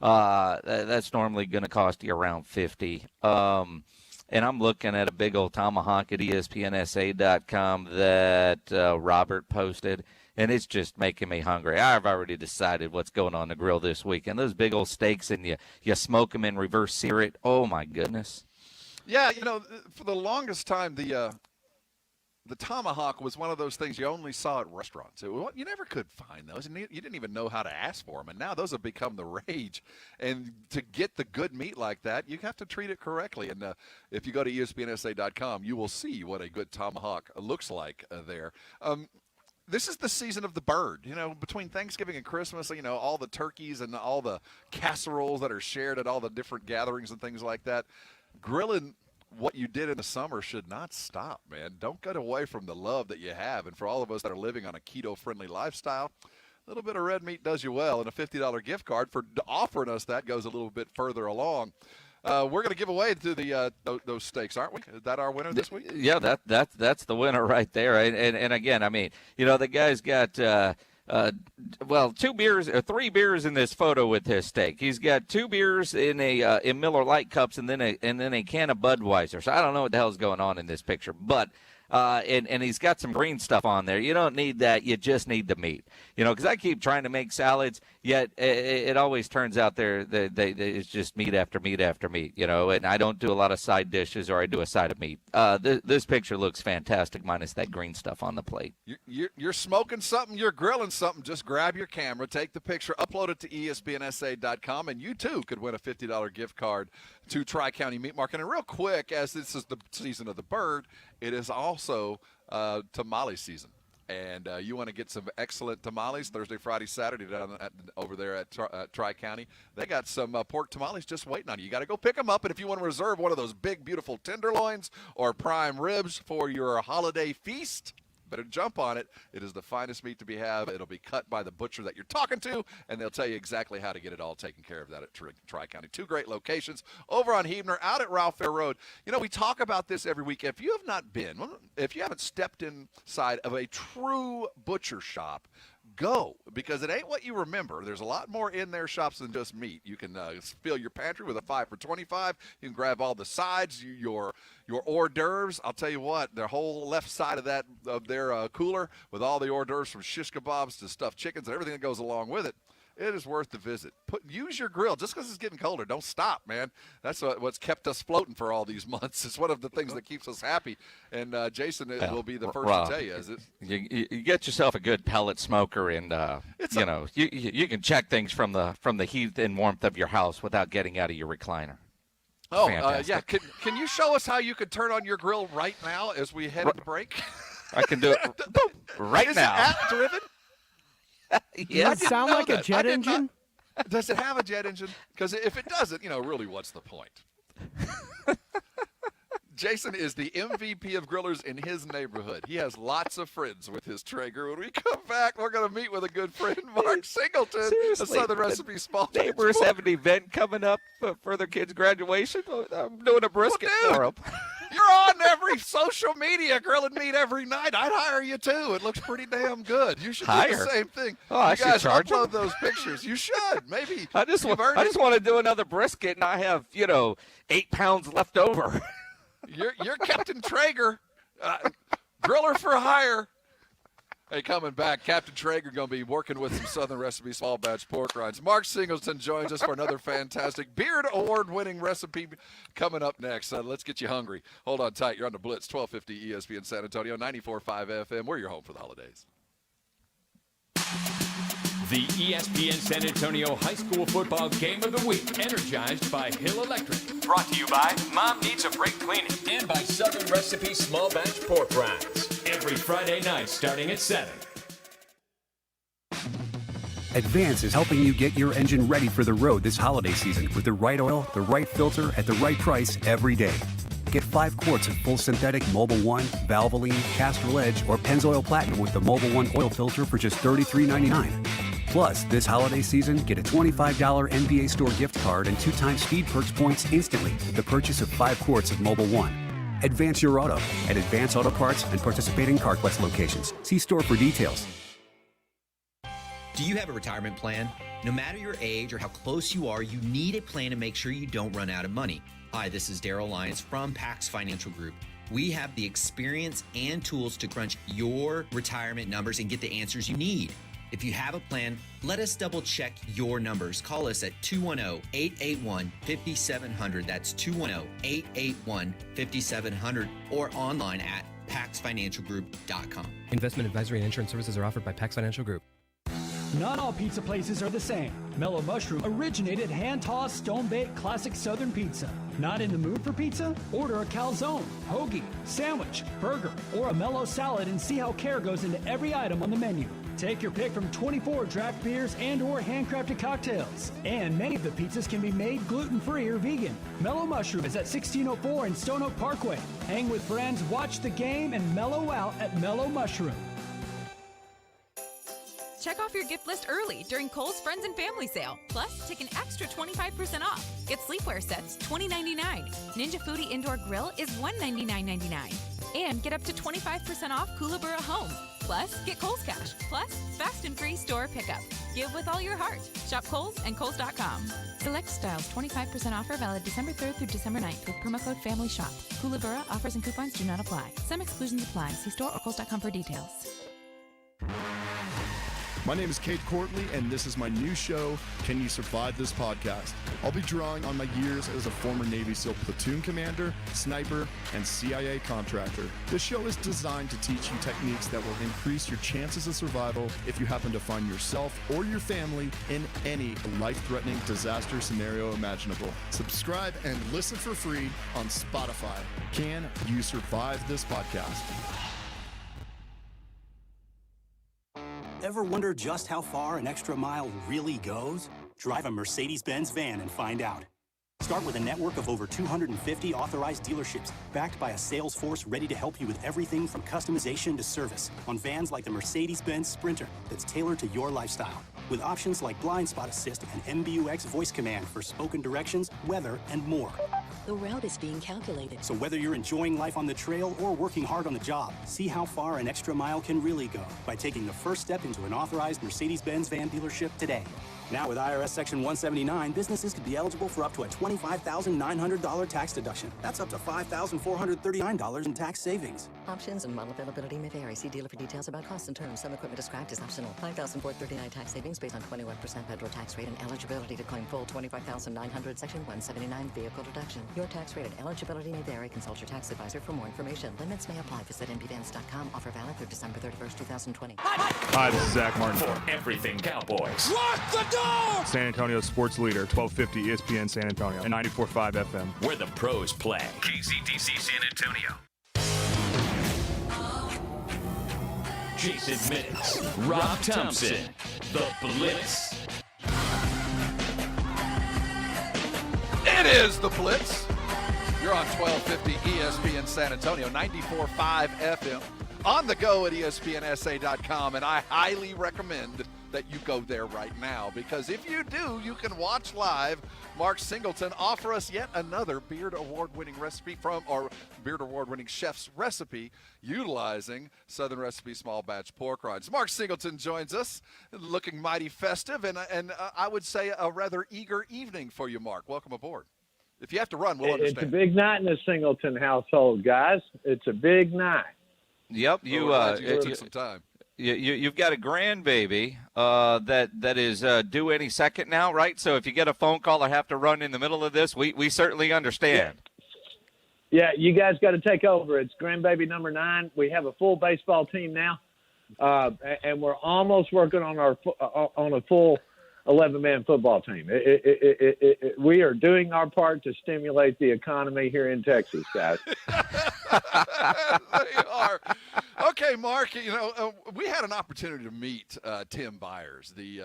That's normally going to cost you around $50. And I'm looking at a big old tomahawk at ESPNSA.com that Robert posted, and it's just making me hungry. I've already decided what's going on the grill this week. And those big old steaks, and you smoke them and reverse sear it. Oh, my goodness. Yeah, for the longest time, the tomahawk was one of those things you only saw at restaurants. You never could find those, and you didn't even know how to ask for them. And now those have become the rage. And to get the good meat like that, you have to treat it correctly. And if you go to ESPNSA.com, you will see what a good tomahawk looks like there. This is the season of the bird. Between Thanksgiving and Christmas, all the turkeys and all the casseroles that are shared at all the different gatherings and things like that. Grilling what you did in the summer should not stop, man. Don't get away from the love that you have. And for all of us that are living on a keto-friendly lifestyle, a little bit of red meat does you well, and a $50 gift card for offering us that goes a little bit further along. We're going to give away to those steaks, aren't we? Is that our winner this week? Yeah, that's the winner right there. And again, I mean, the guy's got 2 beers or 3 beers in this photo with his steak. He's got 2 beers in Miller Lite cups and then a can of Budweiser. So I don't know what the hell's going on in this picture, but. And he's got some green stuff on there. You don't need that. You just need the meat. Because I keep trying to make salads, yet it always turns out it's just meat after meat after meat, and I don't do a lot of side dishes, or I do a side of meat. This picture looks fantastic minus that green stuff on the plate. You're smoking something, you're grilling something. Just grab your camera, take the picture, upload it to ESPNSA.com, and you too could win a $50 gift card to Tri-County Meat Market. And real quick, as this is the season of the bird, it is also tamale season. And you want to get some excellent tamales Thursday, Friday, Saturday over there at Tri-County. They got some pork tamales just waiting on you. You got to go pick them up. And if you want to reserve one of those big, beautiful tenderloins or prime ribs for your holiday feast, better jump on it. It is the finest meat to be had. It'll be cut by the butcher that you're talking to, and they'll tell you exactly how to get it all taken care of that at Tri-County. 2 great locations over on Huebner, out at Ralph Fair Road. We talk about this every week. If you have not been, if you haven't stepped inside of a true butcher shop, go, because it ain't what you remember. There's a lot more in their shops than just meat. You can fill your pantry with a 5 for $25. You can grab all the sides, your hors d'oeuvres. I'll tell you what, their whole left side of their cooler with all the hors d'oeuvres, from shish kebabs to stuffed chickens and everything that goes along with it. It is worth the visit. Use your grill. Just because it's getting colder, don't stop, man. That's what's kept us floating for all these months. It's one of the things that keeps us happy. And Jason will be the first to tell you. You get yourself a good pellet smoker, and you can check things from the heat and warmth of your house without getting out of your recliner. Oh, yeah. Can you show us how you could turn on your grill right now as we head into break? I can do it right now. Is it app-driven? Does it sound like a jet engine? Does it have a jet engine? Because if it doesn't, really, what's the point? Jason is the MVP of grillers in his neighborhood. He has lots of friends with his Traeger. When we come back, we're going to meet with a good friend, Mark Singleton, a Southern Recipe small neighbors have an event coming up for their kids' graduation. I'm doing a brisket for them. You're on every social media grilling meat every night. I'd hire you too. It looks pretty damn good. You should do the same thing. Oh, I you guys should charge upload those pictures. You should. Maybe. I just want to do another brisket, and I have 8 pounds left over. You're Captain Traeger, griller for hire. Hey, coming back, Captain Traeger going to be working with some Southern Recipe small batch pork rinds. Mark Singleton joins us for another fantastic Beard Award-winning recipe coming up next. Let's get you hungry. Hold on tight. You're on the Blitz, 1250 ESPN San Antonio, 94.5 FM. We're your home for the holidays. The ESPN San Antonio High School Football Game of the Week, energized by Hill Electric. Brought to you by Mom Needs a Brake Cleaning and by Southern Recipe Small Batch Pork Rinds. Every Friday night starting at 7. Advance is helping you get your engine ready for the road this holiday season with the right oil, the right filter, at the right price every day. Get 5 quarts of full synthetic Mobil 1, Valvoline, Castrol Edge, or Pennzoil Platinum with the Mobil 1 oil filter for just $33.99. Plus, this holiday season, get a $25 NBA store gift card and 2x Speed Perks points instantly with the purchase of 5 quarts of Mobil 1. Advance your auto at Advance Auto Parts and participating CarQuest locations. See store for details. Do you have a retirement plan? No matter your age or how close you are, you need a plan to make sure you don't run out of money. Hi, this is Daryl Lyons from Pax Financial Group. We have the experience and tools to crunch your retirement numbers and get the answers you need. If you have a plan, let us double check your numbers. Call us at 210-881-5700. That's 210-881-5700 or online at paxfinancialgroup.com. Investment advisory and insurance services are offered by Pax Financial Group. Not all pizza places are the same. Mellow Mushroom originated hand-tossed, stone-baked classic Southern pizza. Not in the mood for pizza? Order a calzone, hoagie, sandwich, burger, or a mellow salad and see how care goes into every item on the menu. Take your pick from 24 draft beers and or handcrafted cocktails. And many of the pizzas can be made gluten-free or vegan. Mellow Mushroom is at 1604 in Stone Oak Parkway. Hang with friends, watch the game, and mellow out at Mellow Mushroom. Check off your gift list early during Kohl's Friends and Family Sale. Plus, take an extra 25% off. Get sleepwear sets, $20.99. Ninja Foodie Indoor Grill is $199.99. And get up to 25% off Kookaburra Home. Plus, get Kohl's Cash. Plus, fast and free store pickup. Give with all your heart. Shop Kohl's and Kohl's.com. Select styles, 25% offer valid December 3rd through December 9th with promo code FAMILYSHOP. Kookaburra offers and coupons do not apply. Some exclusions apply. See store or Kohl's.com for details. My name is Kate Courtley, and this is my new show, Can You Survive This Podcast? I'll be drawing on my years as a former Navy SEAL platoon commander, sniper, and CIA contractor. This show is designed to teach you techniques that will increase your chances of survival if you happen to find yourself or your family in any life-threatening disaster scenario imaginable. Subscribe and listen for free on Spotify. Can You Survive This Podcast? Ever wonder just how far an extra mile really goes? Drive a Mercedes-Benz van and find out. Start with a network of over 250 authorized dealerships, backed by a sales force ready to help you with everything from customization to service on vans like the Mercedes-Benz Sprinter that's tailored to your lifestyle. With options like Blind Spot Assist and MBUX voice command for spoken directions, weather, and more. The route is being calculated. So whether you're enjoying life on the trail or working hard on the job, see how far an extra mile can really go by taking the first step into an authorized Mercedes-Benz van dealership today. Now with IRS Section 179, businesses could be eligible for up to a $25,900 tax deduction. That's up to $5,439 in tax savings. Options and model availability may vary. See dealer for details about costs and terms. Some equipment described as optional. $5,439 tax savings based on 21% federal tax rate and eligibility to claim full $25,900 Section 179 vehicle deduction. Your tax rate and eligibility may vary. Consult your tax advisor for more information. Limits may apply. Visit mbvans.com. Offer valid through December 31st, 2020. Hi, this is Zach Martin. For everything Cowboys. Lock the door! San Antonio sports leader, 1250 ESPN San Antonio, and 94.5 FM. Where the pros play. KZDC San Antonio. Jason Minix, Rob Thompson, The Blitz. It is The Blitz. You're on 1250 ESPN San Antonio, 94.5 FM. On the go at ESPNSA.com, and I highly recommend that you go there right now, because if you do, you can watch live Mark Singleton offer us yet another Beard Award-winning recipe from, or Beard Award-winning chef's recipe, utilizing Southern Recipe small batch pork rinds. Mark Singleton joins us, looking mighty festive, and I would say a rather eager evening for you, Mark. Welcome aboard. If you have to run, we'll understand. It's a big night in the Singleton household, guys. It's a big night. Yep, you took some time. You've got a grandbaby that is due any second now, right? So if you get a phone call or have to run in the middle of this, we certainly understand. Yeah, you guys got to take over. It's grandbaby number 9. We have a full baseball team now. and we're almost working on on a full 11-man football team. We are doing our part to stimulate the economy here in Texas, guys. They are. Okay, Mark, we had an opportunity to meet Tim Byers, the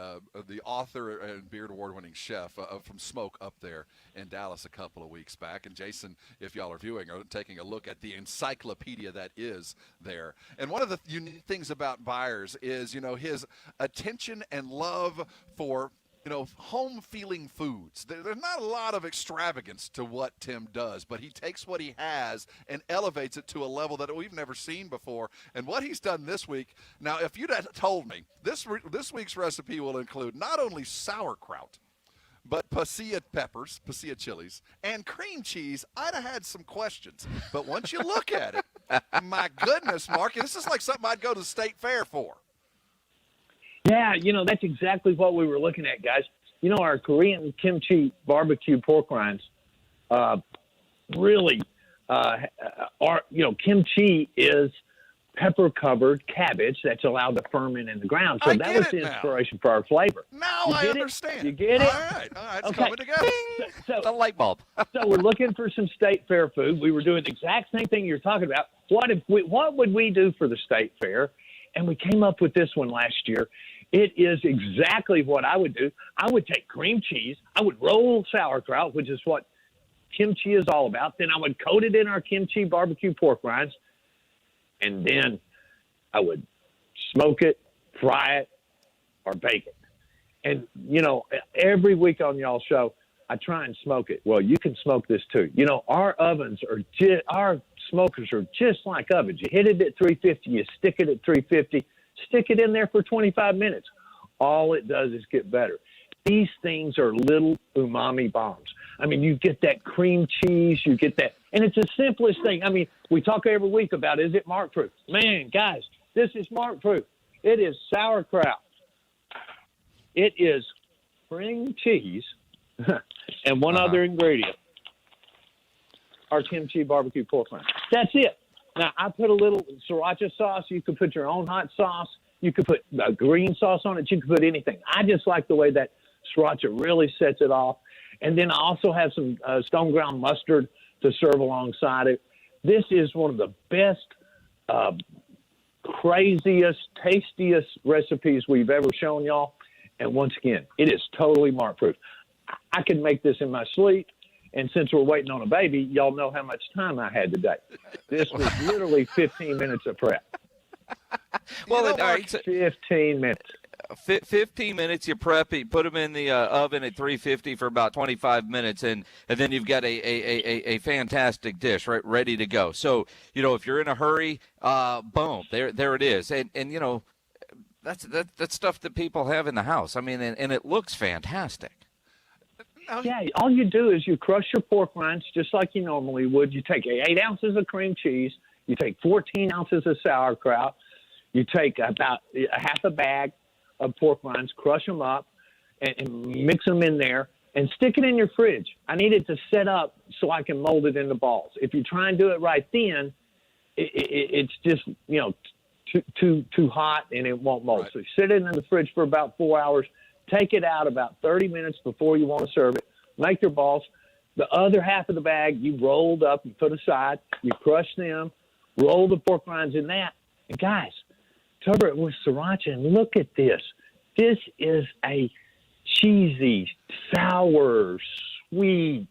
author and Beard Award-winning chef from Smoke up there in Dallas a couple of weeks back. And Jason, if y'all are viewing, are taking a look at the encyclopedia that is there. And one of the unique things about Byers is, his attention and love for home-feeling foods. There's not a lot of extravagance to what Tim does, but he takes what he has and elevates it to a level that we've never seen before. And what he's done this week, now, if you'd have told me, this week's recipe will include not only sauerkraut, but pasilla peppers, pasilla chilies, and cream cheese, I'd have had some questions. But once you look at it, my goodness, Mark, this is like something I'd go to the state fair for. Yeah, that's exactly what we were looking at, guys. Our Korean kimchi barbecue pork rinds really are, kimchi is pepper-covered cabbage that's allowed to ferment in the ground. So that was the inspiration for our flavor. Now I understand. You get it? All right, it's coming together. So, the light bulb. So we're looking for some state fair food. We were doing the exact same thing you're talking about. What would we do for the state fair? And we came up with this one last year. It is exactly what I would do. I would take cream cheese. I would roll sauerkraut, which is what kimchi is all about. Then I would coat it in our kimchi barbecue pork rinds. And then I would smoke it, fry it, or bake it. And, every week on y'all's show, I try and smoke it. Well, you can smoke this too. Our ovens our smokers are just like ovens. You hit it at 350, you stick it at 350, stick it in there for 25 minutes. All it does is get better. These things are little umami bombs. I mean, you get that cream cheese, you get that, and it's the simplest thing. I mean, we talk every week about, is it Mark proof? Man, guys, this is Mark proof. It is sauerkraut. It is cream cheese and one other ingredient, our kimchi barbecue pork rind. That's it. Now, I put a little sriracha sauce. You could put your own hot sauce. You could put green sauce on it. You could put anything. I just like the way that sriracha really sets it off. And then I also have some stone ground mustard to serve alongside it. This is one of the best, craziest, tastiest recipes we've ever shown y'all. And once again, it is totally Mark-proof. I could make this in my sleep. And since we're waiting on a baby, y'all know how much time I had today. This was literally 15 minutes of prep. Well, all right, 15 minutes. 15 minutes, you prep, you put them in the oven at 350 for about 25 minutes, and then you've got a fantastic dish ready to go. So, if you're in a hurry, boom, there it is. And that's stuff that people have in the house. I mean, and it looks fantastic. Yeah, all you do is you crush your pork rinds just like you normally would. You take 8 ounces of cream cheese. You take 14 ounces of sauerkraut. You take about a half a bag of pork rinds, crush them up, and mix them in there, and stick it in your fridge. I need it to set up so I can mold it into balls. If you try and do it right then, it's just, too hot, and it won't mold. Right. So you sit it in the fridge for about 4 hours. Take it out about 30 minutes before you want to serve it. Make your balls. The other half of the bag you rolled up and put aside. You crush them. Roll the pork rinds in that. And guys, cover it with sriracha. And look at this. This is a cheesy, sour, sweet,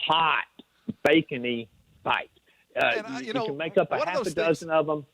hot, bacony bite. You can make up a half a dozen of them.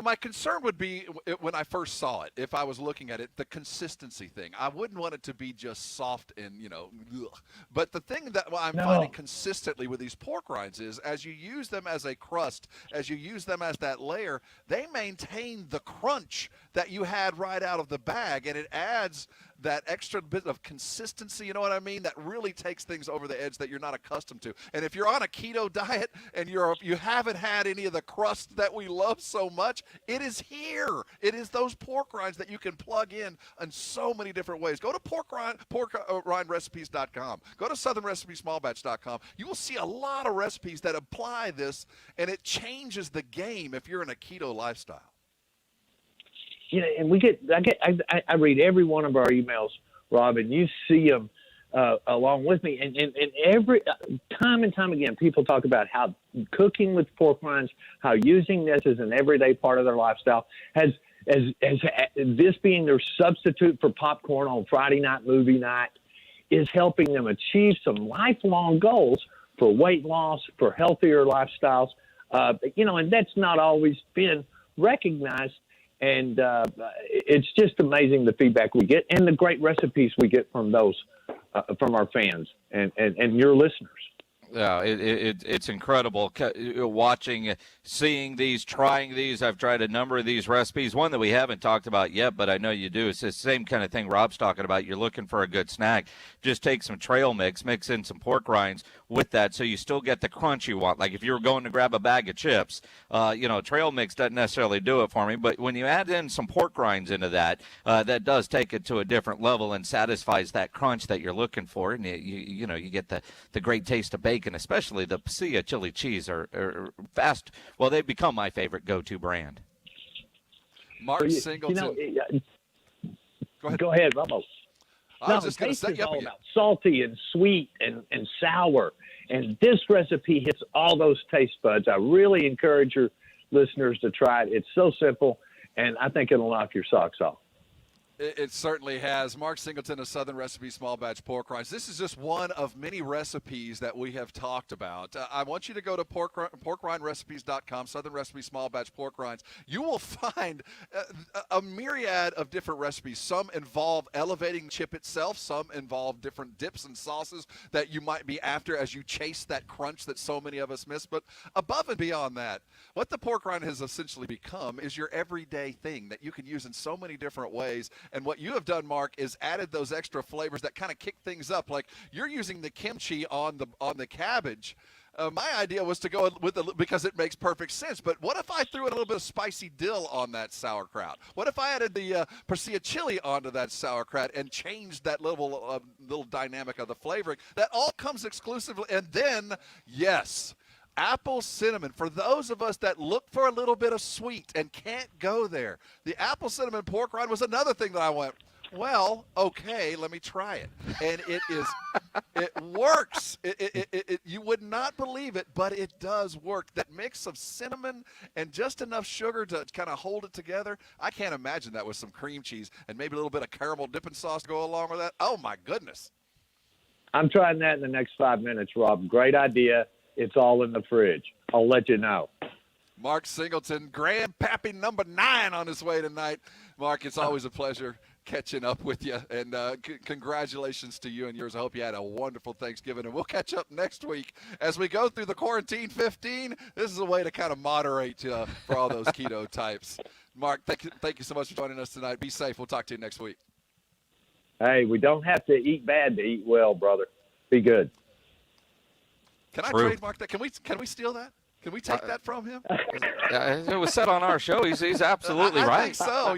My concern would be when I first saw it, if I was looking at it, the consistency thing. I wouldn't want it to be just soft and, ugh. But the thing that I'm finding consistently with these pork rinds is as you use them as a crust, as you use them as that layer, they maintain the crunch that you had right out of the bag, and it adds that extra bit of consistency, you know what I mean? That really takes things over the edge that you're not accustomed to. And if you're on a keto diet and you haven't had any of the crust that we love so much, it is here. It is those pork rinds that you can plug in so many different ways. Go to porkrindrecipes.com. Go to southernrecipesmallbatch.com. You will see a lot of recipes that apply this, and it changes the game if you're in a keto lifestyle. and I read every one of our emails, Rob, and you see them along with me. And every time and time again, people talk about how cooking with pork rinds, how using this as an everyday part of their lifestyle has this being their substitute for popcorn on Friday night movie night is helping them achieve some lifelong goals for weight loss, for healthier lifestyles. And that's not always been recognized. And it's just amazing the feedback we get and the great recipes we get from those, from our fans and your listeners. Yeah, it's incredible watching, seeing these, trying these. I've tried a number of these recipes. One that we haven't talked about yet, but I know you do. It's the same kind of thing Rob's talking about. You're looking for a good snack. Just take some trail mix in some pork rinds with that so you still get the crunch you want. Like if you were going to grab a bag of chips, trail mix doesn't necessarily do it for me. But when you add in some pork rinds into that, that does take it to a different level and satisfies that crunch that you're looking for. And you get the great taste of bacon, especially the pasilla chili cheese are fast. Well, they've become my favorite go-to brand. Mark Singleton. Go ahead, Robo. I was just going to say, it's all about salty and sweet and sour. And this recipe hits all those taste buds. I really encourage your listeners to try it. It's so simple, and I think it'll knock your socks off. It certainly has. Mark Singleton of Southern Recipe Small Batch Pork Rinds. This is just one of many recipes that we have talked about. I want you to go to porkrindrecipes.com, Southern Recipe Small Batch Pork Rinds. You will find a myriad of different recipes. Some involve elevating the chip itself. Some involve different dips and sauces that you might be after as you chase that crunch that so many of us miss. But above and beyond that, what the pork rind has essentially become is your everyday thing that you can use in so many different ways. And what you have done, Mark, is added those extra flavors that kind of kick things up. Like you're using the kimchi on the cabbage. My idea was to go with because it makes perfect sense. But what if I threw in a little bit of spicy dill on that sauerkraut? What if I added the pasilla chili onto that sauerkraut and changed that little dynamic of the flavoring? That all comes exclusively. And then, yes, apple cinnamon. For those of us that look for a little bit of sweet and can't go there, the apple cinnamon pork rind was another thing that I went, well, okay, let me try it. And it works. You would not believe it, but it does work. That mix of cinnamon and just enough sugar to kind of hold it together. I can't imagine that with some cream cheese and maybe a little bit of caramel dipping sauce to go along with that. Oh, my goodness. I'm trying that in the next 5 minutes, Rob. Great idea. It's all in the fridge. I'll let you know. Mark Singleton, Grandpappy number 9 on his way tonight. Mark, it's always a pleasure catching up with you, and congratulations to you and yours. I hope you had a wonderful Thanksgiving, and we'll catch up next week as we go through the Quarantine 15. This is a way to kind of moderate for all those keto types. Mark, thank you so much for joining us tonight. Be safe. We'll talk to you next week. Hey, we don't have to eat bad to eat well, brother. Be good. Can I trademark that? Can we steal that? Can we take that from him? It was said on our show. He's absolutely right. I think so.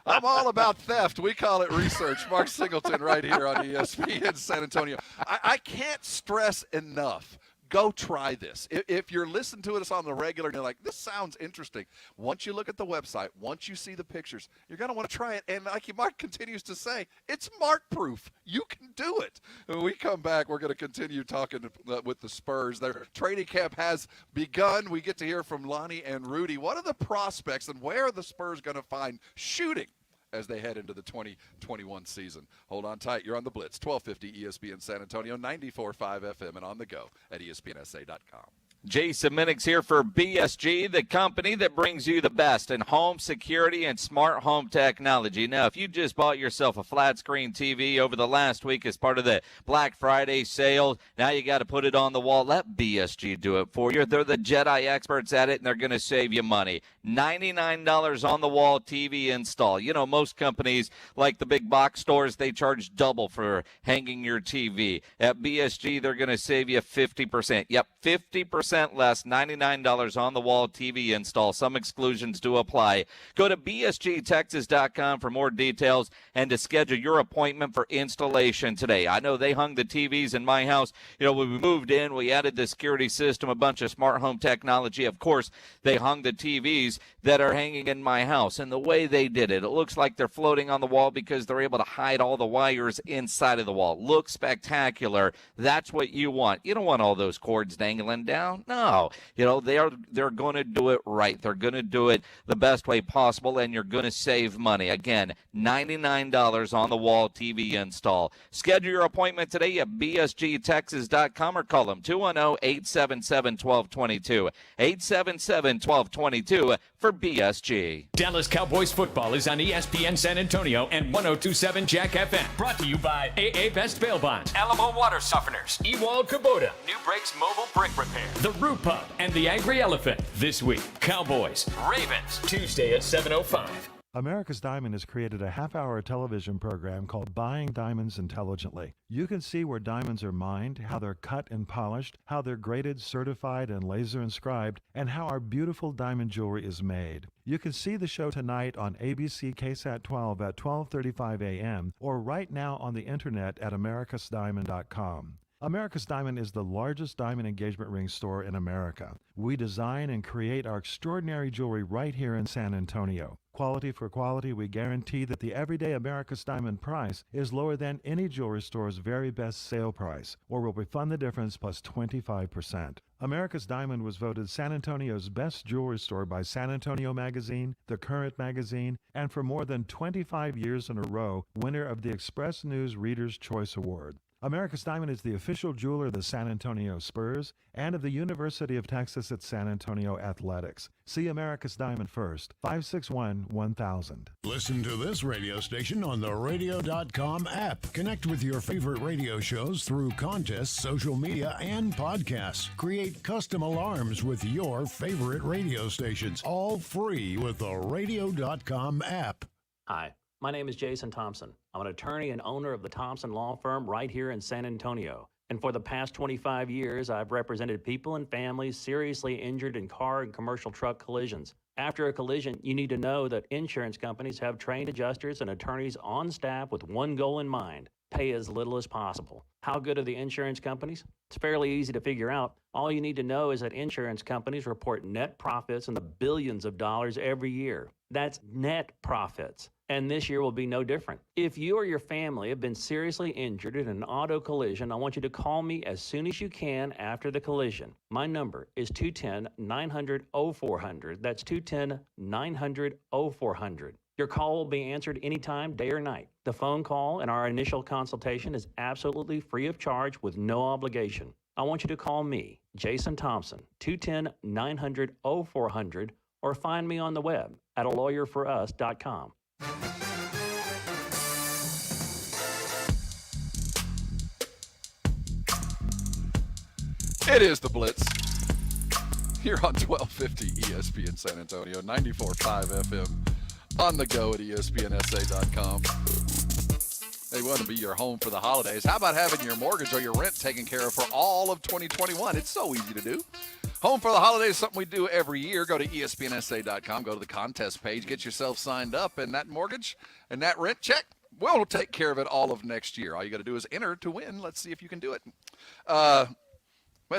I'm all about theft. We call it research. Mark Singleton right here on ESPN San Antonio. I can't stress enough. Go try this. If you're listening to us on the regular and you're like, this sounds interesting, once you look at the website, once you see the pictures, you're going to want to try it. And like Mark continues to say, it's Mark-proof. You can do it. When we come back, we're going to continue talking with the Spurs. Their training camp has begun. We get to hear from Lonnie and Rudy. What are the prospects and where are the Spurs going to find shooting as they head into the 2021 season? Hold on tight. You're on the Blitz, 1250 ESPN San Antonio, 94.5 FM, and on the go at ESPNSA.com. Jason Minix here for BSG, the company that brings you the best in home security and smart home technology. Now, if you just bought yourself a flat screen TV over the last week as part of the Black Friday sale, now you got to put it on the wall. Let BSG do it for you. They're the Jedi experts at it, and they're going to save you money. $99 on the wall TV install. You know, most companies, like the big box stores, they charge double for hanging your TV. At BSG, they're going to save you 50%. Yep, 50% less, $99 on the wall TV install. Some exclusions do apply. Go to bsgtexas.com for more details and to schedule your appointment for installation today. I know they hung the TVs in my house. You know, when we moved in, we added the security system, a bunch of smart home technology. Of course, they hung the TVs. these that are hanging in my house, and the way they did it, it looks like they're floating on the wall because they're able to hide all the wires inside of the wall. Looks spectacular. That's what you want. You don't want all those cords dangling down. No. They're going to do it right. They're going to do it the best way possible, and you're going to save money. Again, $99 on the wall TV install. Schedule your appointment today at bsgtexas.com or call them 210-877-1222. 877-1222 for BSG. Dallas Cowboys football is on ESPN San Antonio and 102.7 Jack FM. Brought to you by AA Best Bail Bonds, Alamo Water Softeners, Ewald Kubota, New Breaks Mobile Brick Repair, The Root Pub, and the Angry Elephant. This week, Cowboys, Ravens, Tuesday at 7:05. America's Diamond has created a half-hour television program called Buying Diamonds Intelligently. You can see where diamonds are mined, how they're cut and polished, how they're graded, certified, and laser inscribed, and how our beautiful diamond jewelry is made. You can see the show tonight on ABC KSAT 12 at 12:35 a.m. or right now on the internet at americasdiamond.com. America's Diamond is the largest diamond engagement ring store in America. We design and create our extraordinary jewelry right here in San Antonio. Quality for quality, we guarantee that the everyday America's Diamond price is lower than any jewelry store's very best sale price, or we'll refund the difference plus 25%. America's Diamond was voted San Antonio's best jewelry store by San Antonio Magazine, The Current Magazine, and for more than 25 years in a row, winner of the Express News Reader's Choice Award. America's Diamond is the official jeweler of the San Antonio Spurs and of the University of Texas at San Antonio Athletics. See America's Diamond first, 561-1000. Listen to this radio station on the radio.com app. Connect with your favorite radio shows through contests, social media, and podcasts. Create custom alarms with your favorite radio stations, all free with the radio.com app. Hi. My name is Jason Thompson. I'm an attorney and owner of the Thompson Law Firm right here in San Antonio. And for the past 25 years, I've represented people and families seriously injured in car and commercial truck collisions. After a collision, you need to know that insurance companies have trained adjusters and attorneys on staff with one goal in mind: pay as little as possible. How good are the insurance companies? It's fairly easy to figure out. All you need to know is that insurance companies report net profits in the billions of dollars every year. That's net profits. And this year will be no different. If you or your family have been seriously injured in an auto collision, I want you to call me as soon as you can after the collision. My number is 210-900-0400. That's 210-900-0400. Your call will be answered anytime, day or night. The phone call and our initial consultation is absolutely free of charge with no obligation. I want you to call me, Jason Thompson, 210-900-0400, or find me on the web at alawyerforus.com. It is the Blitz here on 1250 ESPN San Antonio, 94.5 FM, on the go at ESPNSA.com. They want to be your home for the holidays. How about having your mortgage or your rent taken care of for all of 2021? It's so easy to do. Home for the holidays is something we do every year. Go to ESPNSA.com, go to the contest page, get yourself signed up, and that mortgage and that rent check, we'll take care of it all of next year. All you got to do is enter to win. Let's see if you can do it.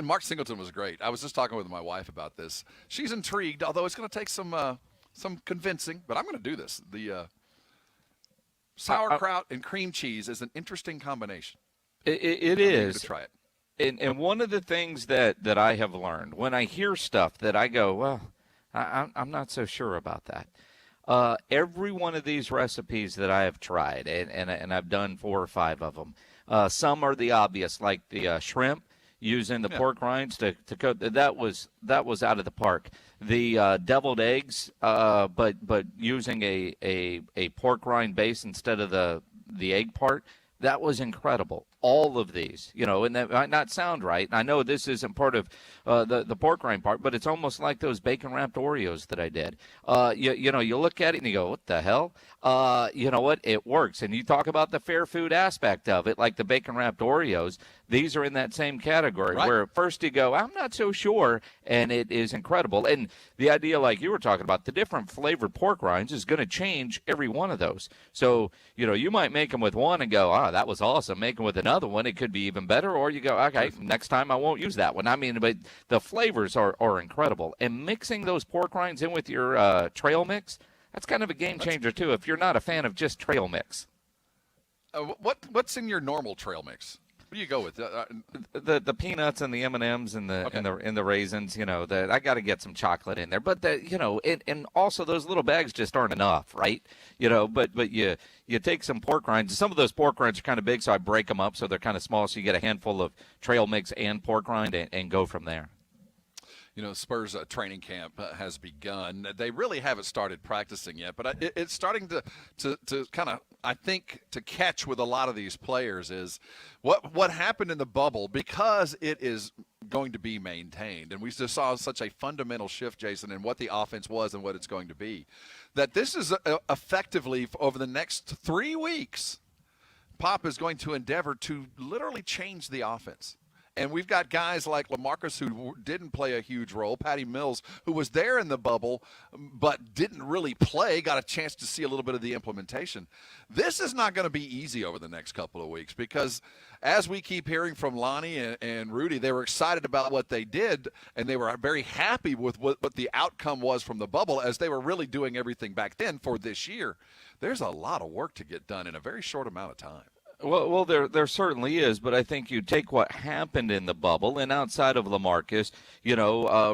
Mark Singleton was great. I was just talking with my wife about this. She's intrigued, although it's going to take some convincing, but I'm going to do this. The sauerkraut and cream cheese is an interesting combination. It is. To try it. And one of the things that I have learned, when I hear stuff that I go, well, I'm not so sure about that. Every one of these recipes that I have tried, and I've done 4 or 5 of them, some are the obvious, like the shrimp, using the pork rinds to coat. That was out of the park. The deviled eggs, but using a pork rind base instead of the egg part, that was incredible. All of these, and that might not sound right. I know this isn't part of the pork rind part, but it's almost like those bacon-wrapped Oreos that I did. You look at it and you go, what the hell? You know what? It works. And you talk about the fair food aspect of it, like the bacon-wrapped Oreos. These are in that same category, right, where at first you go, I'm not so sure, and it is incredible. And the idea, like you were talking about, the different flavored pork rinds is going to change every one of those. So, you might make them with one and go, that was awesome. Make them with another. another one, it could be even better. Or you go, okay, next time I won't use that one. I mean, but the flavors are incredible. And mixing those pork rinds in with your trail mix, that's kind of a game changer, too, if you're not a fan of just trail mix. What's in your normal trail mix? What do you go with? The peanuts and the M&Ms and the raisins. You know, I got to get some chocolate in there. But and also those little bags just aren't enough, right? You know, but you take some pork rinds. Some of those pork rinds are kind of big, so I break them up so they're kind of small. So you get a handful of trail mix and pork rind and go from there. You know, Spurs training camp has begun. They really haven't started practicing yet, but it's starting to kind of, I think, to catch with a lot of these players is what happened in the bubble, because it is going to be maintained. And we just saw such a fundamental shift, Jason, in what the offense was and what it's going to be, that this is effectively over the next 3 weeks, Pop is going to endeavor to literally change the offense. And we've got guys like LaMarcus who didn't play a huge role, Patty Mills, who was there in the bubble but didn't really play, got a chance to see a little bit of the implementation. This is not going to be easy over the next couple of weeks because, as we keep hearing from Lonnie and Rudy, they were excited about what they did, and they were very happy with what the outcome was from the bubble, as they were really doing everything back then for this year. There's a lot of work to get done in a very short amount of time. Well, there certainly is, but I think you take what happened in the bubble, and outside of LaMarcus,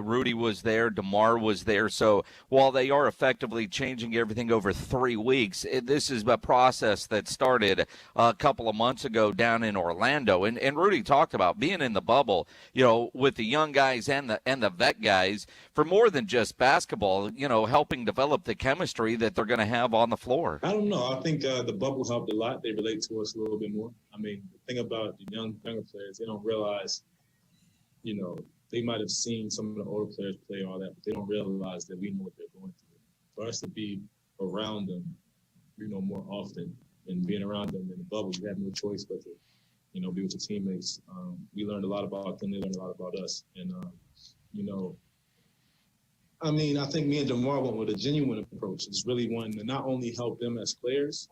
Rudy was there, DeMar was there, so while they are effectively changing everything over 3 weeks, this is a process that started a couple of months ago down in Orlando, and Rudy talked about being in the bubble, with the young guys and the vet guys, for more than just basketball, helping develop the chemistry that they're going to have on the floor. I don't know. I think the bubble helped a lot. They relate to us a little bit more. I mean, the thing about the younger players, they don't realize, they might have seen some of the older players play all that, but they don't realize that we know what they're going through. For us to be around them, more often, and being around them in the bubble, you have no choice but to, be with your teammates. We learned a lot about them. They learned a lot about us. And, I think me and DeMar went with a genuine approach. It's really wanting to not only help them as players,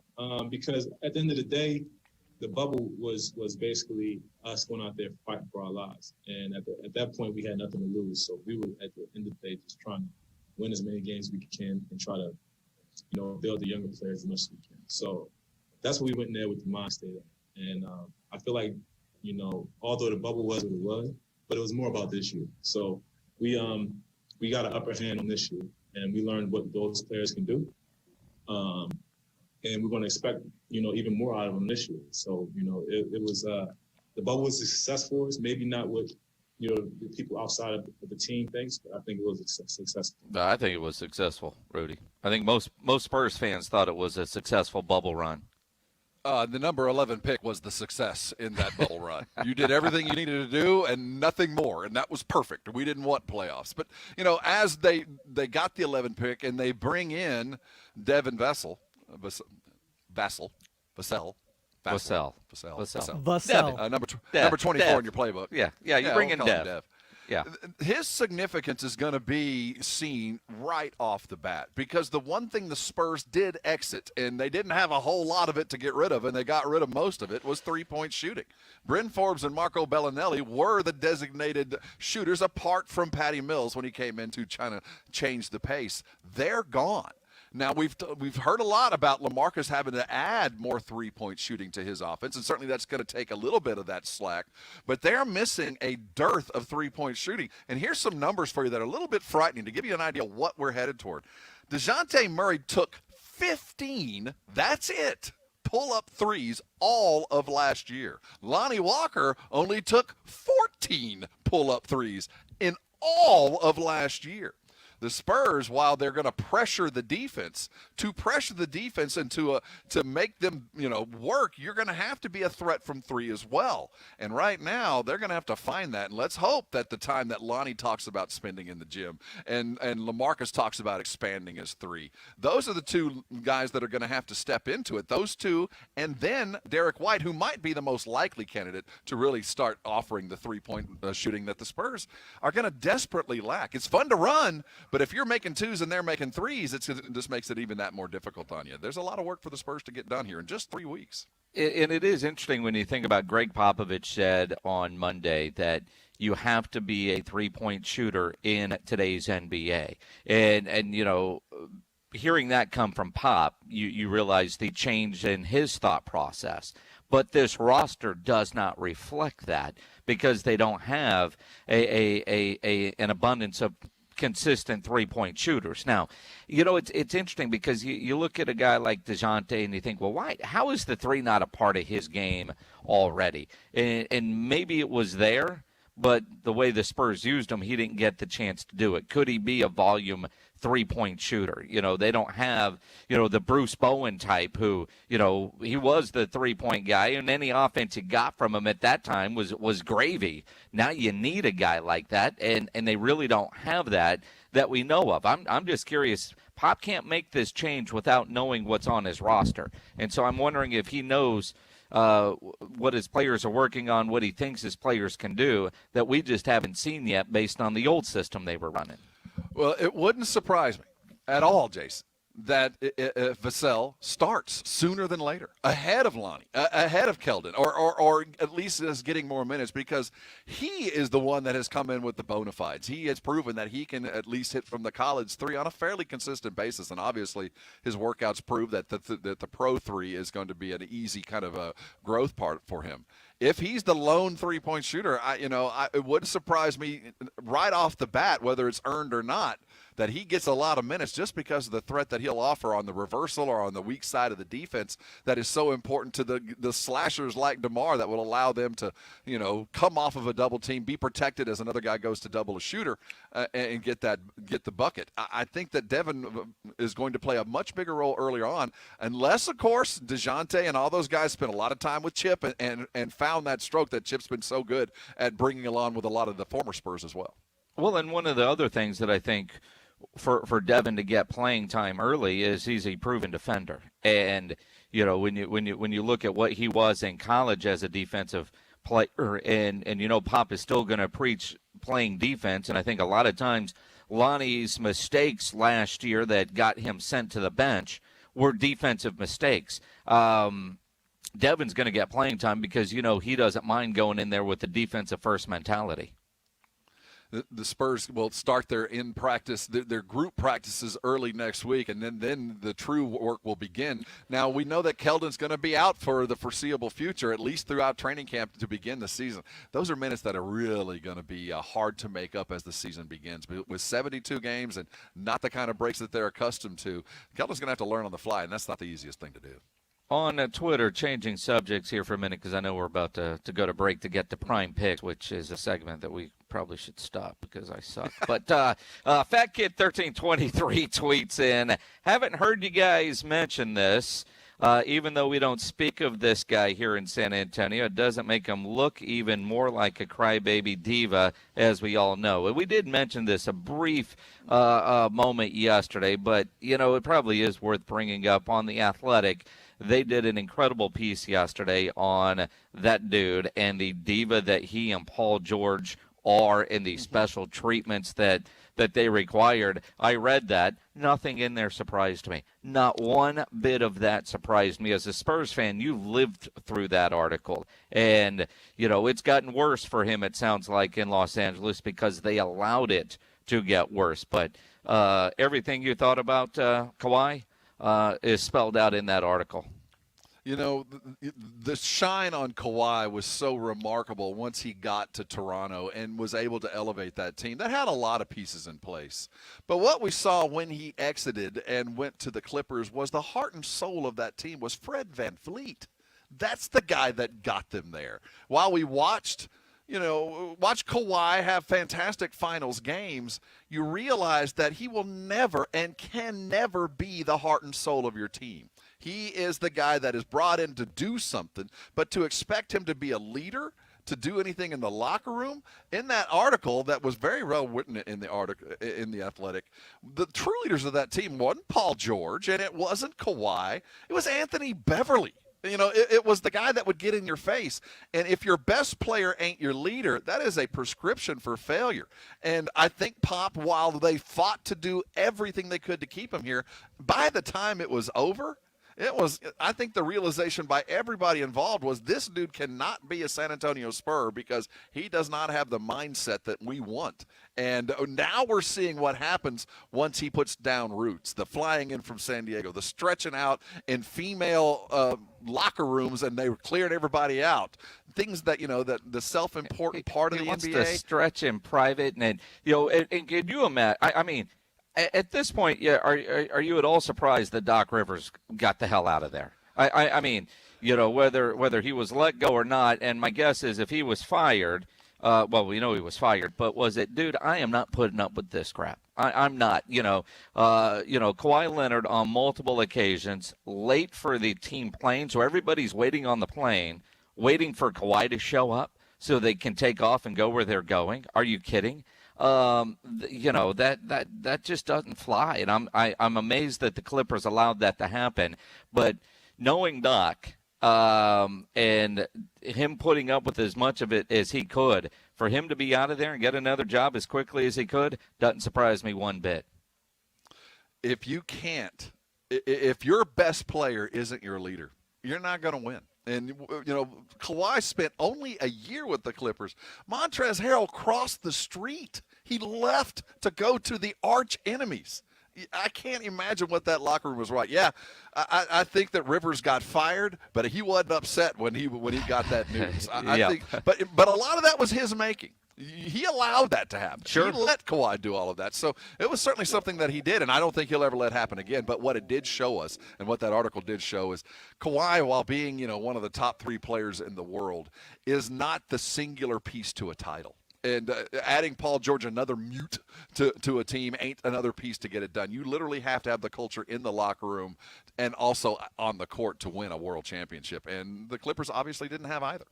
because at the end of the day, the bubble was basically us going out there fighting for our lives. And at that point, we had nothing to lose. So we were, at the end of the day, just trying to win as many games as we can and try to, build the younger players as much as we can. So that's what we went in there with the mind state of. And I feel like, although the bubble was what it was, but it was more about this year. So we got an upper hand on this year, and we learned what those players can do. And we're going to expect, even more out of them this year. So, it was the bubble was a success for us. Maybe not what, the people outside of the team thinks, but I think it was successful. I think it was successful, Rudy. I think most Spurs fans thought it was a successful bubble run. The number 11 pick was the success in that bubble run. You did everything you needed to do and nothing more, and that was perfect. We didn't want playoffs. But, as they got the 11 pick and they bring in Devin Vassell, number 24 in your playbook. Yeah, you bring in Dev. Yeah. His significance is going to be seen right off the bat, because the one thing the Spurs did exit, and they didn't have a whole lot of it to get rid of, and they got rid of most of it, was three-point shooting. Bryn Forbes and Marco Bellinelli were the designated shooters, apart from Patty Mills when he came in to try to change the pace. They're gone. Now, we've heard a lot about LaMarcus having to add more three-point shooting to his offense, and certainly that's going to take a little bit of that slack. But they're missing a dearth of three-point shooting. And here's some numbers for you that are a little bit frightening to give you an idea of what we're headed toward. DeJounte Murray took 15, that's it, pull-up threes all of last year. Lonnie Walker only took 14 pull-up threes in all of last year. The Spurs, while they're going to pressure the defense, and to make them, work, you're going to have to be a threat from three as well. And right now, they're going to have to find that. And let's hope that the time that Lonnie talks about spending in the gym and LaMarcus talks about expanding his three, those are the two guys that are going to have to step into it. Those two, and then Derek White, who might be the most likely candidate to really start offering the three-point shooting that the Spurs are going to desperately lack. It's fun to run, but if you're making twos and they're making threes, it just makes it even that more difficult on you. There's a lot of work for the Spurs to get done here in just 3 weeks. And it is interesting when you think about Greg Popovich said on Monday that you have to be a three-point shooter in today's NBA. And you know, hearing that come from Pop, you realize the change in his thought process. But this roster does not reflect that because they don't have an abundance of consistent three-point shooters. Now, you know, it's interesting because you look at a guy like DeJounte and you think, well, how is the three not a part of his game already? And maybe it was there, but the way the Spurs used him, he didn't get the chance to do it. Could he be a volume three-point shooter? You know, they don't have, you know, the Bruce Bowen type who, you know, he was the three-point guy, and any offense you got from him at that time was gravy. Now you need a guy like that, and they really don't have that we know of. I'm just curious. Pop can't make this change without knowing what's on his roster, and so I'm wondering if he knows what his players are working on, what he thinks his players can do, that we just haven't seen yet based on the old system they were running. Well, it wouldn't surprise me at all, Jason, that Vassell starts sooner than later, ahead of Lonnie, ahead of Keldon, or at least is getting more minutes because he is the one that has come in with the bona fides. He has proven that he can at least hit from the college three on a fairly consistent basis, and obviously his workouts prove that the pro three is going to be an easy kind of a growth part for him. If he's the lone three-point shooter, it wouldn't surprise me right off the bat, whether it's earned or not, that he gets a lot of minutes just because of the threat that he'll offer on the reversal or on the weak side of the defense that is so important to the slashers like DeMar that will allow them to, come off of a double team, be protected as another guy goes to double a shooter and get the bucket. I think that Devin is going to play a much bigger role earlier on, unless, of course, DeJounte and all those guys spent a lot of time with Chip and found that stroke that Chip's been so good at bringing along with a lot of the former Spurs as well. Well, and one of the other things that I think for Devin to get playing time early is he's a proven defender. And, when you look at what he was in college as a defensive player, and Pop is still going to preach playing defense, and I think a lot of times Lonnie's mistakes last year that got him sent to the bench were defensive mistakes. Devin's going to get playing time because, he doesn't mind going in there with the defensive first mentality. The Spurs will start their their group practices early next week, and then the true work will begin. Now, we know that Keldon's going to be out for the foreseeable future, at least throughout training camp to begin the season. Those are minutes that are really going to be hard to make up as the season begins. With 72 games and not the kind of breaks that they're accustomed to, Keldon's going to have to learn on the fly, and that's not the easiest thing to do. On Twitter, changing subjects here for a minute because I know we're about to go to break to get to Prime Picks, which is a segment that we probably should stop because I suck. But Fat Kid 1323 tweets in, haven't heard you guys mention this, even though we don't speak of this guy here in San Antonio. It doesn't make him look even more like a crybaby diva, as we all know. And we did mention this a brief moment yesterday, but, it probably is worth bringing up on The Athletic. They did an incredible piece yesterday on that dude and the diva that he and Paul George are and the special treatments that they required. I read that. Nothing in there surprised me. Not one bit of that surprised me. As a Spurs fan, you lived through that article. And, it's gotten worse for him, it sounds like, in Los Angeles because they allowed it to get worse. But everything you thought about Kawhi is spelled out in that article. The shine on Kawhi was so remarkable once he got to Toronto and was able to elevate that team. That had a lot of pieces in place. But what we saw when he exited and went to the Clippers was the heart and soul of that team was Fred VanVleet. That's the guy that got them there. While we watch Kawhi have fantastic finals games, you realize that he will never and can never be the heart and soul of your team. He is the guy that is brought in to do something, but to expect him to be a leader, to do anything in the locker room, in that article that was very well written in the article in The Athletic, the true leaders of that team wasn't Paul George and it wasn't Kawhi. It was Anthony Beverly. It was the guy that would get in your face. And if your best player ain't your leader, that is a prescription for failure. And I think Pop, while they fought to do everything they could to keep him here, by the time it was over, I think the realization by everybody involved was this dude cannot be a San Antonio Spur because he does not have the mindset that we want. And now we're seeing what happens once he puts down roots. The flying in from San Diego, the stretching out in female locker rooms, and they were clearing everybody out. Things that, that the self-important part of the wants NBA. To stretch in private, and can you imagine? I mean, at this point, are you at all surprised that Doc Rivers got the hell out of there? I mean, whether he was let go or not, and my guess is if he was fired. Well, we know he was fired, but was it, dude, I am not putting up with this crap. I'm not, Kawhi Leonard on multiple occasions, late for the team plane, so everybody's waiting on the plane, waiting for Kawhi to show up so they can take off and go where they're going. Are you kidding? That just doesn't fly, and I'm amazed that the Clippers allowed that to happen. But knowing Doc, and him putting up with as much of it as he could, for him to be out of there and get another job as quickly as he could, doesn't surprise me one bit. If your best player isn't your leader, you're not going to win. And, Kawhi spent only a year with the Clippers. Montrezl Harrell crossed the street. He left to go to the arch enemies. I can't imagine what that locker room was like. Yeah, I think that Rivers got fired, but he wasn't upset when he got that news. I think, but a lot of that was his making. He allowed that to happen. Sure. He let Kawhi do all of that. So it was certainly something that he did, and I don't think he'll ever let happen again. But what it did show us, and what that article did show, is Kawhi, while being one of the top 3 players in the world, is not the singular piece to a title. And adding Paul George, another mute to a team, ain't another piece to get it done. You literally have to have the culture in the locker room and also on the court to win a world championship. And the Clippers obviously didn't have either.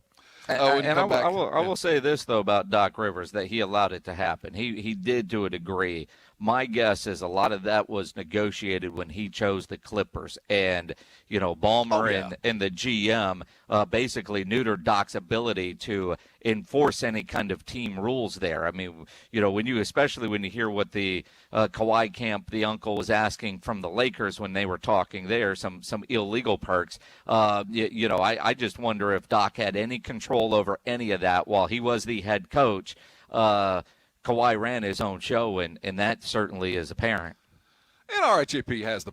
I will say this, though, about Doc Rivers, that he allowed it to happen. He did to a degree. My guess is a lot of that was negotiated when he chose the Clippers. And, Ballmer and the GM basically neutered Doc's ability to enforce any kind of team rules there. I mean, especially when you hear what the Kawhi camp, the uncle, was asking from the Lakers when they were talking there, some illegal perks. I just wonder if Doc had any control over any of that while he was the head coach. Kawhi ran his own show, and that certainly is apparent. And RHAP has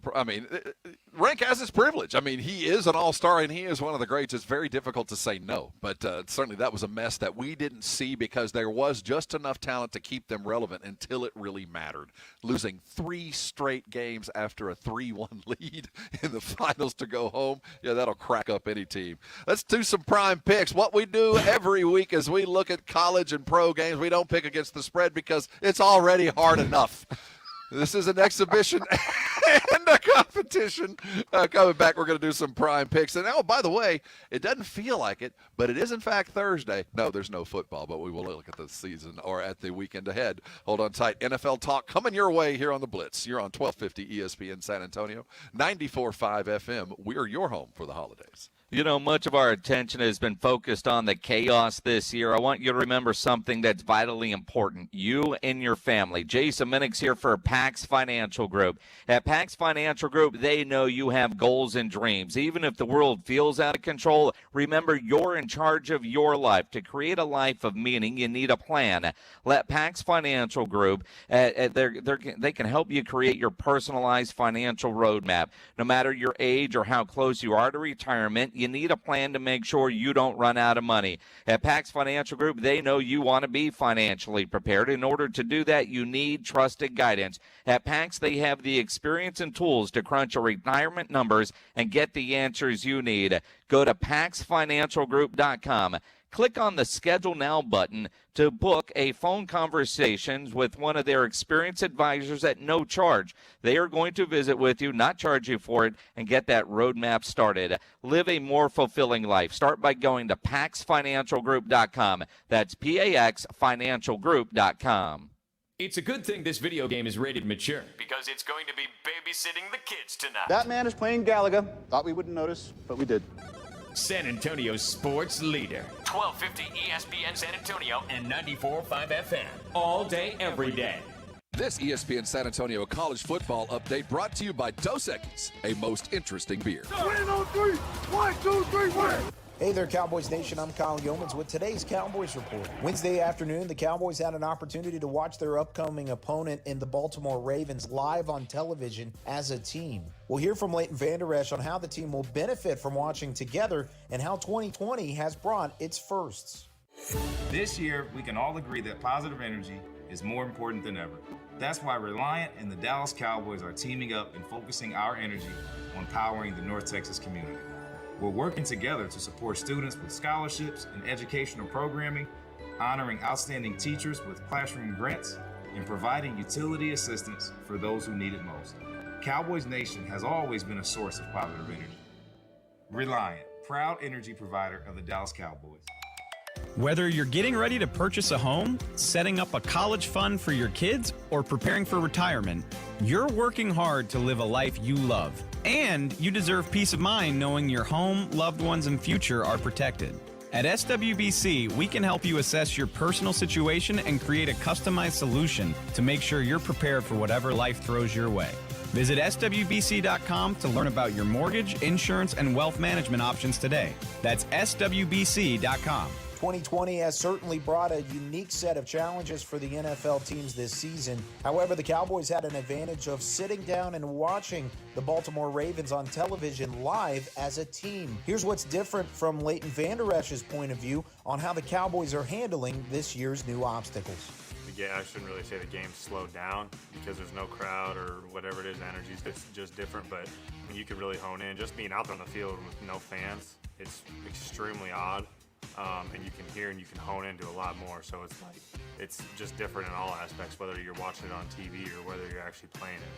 Rank has his privilege. I mean, he is an all-star, and he is one of the greats. It's very difficult to say no, but certainly that was a mess that we didn't see because there was just enough talent to keep them relevant until it really mattered. Losing 3 straight games after a 3-1 lead in the finals to go home, that'll crack up any team. Let's do some prime picks. What we do every week is we look at college and pro games. We don't pick against the spread because it's already hard enough. This is an exhibition and a competition. Coming back, we're going to do some prime picks. And, by the way, it doesn't feel like it, but it is, in fact, Thursday. No, there's no football, but we will look at the season or at the weekend ahead. Hold on tight. NFL talk coming your way here on the Blitz. You're on 1250 ESPN San Antonio, 94.5 FM. We're your home for the holidays. Much of our attention has been focused on the chaos this year. I want you to remember something that's vitally important. You and your family. Jason Minnick's here for Pax Financial Group. At Pax Financial Group, they know you have goals and dreams. Even if the world feels out of control, remember you're in charge of your life. To create a life of meaning, you need a plan. Let Pax Financial Group, they can help you create your personalized financial roadmap. No matter your age or how close you are to retirement, you need a plan to make sure you don't run out of money. At Pax Financial Group, they know you want to be financially prepared. In order to do that, you need trusted guidance. At Pax, they have the experience and tools to crunch your retirement numbers and get the answers you need. Go to PaxFinancialGroup.com. Click on the Schedule Now button to book a phone conversation with one of their experienced advisors at no charge. They are going to visit with you, not charge you for it, and get that roadmap started. Live a more fulfilling life. Start by going to PaxFinancialGroup.com. That's PaxFinancialGroup.com. It's a good thing this video game is rated mature, because it's going to be babysitting the kids tonight. That man is playing Galaga. Thought we wouldn't notice, but we did. San Antonio's sports leader. 1250 ESPN San Antonio and 94.5 FM. All day, every day. This ESPN San Antonio college football update brought to you by Dos Equis, a most interesting beer. Win on three. 1, 2, 3, win. Hey there, Cowboys Nation. I'm Kyle Yeomans with today's Cowboys Report. Wednesday afternoon, the Cowboys had an opportunity to watch their upcoming opponent in the Baltimore Ravens live on television as a team. We'll hear from Leighton Vander Esch on how the team will benefit from watching together and how 2020 has brought its firsts. This year, we can all agree that positive energy is more important than ever. That's why Reliant and the Dallas Cowboys are teaming up and focusing our energy on powering the North Texas community. We're working together to support students with scholarships and educational programming, honoring outstanding teachers with classroom grants, and providing utility assistance for those who need it most. Cowboys Nation has always been a source of positive energy. Reliant, proud energy provider of the Dallas Cowboys. Whether you're getting ready to purchase a home, setting up a college fund for your kids, or preparing for retirement, you're working hard to live a life you love. And you deserve peace of mind knowing your home, loved ones, and future are protected. At SWBC, we can help you assess your personal situation and create a customized solution to make sure you're prepared for whatever life throws your way. Visit SWBC.com to learn about your mortgage, insurance, and wealth management options today. That's SWBC.com. 2020 has certainly brought a unique set of challenges for the NFL teams this season. However, the Cowboys had an advantage of sitting down and watching the Baltimore Ravens on television live as a team. Here's what's different from Leighton Vander Esch's point of view on how the Cowboys are handling this year's new obstacles. I shouldn't really say the game's slowed down because there's no crowd or whatever it is. The energy's just different, but I mean, you can really hone in. Just being out there on the field with no fans, it's extremely odd. And you can hear and you can hone into a lot more. So it's just different in all aspects, whether you're watching it on TV or whether you're actually playing it.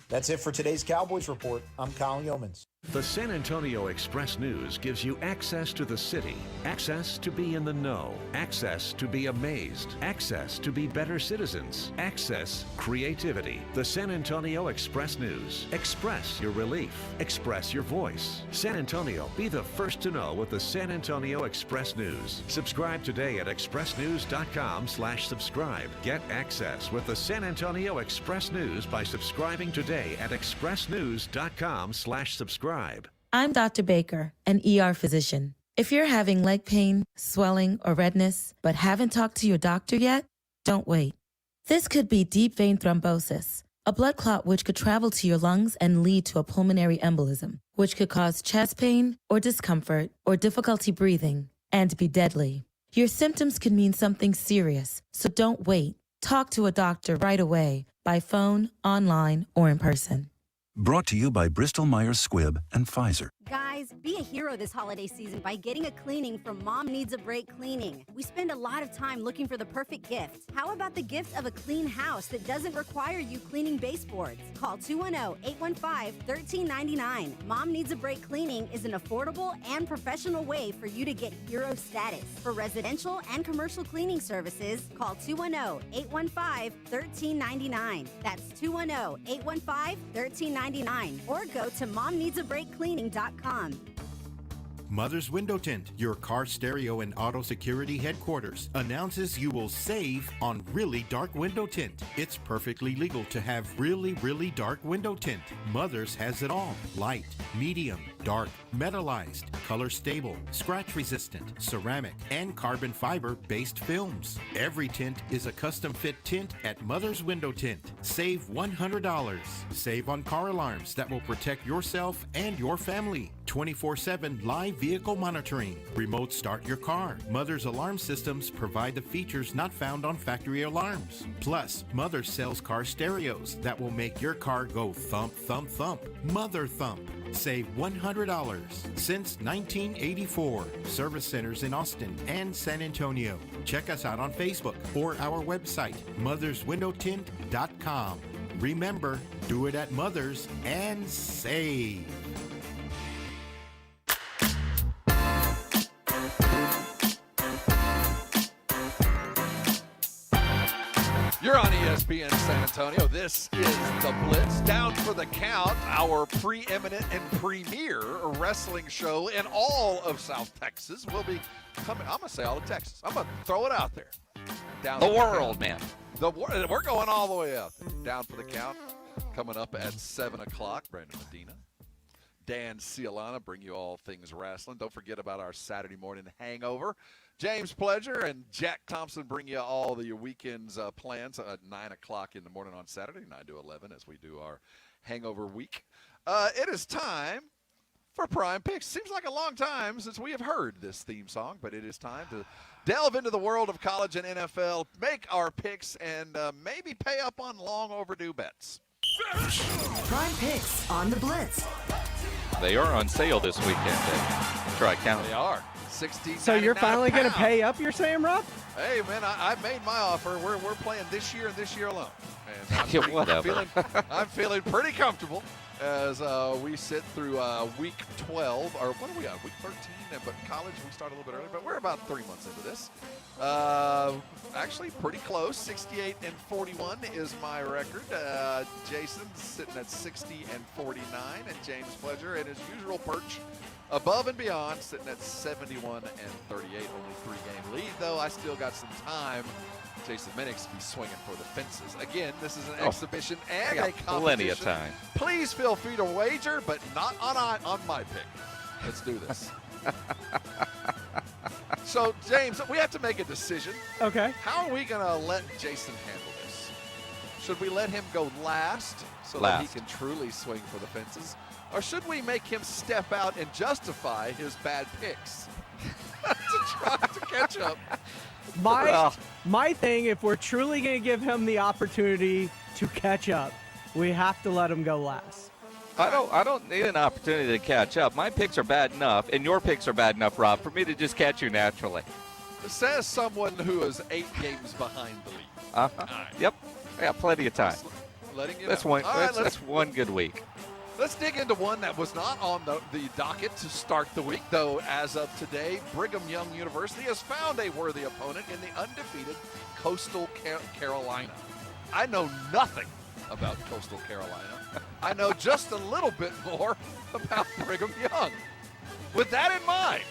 That's it for today's Cowboys Report. I'm Kyle Yeomans. The San Antonio Express News gives you access to the city, access to be in the know, access to be amazed, access to be better citizens, access creativity. The San Antonio Express News. Express your relief. Express your voice. San Antonio, be the first to know with the San Antonio Express News. Subscribe today at expressnews.com/subscribe. Get access with the San Antonio Express News by subscribing today at expressnews.com/subscribe. I'm Dr. Baker, an ER physician. If you're having leg pain, swelling, or redness, but haven't talked to your doctor yet, don't wait. This could be deep vein thrombosis, a blood clot which could travel to your lungs and lead to a pulmonary embolism, which could cause chest pain or discomfort or difficulty breathing and be deadly. Your symptoms could mean something serious, so don't wait. Talk to a doctor right away, by phone, online, or in person. Brought to you by Bristol-Myers Squibb and Pfizer. Guys, be a hero this holiday season by getting a cleaning from Mom Needs a Break Cleaning. We spend a lot of time looking for the perfect gift. How about the gift of a clean house that doesn't require you cleaning baseboards? Call 210-815-1399. Mom Needs a Break Cleaning is an affordable and professional way for you to get hero status. For residential and commercial cleaning services, call 210-815-1399. That's 210-815-1399. Or go to momneedsabreakcleaning.com. Mother's Window Tint, your car stereo and auto security headquarters, announces you will save on really dark window tint. It's perfectly legal to have really, really dark window tint. Mother's has it all. Light, medium, dark, metallized, color stable, scratch resistant, ceramic, and carbon fiber based films. Every tint is a custom fit tint at Mother's Window Tint. Save $100. Save on car alarms that will protect yourself and your family. 24/7 live vehicle monitoring. Remote start your car. Mother's alarm systems provide the features not found on factory alarms. Plus, Mother sells car stereos that will make your car go thump, thump, thump. Mother Thump. Save $100 since 1984. Service centers in Austin and San Antonio. Check us out on Facebook or our website, motherswindowtint.com. Remember, do it at Mother's and save. You're on ESPN San Antonio. This is the Blitz. Down for the count, our preeminent and premier wrestling show in all of South Texas will be coming. I'm going to say all of Texas. I'm going to throw it out there. Down the world, man. We're going all the way up. Down for the count. Coming up at 7 o'clock, Brandon Medina. Dan Cialana bring you all things wrestling. Don't forget about our Saturday morning hangover. James Pledger and Jack Thompson bring you all your weekend's plans at 9 o'clock in the morning on Saturday, 9 to 11, as we do our hangover week. It is time for Prime Picks. Seems like a long time since we have heard this theme song, but it is time to delve into the world of college and NFL, make our picks, and maybe pay up on long overdue bets. Prime Picks on the Blitz. They are on sale this weekend. Try counting. They are. 60. So you're finally going to pay up, you're saying, Rob? Hey, man, I made my offer. We're playing this year and this year alone. And I'm feeling pretty comfortable as we sit through week 12, or what are we on, week 13? But college, we start a little bit earlier, but we're about 3 months into this. Actually, pretty close. 68-41 is my record. Jason's sitting at 60-49, and James Pledger in his usual perch above and beyond, sitting at 71-38. Only 3-game lead, though. I still got some time. Jason Minnick's be swinging for the fences. Again, this is an exhibition and a competition. Plenty of time. Please feel free to wager, but not on my pick. Let's do this. So, James, we have to make a decision. Okay. How are we going to let Jason handle this? Should we let him go last that he can truly swing for the fences? Or should we make him step out and justify his bad picks to try to catch up? My thing, if we're truly going to give him the opportunity to catch up, we have to let him go last. I don't need an opportunity to catch up. My picks are bad enough, and your picks are bad enough, Rob, for me to just catch you naturally. Says someone who is 8 games behind the lead. Right. Yep. I got plenty of time. That's one good week. Let's dig into one that was not on the docket to start the week, though. As of today, Brigham Young University has found a worthy opponent in the undefeated Coastal Carolina. I know nothing about Coastal Carolina. I know just a little bit more about Brigham Young. With that in mind,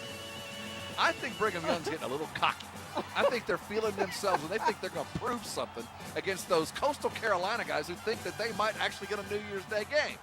I think Brigham Young's getting a little cocky. I think they're feeling themselves, and they think they're going to prove something against those Coastal Carolina guys who think that they might actually get a New Year's Day game.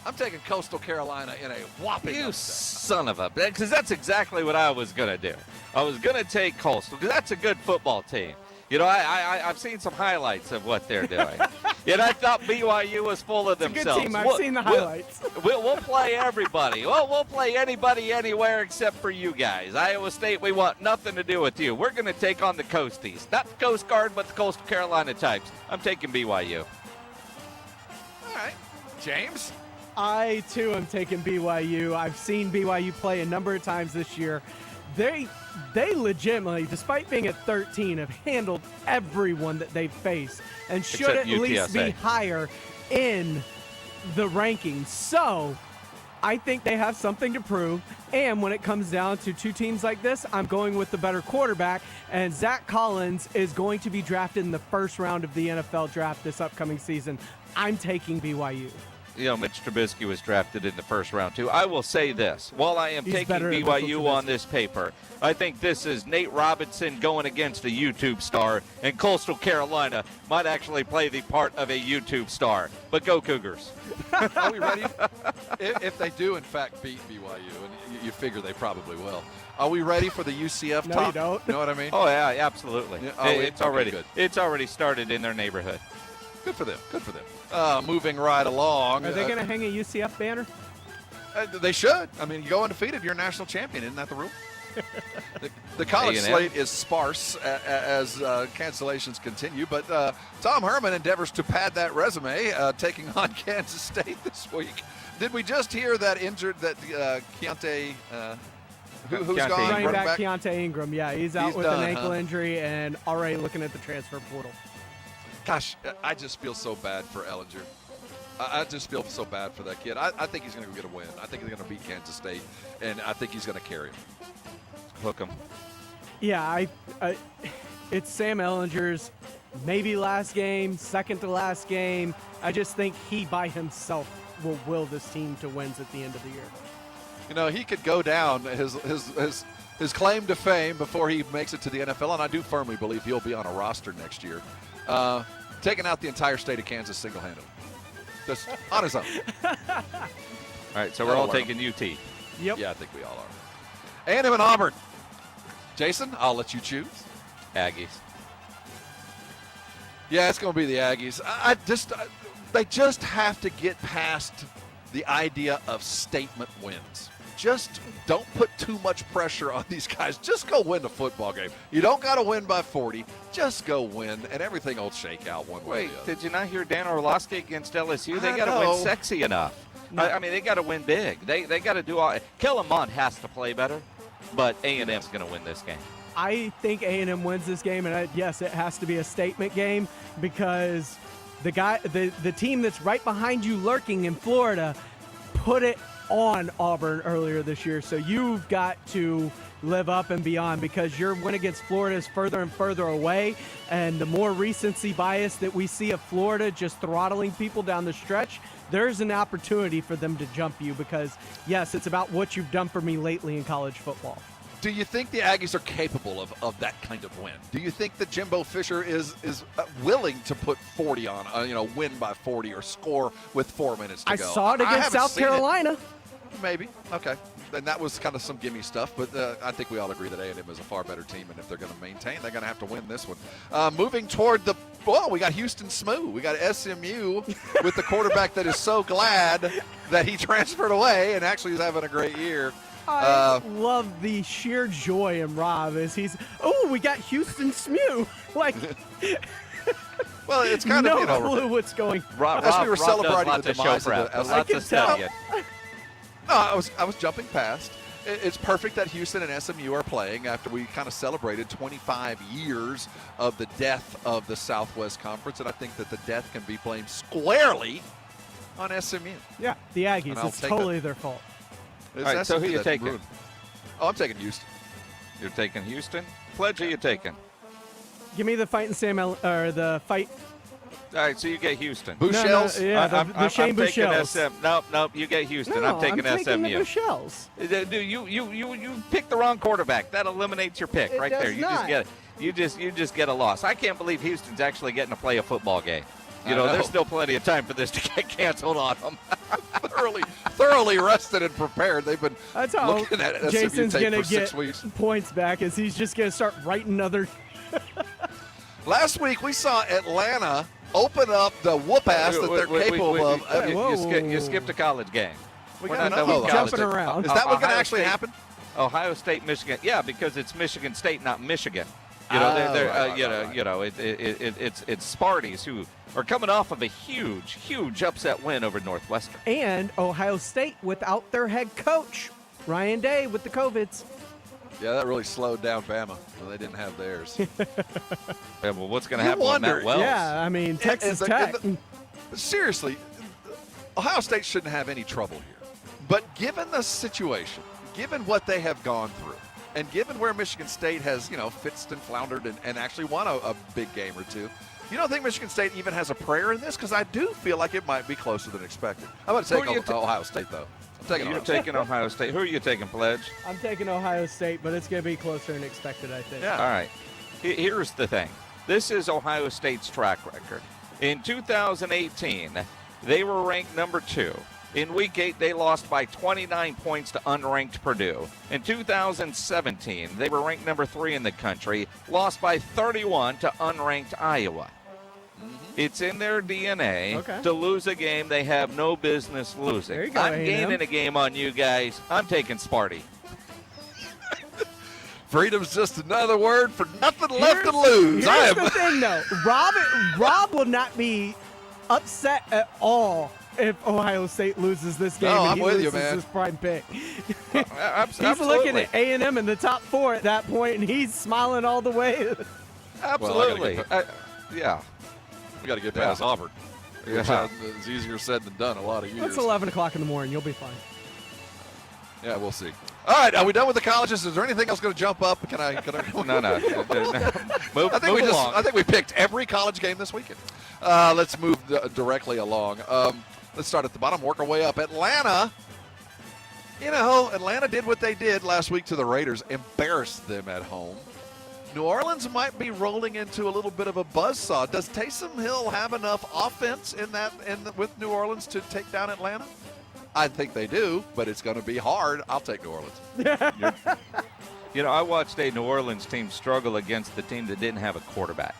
I'm taking Coastal Carolina in a whopping upset. Son of a... Because that's exactly what I was going to do. I was going to take Coastal, because that's a good football team. You know, I've seen some highlights of what they're doing. And I thought BYU was full of themselves. It's a good team. I've seen the highlights. We'll play everybody. We'll play anybody anywhere except for you guys. Iowa State, we want nothing to do with you. We're going to take on the Coasties. Not the Coast Guard, but the Coastal Carolina types. I'm taking BYU. All right. James? I, too, am taking BYU. I've seen BYU play a number of times this year. They legitimately, despite being at 13, have handled everyone that they've faced and should Except at least be higher in the rankings. So I think they have something to prove. And when it comes down to two teams like this, I'm going with the better quarterback. And Zach Collins is going to be drafted in the first round of the NFL draft this upcoming season. I'm taking BYU. You know, Mitch Trubisky was drafted in the first round, too. I will say this. While I am taking BYU on this paper, I think this is Nate Robinson going against a YouTube star, and Coastal Carolina might actually play the part of a YouTube star. But go Cougars. Are we ready? If they do, in fact, beat BYU, and you figure they probably will, are we ready for the UCF No, talk? you don't. You know what I mean? Oh, yeah, absolutely. Yeah, It's already started in their neighborhood. Good for them. Good for them. Moving right along. Are they going to hang a UCF banner? They should. I mean, you go undefeated, you're a national champion. Isn't that the rule? The college slate is sparse as cancellations continue, but Tom Herman endeavors to pad that resume, taking on Kansas State this week. Did we just hear that Keontae who's gone? Running back Keontae Ingram, yeah. He's out with an ankle injury and already looking at the transfer portal. Gosh, I just feel so bad for Ellinger. I just feel so bad for that kid. I think he's going to go get a win. I think he's going to beat Kansas State, and I think he's going to carry him. Hook him. Yeah, it's Sam Ellinger's maybe last game, second to last game. I just think he by himself will will this team to wins at the end of the year. You know, he could go down his claim to fame before he makes it to the NFL, and I do firmly believe he'll be on a roster next year. taking out the entire state of Kansas single-handedly. Just on his own. All right, so we're all taking UT. Yep. Yeah, I think we all are. A&M and Auburn. Jason, I'll let you choose. Aggies. Yeah, it's going to be the Aggies. They just have to get past the idea of statement wins. Just don't put too much pressure on these guys. Just go win the football game. You don't got to win by 40. Just go win, and everything will shake out one way or the other. Did you not hear Dan Orlovsky against LSU? They got to win sexy enough. No. I mean, they got to win big. They got to do all. Kellen Mond has to play better, but A&M's going to win this game. I think A&M wins this game, and yes, it has to be a statement game because the team that's right behind you lurking in Florida put it on Auburn earlier this year. So you've got to live up and beyond because your win against Florida is further and further away. And the more recency bias that we see of Florida just throttling people down the stretch, there's an opportunity for them to jump you because, yes, it's about what you've done for me lately in college football. Do you think the Aggies are capable of that kind of win? Do you think that Jimbo Fisher is willing to put 40 on, win by 40 or score with 4 minutes to go? I saw it against South Carolina. Maybe. Okay. And that was kind of some gimme stuff, but I think we all agree that A&M is a far better team, and if they're going to maintain, they're going to have to win this one. Moving toward we got Houston Smoo. We got SMU with the quarterback that is so glad that he transferred away and actually is having a great year. I love the sheer joy in Rob as we got Houston Smoo. Well, it's kind of, no clue what's going on. As we were celebrating the demise of the I can tell. No, I was jumping past. It's perfect that Houston and SMU are playing after we kind of celebrated 25 years of the death of the Southwest Conference, and I think that the death can be blamed squarely on SMU. Yeah, the Aggies. It's totally their fault. All right, so who are you taking? I'm taking Houston. You're taking Houston? Pledge, who are you taking? Give me the fight or the fight. All right, so you get Houston. Bouchels? The Shane Bouchels. Nope, you get Houston. No, I'm taking SMU. The Bouchels. Dude, you picked the wrong quarterback. That eliminates your pick right there. You just get a loss. I can't believe Houston's actually getting to play a football game. There's still plenty of time for this to get canceled on them. thoroughly rested and prepared. They've been looking at SMU Jason's tape gonna for get 6 weeks. Points back as he's just going to start writing other. Last week we saw Atlanta open up the whoop ass that they're capable of. You skipped a college game. We're not jumping around. Is that what's going to actually happen? Ohio State, Michigan. Yeah, because it's Michigan State, not Michigan. It's Sparties who are coming off of a huge upset win over Northwestern. And Ohio State without their head coach, Ryan Day, with the COVIDs. Yeah, that really slowed down Bama. Well, they didn't have theirs. Yeah, well, what's going to happen with Matt Wells? Yeah, I mean, Texas Tech. Seriously, Ohio State shouldn't have any trouble here. But given the situation, given what they have gone through, and given where Michigan State has, fitzed and floundered and actually won a big game or two, you don't think Michigan State even has a prayer in this? Because I do feel like it might be closer than expected. I'm going to take Ohio State, though. You're taking Ohio State. Who are you taking, Pledge? I'm taking Ohio State, but it's going to be closer than expected, I think. Yeah. All right. Here's the thing. This is Ohio State's track record. In 2018, they were ranked number 2. In Week 8, they lost by 29 points to unranked Purdue. In 2017, they were ranked number 3 in the country, lost by 31 to unranked Iowa. It's in their DNA to lose a game they have no business losing. There you go, I'm gaining a game on you guys. I'm taking Sparty. Freedom's just another word for nothing left to lose. Here's the thing, though. Rob will not be upset at all if Ohio State loses this game and he loses his prime pick. He's looking at A&M in the top 4 at that point, and he's smiling all the way. Absolutely. Yeah. We got to get past Auburn. Which is easier said than done a lot of years. It's 11 o'clock in the morning. You'll be fine. Yeah, we'll see. All right, are we done with the colleges? Is there anything else going to jump up? Can I No. I think we picked every college game this weekend. Let's move directly along. Let's start at the bottom, work our way up. Atlanta. Atlanta did what they did last week to the Raiders, embarrassed them at home. New Orleans might be rolling into a little bit of a buzzsaw. Does Taysom Hill have enough offense with New Orleans to take down Atlanta? I think they do, but it's going to be hard. I'll take New Orleans. You know, I watched a New Orleans team struggle against the team that didn't have a quarterback.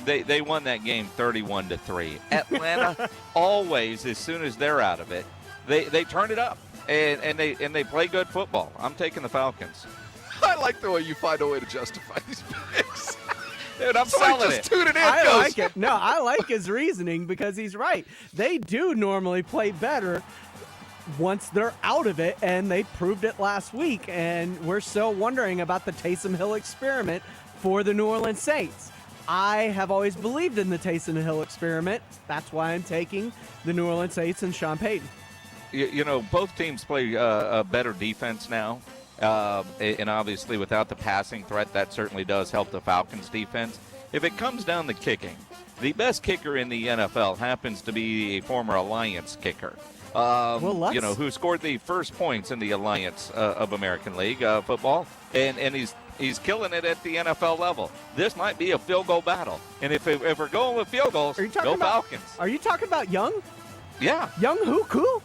They won that game 31-3. Atlanta always, as soon as they're out of it, they turn it up and they play good football. I'm taking the Falcons. I like the way you find a way to justify these picks. Dude, I'm Somebody selling just it. tune it in. I goes, like it. No, I like his reasoning because he's right. They do normally play better once they're out of it, and they proved it last week. And we're still wondering about the Taysom Hill experiment for the New Orleans Saints. I have always believed in the Taysom Hill experiment. That's why I'm taking the New Orleans Saints and Sean Payton. You know, both teams play a better defense now. And obviously without the passing threat, that certainly does help the Falcons defense. If it comes down to kicking, the best kicker in the NFL happens to be a former Alliance kicker. You know, who scored the first points in the Alliance of American League football, and he's killing it at the NFL level. This might be a field goal battle, and if we're going with field goals, go Falcons. Are you talking about Young? Yeah. Young who? Cool?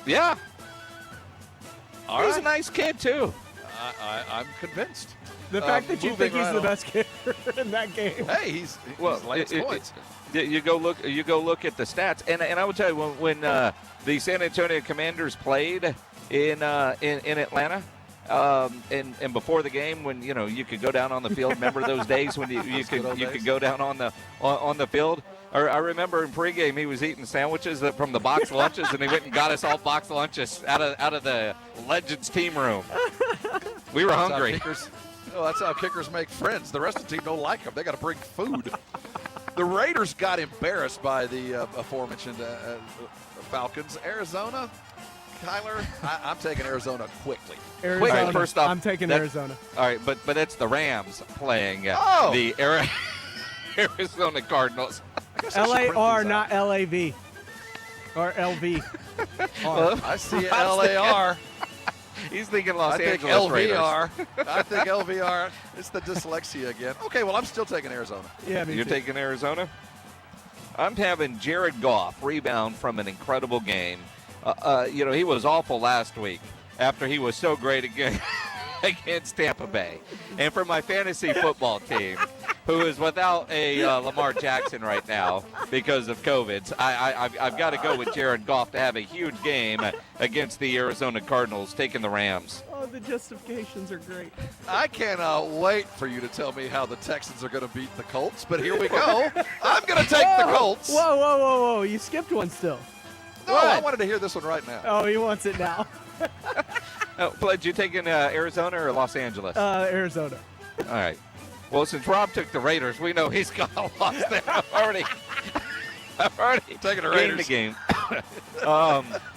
Yeah. All He's right. a nice kid too. I'm convinced. The fact that you think he's the on. best kicker in that game. Hey, he's Lance points. You go look at the stats, and I will tell you when the San Antonio Commanders played in Atlanta, and before the game, when you could go down on the field. Remember those days when you could go down on the field. I remember in pregame he was eating sandwiches from the box lunches, and he went and got us all box lunches out of the Legends team room. We were hungry. That's how kickers make friends. The rest of the team don't like them. They got to bring food. The Raiders got embarrassed by the aforementioned Falcons. Arizona, Kyler, I'm taking Arizona quickly. Arizona. Right, first off, I'm taking Arizona. All right, but it's the Rams playing the Arizona Cardinals. LAR, not LAV. Or LV. I see LAR. He's thinking Los Angeles LVR. Raiders. I think LVR. It's the dyslexia again. Okay, well, I'm still taking Arizona. Yeah, You're taking Arizona? I'm having Jared Goff rebound from an incredible game. He was awful last week after he was so great against Tampa Bay. And for my fantasy football team, who is without a Lamar Jackson right now because of COVID, I've got to go with Jared Goff to have a huge game against the Arizona Cardinals, taking the Rams. Oh, the justifications are great. I cannot wait for you to tell me how the Texans are going to beat the Colts, but here we go. I'm going to take the Colts. Whoa. You skipped one still. No, I wanted to hear this one right now. Oh, he wants it now. Pledge, you taking Arizona or Los Angeles? Arizona. All right. Well, since Rob took the Raiders, we know he's got a loss there. I've already taking the Raiders. Game.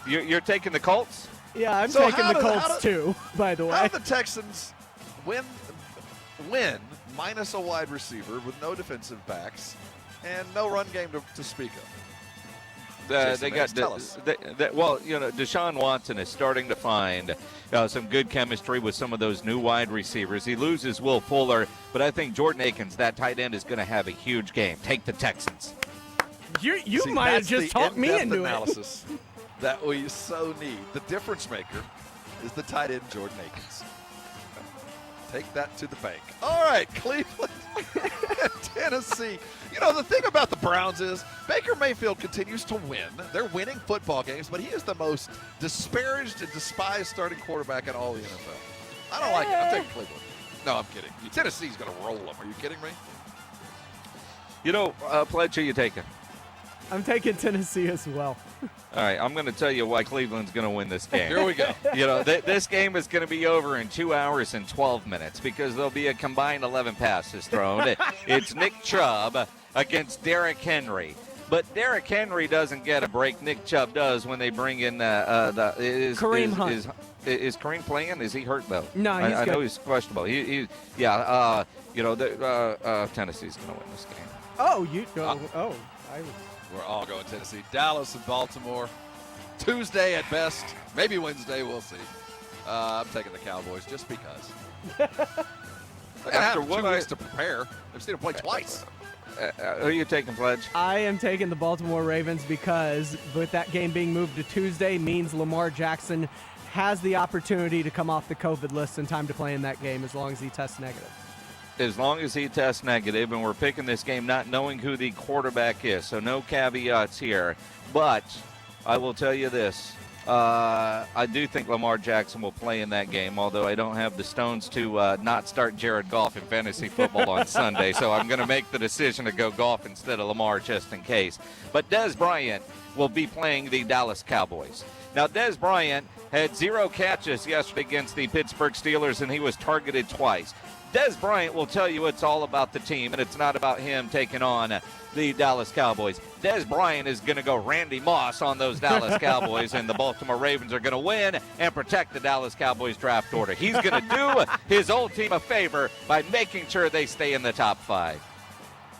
You're taking the Colts? Yeah, I'm taking the Colts too, by the way. How do the Texans win minus a wide receiver with no defensive backs and no run game to speak of? They got Deshaun Watson is starting to find some good chemistry with some of those new wide receivers. He loses Will Fuller, but I think Jordan Akins, that tight end, is going to have a huge game. Take the Texans. You might have just talked me into analysis that we so need. The difference maker is the tight end Jordan Akins. Take that to the bank. All right, Cleveland and Tennessee. The thing about the Browns is Baker Mayfield continues to win. They're winning football games, but he is the most disparaged and despised starting quarterback in all the NFL. I don't like it. I'm taking Cleveland. No, I'm kidding. Tennessee's going to roll them. Are you kidding me? Pledge, who you taking? I'm taking Tennessee as well. All right, I'm going to tell you why Cleveland's going to win this game. Here we go. This game is going to be over in 2 hours and 12 minutes because there'll be a combined 11 passes thrown. It's Nick Chubb against Derrick Henry. But Derrick Henry doesn't get a break. Nick Chubb does when they bring in Kareem Hunt. Is Kareem playing? Is he hurt though? No, I good. know he's questionable. Tennessee's going to win this game. Oh, We're all going Tennessee. Dallas and Baltimore. Tuesday at best. Maybe Wednesday. We'll see. I'm taking the Cowboys just because. After 2 weeks to prepare, they've seen him play twice. Who are you taking, Pledge? I am taking the Baltimore Ravens because with that game being moved to Tuesday means Lamar Jackson has the opportunity to come off the COVID list in time to play in that game as long as he tests negative. As long as he tests negative, and we're picking this game not knowing who the quarterback is, so no caveats here. But I will tell you this. I do think Lamar Jackson will play in that game, although I don't have the stones to not start Jared Goff in fantasy football on Sunday. So I'm going to make the decision to go Goff instead of Lamar just in case. But Dez Bryant will be playing the Dallas Cowboys. Now, Dez Bryant had 0 catches yesterday against the Pittsburgh Steelers, and he was targeted twice. Dez Bryant will tell you it's all about the team, and it's not about him taking on the Dallas Cowboys. Dez Bryant is going to go Randy Moss on those Dallas Cowboys, and the Baltimore Ravens are going to win and protect the Dallas Cowboys draft order. He's going to do his old team a favor by making sure they stay in the top 5.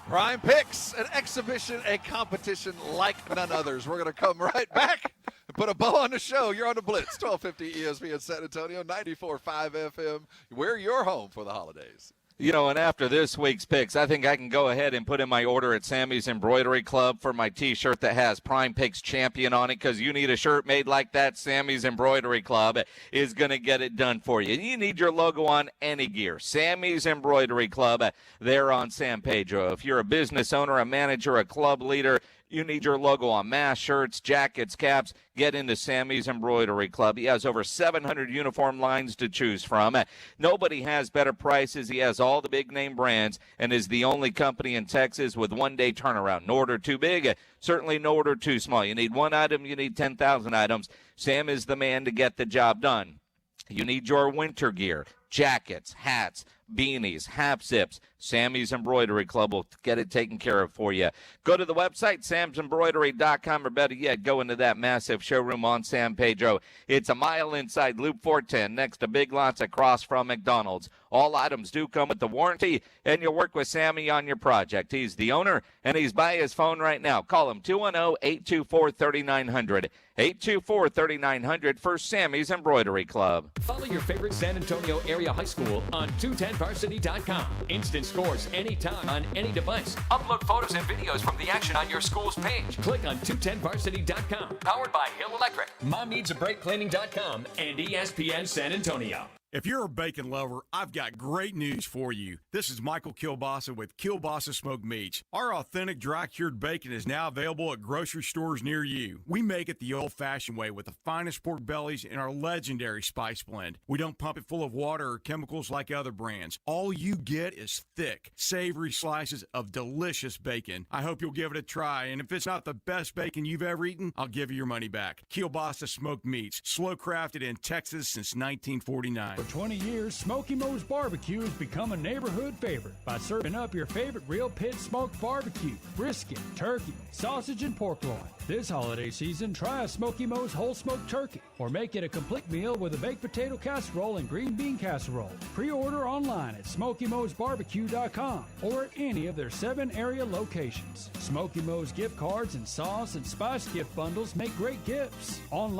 Prime Picks, an exhibition, a competition like none others. We're going to come right back and put a bow on the show. You're on the Blitz, 1250 ESPN San Antonio, 94.5 FM. We're your home for the holidays. You know, and after this week's picks, I think I can go ahead and put in my order at Sammy's Embroidery Club for my T-shirt that has Prime Picks Champion on it, because you need a shirt made like that. Sammy's Embroidery Club is going to get it done for you. You need your logo on any gear. Sammy's Embroidery Club, they're on San Pedro. If you're a business owner, a manager, a club leader, you need your logo on masks, shirts, jackets, caps. Get into Sammy's Embroidery Club. He has over 700 uniform lines to choose from. Nobody has better prices. He has all the big-name brands and is the only company in Texas with one-day turnaround. No order too big, certainly no order too small. You need one item, you need 10,000 items. Sam is the man to get the job done. You need your winter gear, jackets, hats, beanies, half zips. Sammy's Embroidery Club will get it taken care of for you. Go to the website, samsembroidery.com, or better yet, go into that massive showroom on San Pedro. It's a mile inside Loop 410 next to Big Lots across from McDonald's. All items do come with the warranty, and you'll work with Sammy on your project. He's the owner, and he's by his phone right now. Call him 210-824-3900. 824-3900 for Sammy's Embroidery Club. Follow your favorite San Antonio area high school on 210varsity.com. Instant scores anytime on any device. Upload photos and videos from the action on your school's page. Click on 210varsity.com. Powered by Hill Electric, MomNeedsABreakCleaning.com, and ESPN San Antonio. If you're a bacon lover, I've got great news for you. This is Michael Kilbasa with Kilbasa Smoked Meats. Our authentic dry-cured bacon is now available at grocery stores near you. We make it the old-fashioned way with the finest pork bellies in our legendary spice blend. We don't pump it full of water or chemicals like other brands. All you get is thick, savory slices of delicious bacon. I hope you'll give it a try, and if it's not the best bacon you've ever eaten, I'll give you your money back. Kilbasa Smoked Meats, slow-crafted in Texas since 1949. For 20 years, Smoky Mo's Barbecue has become a neighborhood favorite by serving up your favorite real pit smoked barbecue, brisket, turkey, sausage, and pork loin. This holiday season, try a Smoky Mo's whole smoked turkey or make it a complete meal with a baked potato casserole and green bean casserole. Pre-order online at SmokyMo'sBarbecue.com or at any of their 7 area locations. Smoky Mo's gift cards and sauce and spice gift bundles make great gifts. Online